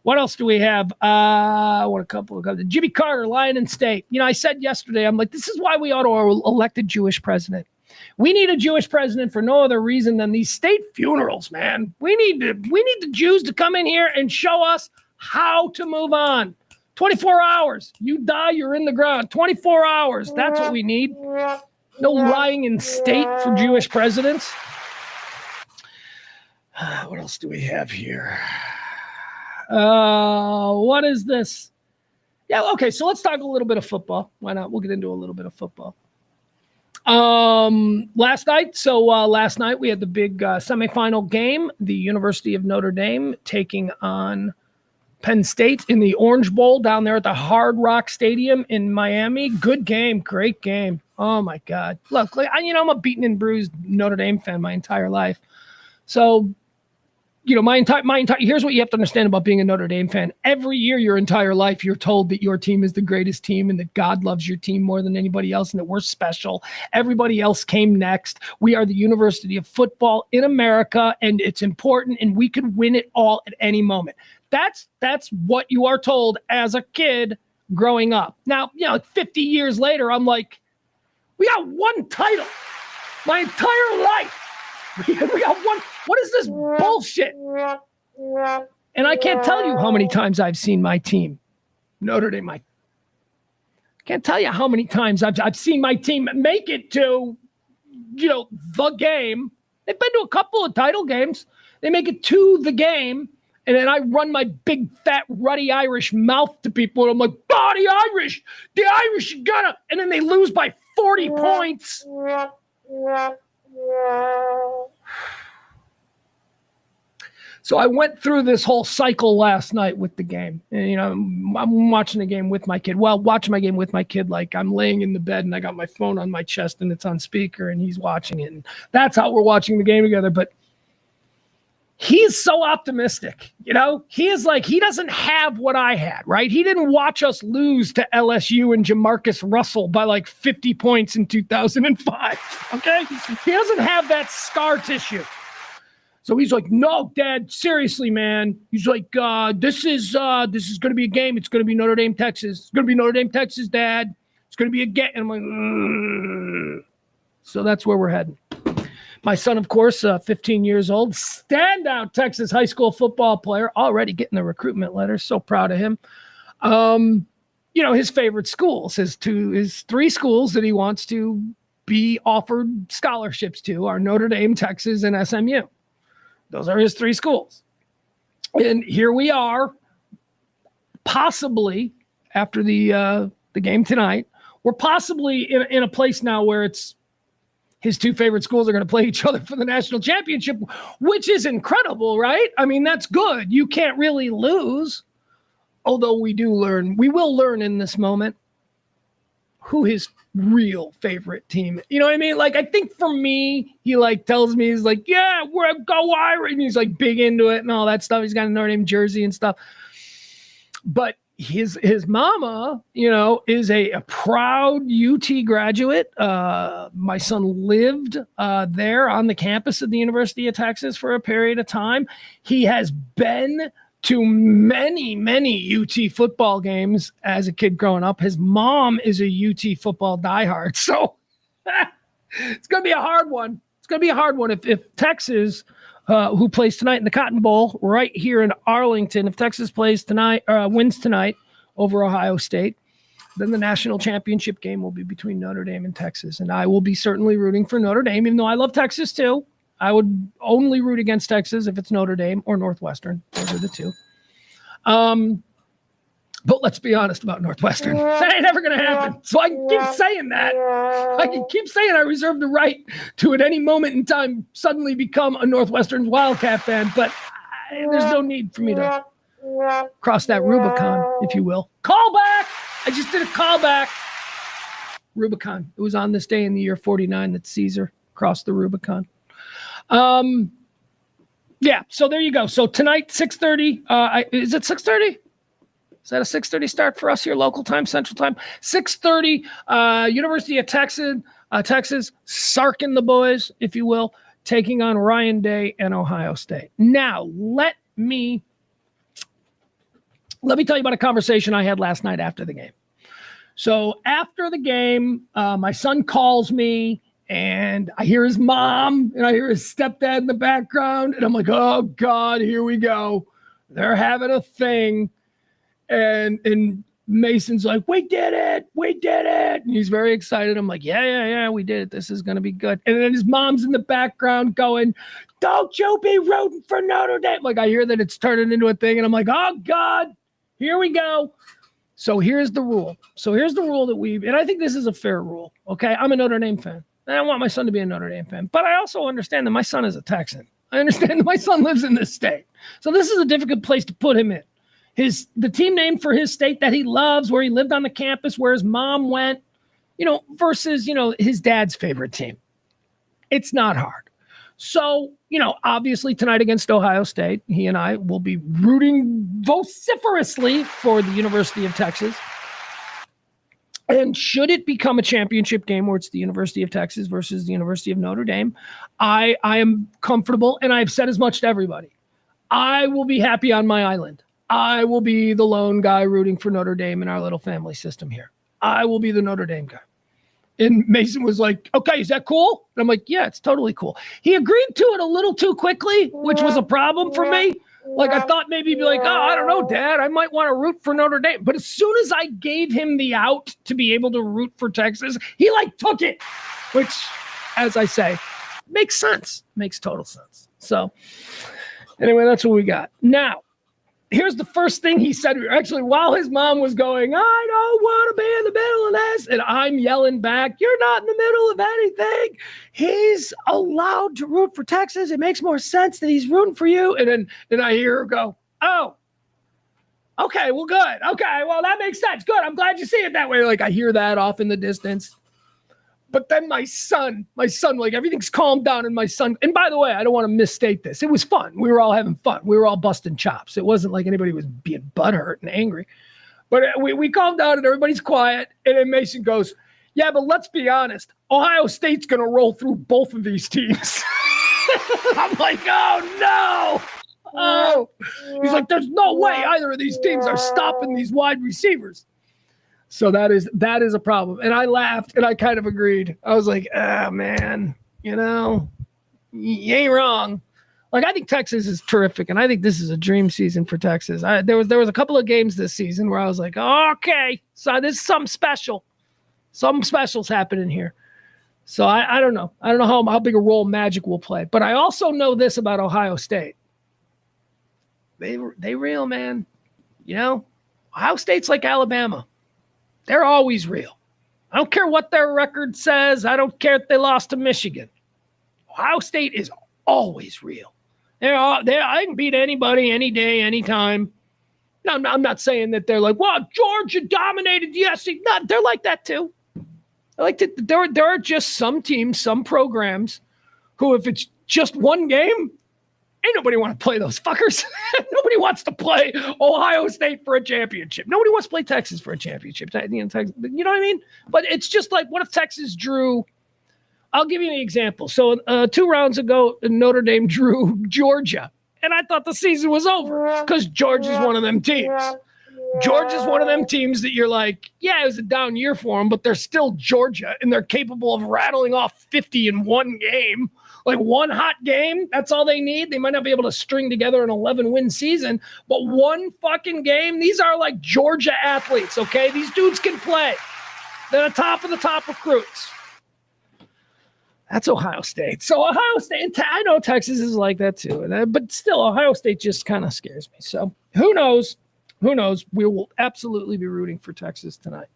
What else do we have? A couple of Jimmy Carter, Lion and State. I said yesterday, I'm like, this is why we ought to elect a Jewish president. We need a Jewish president for no other reason than these state funerals, man. We need the Jews to come in here and show us how to move on. 24 hours. You die, you're in the ground. 24 hours. That's what we need. No lying in state for Jewish presidents. What else do we have here? What is this? Yeah, okay, so let's talk a little bit of football. Why not? We'll get into a little bit of football. Last night we had the big semifinal game. The University of Notre Dame taking on Penn State in the Orange Bowl down there at the Hard Rock Stadium in Miami. Good game, great game. Oh my God! Look, I'm a beaten and bruised Notre Dame fan my entire life. So, my entire here's what you have to understand about being a Notre Dame fan. Every year, your entire life, you're told that your team is the greatest team and that God loves your team more than anybody else and that we're special. Everybody else came next. We are the University of Football in America, and it's important, and we could win it all at any moment. That's what you are told as a kid growing up. Now, 50 years later, I'm like, we got one title my entire life. We got one. What is this bullshit? And I can't tell you how many times I've seen my team, Notre Dame. I can't tell you how many times I've seen my team make it to, the game. They've been to a couple of title games. They make it to the game. And then I run my big, fat, ruddy Irish mouth to people. And I'm like, the Irish, you gotta. And then they lose by 40 points. So I went through this whole cycle last night with the game. And, I'm watching the game with my kid. Well, watching my game with my kid, like I'm laying in the bed and I got my phone on my chest and it's on speaker and he's watching it. And that's how we're watching the game together. But he is so optimistic. He is like, he doesn't have what I had, right? He didn't watch us lose to LSU and Jamarcus Russell by like 50 points in 2005. Okay. He doesn't have that scar tissue. So he's like, no, Dad, seriously, man. He's like, this is going to be a game. It's going to be Notre Dame, Texas. It's going to be Notre Dame, Texas, Dad. It's going to be a game. And I'm like, ugh. So that's where we're heading. My son, of course, 15 years old, standout Texas high school football player, already getting the recruitment letter. So proud of him. His favorite schools, his 3 schools that he wants to be offered scholarships to are Notre Dame, Texas, and SMU. Those are his 3 schools. And here we are, possibly after the game tonight, we're possibly in a place now where it's his 2 favorite schools are going to play each other for the national championship, which is incredible, right? I mean, that's good. You can't really lose. Although we will learn in this moment who his real favorite team. You know what I mean? Like, I think for me, he tells me, he's like, yeah, we're go Irish. And he's like big into it and all that stuff. He's got a Notre Dame jersey and stuff. But his mama, is a proud UT graduate. My son lived there on the campus of the University of Texas for a period of time. He has been to many, many UT football games as a kid growing up. His mom is a UT football diehard. So it's going to be a hard one. It's going to be a hard one if Texas, who plays tonight in the Cotton Bowl right here in Arlington, if Texas plays tonight, wins tonight over Ohio State, then the national championship game will be between Notre Dame and Texas. And I will be certainly rooting for Notre Dame, even though I love Texas too. I would only root against Texas if it's Notre Dame or Northwestern. Those are the 2. But let's be honest about Northwestern. That ain't never going to happen. So I can keep saying that. I can keep saying I reserve the right to, at any moment in time, suddenly become a Northwestern Wildcat fan. But there's no need for me to cross that Rubicon, if you will. Callback! I just did a callback. Rubicon. It was on this day in the year 49 that Caesar crossed the Rubicon. Yeah, so there you go. So tonight, 6:30. Is it 6:30? Is that a 6:30 start for us here, local time, Central Time? 6:30, University of Texas, Sark and the boys, if you will, taking on Ryan Day and Ohio State. Now, let me tell you about a conversation I had last night after the game. So after the game, my son calls me, and I hear his mom, and I hear his stepdad in the background, and I'm like, oh, God, here we go. They're having a thing. And Mason's like, we did it. And he's very excited. I'm like, yeah, we did it. This is going to be good. And then his mom's in the background going, don't you be rooting for Notre Dame. Like, I hear that it's turning into a thing, and I'm like, oh, God, here we go. So here's the rule. And I think this is a fair rule, okay? I'm a Notre Dame fan, and I want my son to be a Notre Dame fan. But I also understand that my son is a Texan. I understand that my son lives in this state. So this is a difficult place to put him in. The team name for his state that he loves, where he lived on the campus, where his mom went, versus, his dad's favorite team. It's not hard. So, obviously tonight against Ohio State, he and I will be rooting vociferously for the University of Texas. And should it become a championship game where it's the University of Texas versus the University of Notre Dame, I am comfortable, and I've said as much to everybody. I will be happy on my island. I will be the lone guy rooting for Notre Dame in our little family system here. I will be the Notre Dame guy. And Mason was like, okay, is that cool? And I'm like, yeah, it's totally cool. He agreed to it a little too quickly, which was a problem for me. Like, I thought maybe he'd be like, oh, I don't know, Dad, I might want to root for Notre Dame. But as soon as I gave him the out to be able to root for Texas, he took it, which, as I say, makes sense. Makes total sense. So anyway, that's what we got. Now, here's the first thing he said. Actually, while his mom was going, I don't want to be in the middle of this, and I'm yelling back, you're not in the middle of anything. He's allowed to root for Texas. It makes more sense that he's rooting for you. And then I hear her go, oh, okay, well, good. Okay, well, that makes sense. Good. I'm glad you see it that way. Like, I hear that off in the distance. But then my son, like everything's calmed down, and my son, and by the way, I don't want to misstate this. It was fun. We were all having fun. We were all busting chops. It wasn't like anybody was being butthurt and angry. But we calmed down and everybody's quiet. And then Mason goes, yeah, but let's be honest. Ohio State's going to roll through both of these teams. I'm like, oh, no. Oh. He's like, there's no way either of these teams are stopping these wide receivers. So that is a problem. And I laughed and I kind of agreed. I was like, ah, man, you ain't wrong. Like, I think Texas is terrific, and I think this is a dream season for Texas. There was a couple of games this season where I was like, oh, okay, so this is something special. Something special's happening here. So I don't know. I don't know how big a role Magic will play. But I also know this about Ohio State. They real, man. Ohio State's like Alabama. They're always real. I don't care what their record says. I don't care if they lost to Michigan. Ohio State is always real. I can beat anybody, any day, anytime. No, I'm not saying that they're like, well, Georgia dominated the SEC. No, they're like that too. There are just some teams, some programs who, if it's just one game, ain't nobody want to play those fuckers. Nobody wants to play Ohio State for a championship. Nobody wants to play Texas for a championship. You know what I mean? But it's just like, what if Texas drew? I'll give you an example. So 2 rounds ago, Notre Dame drew Georgia. And I thought the season was over because Georgia's one of them teams. Georgia's one of them teams that you're like, yeah, it was a down year for them, but they're still Georgia, and they're capable of rattling off 50 in one game. Like one hot game, that's all they need. They might not be able to string together an 11-win season, but one fucking game, these are like Georgia athletes, okay? These dudes can play. They're the top of the top recruits. That's Ohio State. So Ohio State, I know Texas is like that too, but still, Ohio State just kind of scares me. So who knows? Who knows? We will absolutely be rooting for Texas tonight.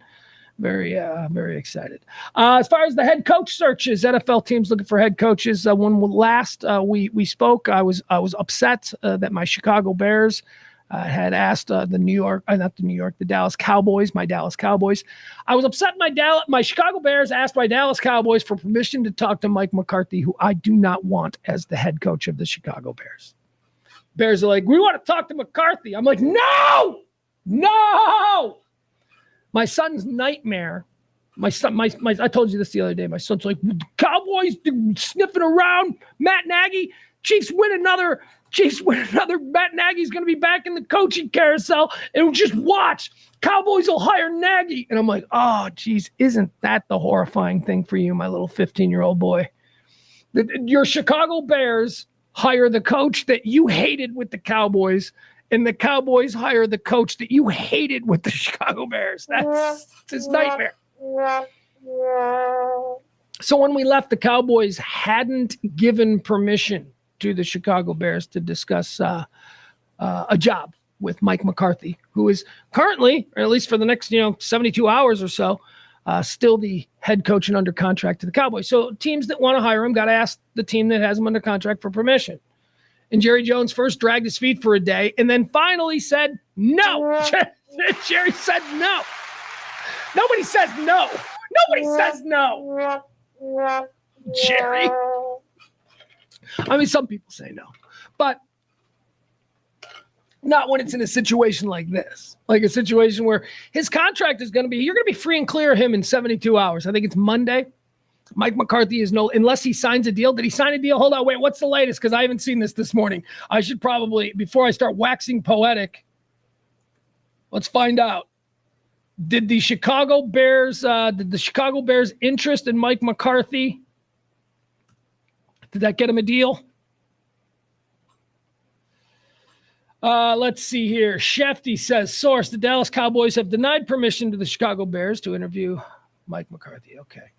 Very, very excited. As far as the head coach searches, NFL teams looking for head coaches. When last we spoke, I was upset that my Chicago Bears had asked the Dallas Cowboys, my Dallas Cowboys. I was upset my Chicago Bears asked my Dallas Cowboys for permission to talk to Mike McCarthy, who I do not want as the head coach of the Chicago Bears. Bears are like, we want to talk to McCarthy. I'm like, no. My son's nightmare. I told you this the other day. My son's like, Cowboys sniffing around. Matt Nagy, Chiefs win another. Matt Nagy's going to be back in the coaching carousel, and just watch. Cowboys will hire Nagy. And I'm like, oh, geez, isn't that the horrifying thing for you, my little 15-year-old boy? Your Chicago Bears hire the coach that you hated with the Cowboys, and the Cowboys hire the coach that you hated with the Chicago Bears. That's his nightmare. So when we left, the Cowboys hadn't given permission to the Chicago Bears to discuss a job with Mike McCarthy, who is currently, or at least for the next 72 hours or so, still the head coach and under contract to the Cowboys. So teams that want to hire him got to ask the team that has him under contract for permission. And Jerry Jones first dragged his feet for a day and then finally said no. Jerry said no. Nobody says no. Nobody says no. Jerry. I mean, some people say no, but not when it's in a situation like this, like a situation where his contract is going to be, you're going to be free and clear of him in 72 hours. I think it's Monday. Mike McCarthy is unless he signs a deal. Did he sign a deal? Hold on. Wait, what's the latest? Because I haven't seen this morning. I should probably, before I start waxing poetic, let's find out. Did the Chicago Bears interest in Mike McCarthy? Did that get him a deal? Let's see here. Shefty says, source, the Dallas Cowboys have denied permission to the Chicago Bears to interview Mike McCarthy. Okay.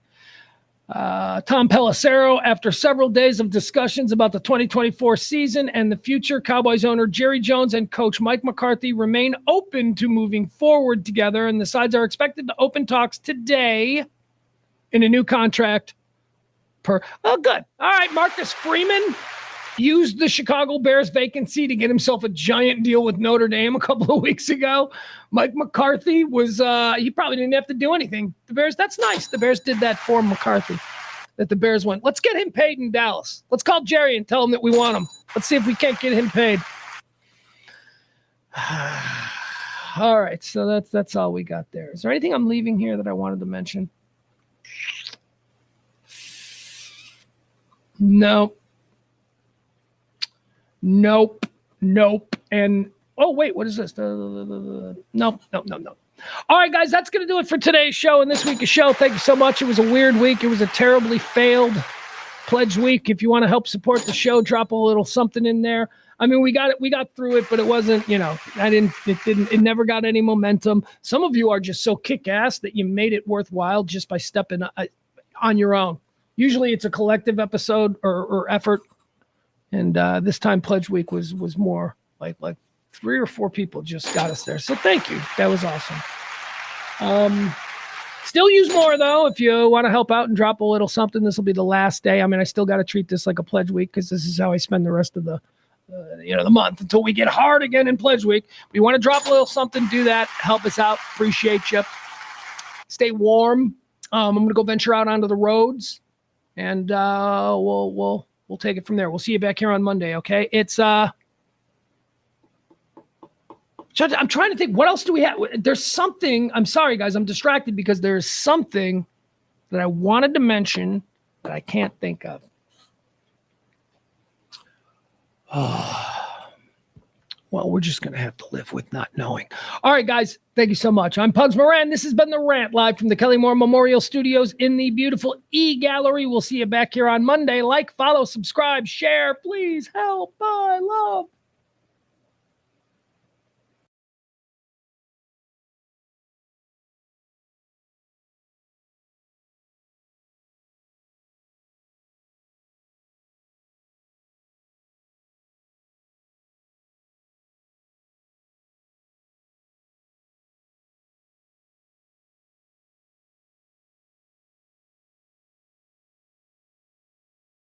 Tom Pelissero, after several days of discussions about the 2024 season and the future, Cowboys owner Jerry Jones and coach Mike McCarthy remain open to moving forward together, and the sides are expected to open talks today in a new contract. Oh, good. All right, Marcus Freeman. used the Chicago Bears vacancy to get himself a giant deal with Notre Dame a couple of weeks ago. Mike McCarthy was, he probably didn't have to do anything. The Bears, that's nice. The Bears did that for McCarthy. That the Bears went, let's get him paid in Dallas. Let's call Jerry and tell him that we want him. Let's see if we can't get him paid. All right, so that's all we got there. Is there anything I'm leaving here that I wanted to mention? No. Nope. And oh wait, what is this? No. All right, guys, that's going to do it for today's show and this week's show. Thank you so much. It was a weird week. It was a terribly failed pledge week. If you want to help support the show, drop a little something in there. I mean, we got through it, but it wasn't, it never got any momentum. Some of you are just so kick-ass that you made it worthwhile just by stepping on your own. Usually it's a collective episode or effort. And this time Pledge Week was more like 3 or 4 people just got us there. So thank you. That was awesome. Still use more, though, if you want to help out and drop a little something. This will be the last day. I mean, I still got to treat this like a Pledge Week because this is how I spend the rest of the month until we get hard again in Pledge Week. If you want to drop a little something, do that. Help us out. Appreciate you. Stay warm. I'm going to go venture out onto the roads, and we'll take it from there. We'll see you back here on Monday, okay? I'm trying to think, what else do we have? There's something, I'm sorry, guys, I'm distracted because there's something that I wanted to mention that I can't think of. Well, we're just going to have to live with not knowing. All right, guys, thank you so much. I'm Pugs Moran. This has been The Rant, live from the Kelly Moore Memorial Studios in the beautiful E-Gallery. We'll see you back here on Monday. Like, follow, subscribe, share. Please help. Bye. Love.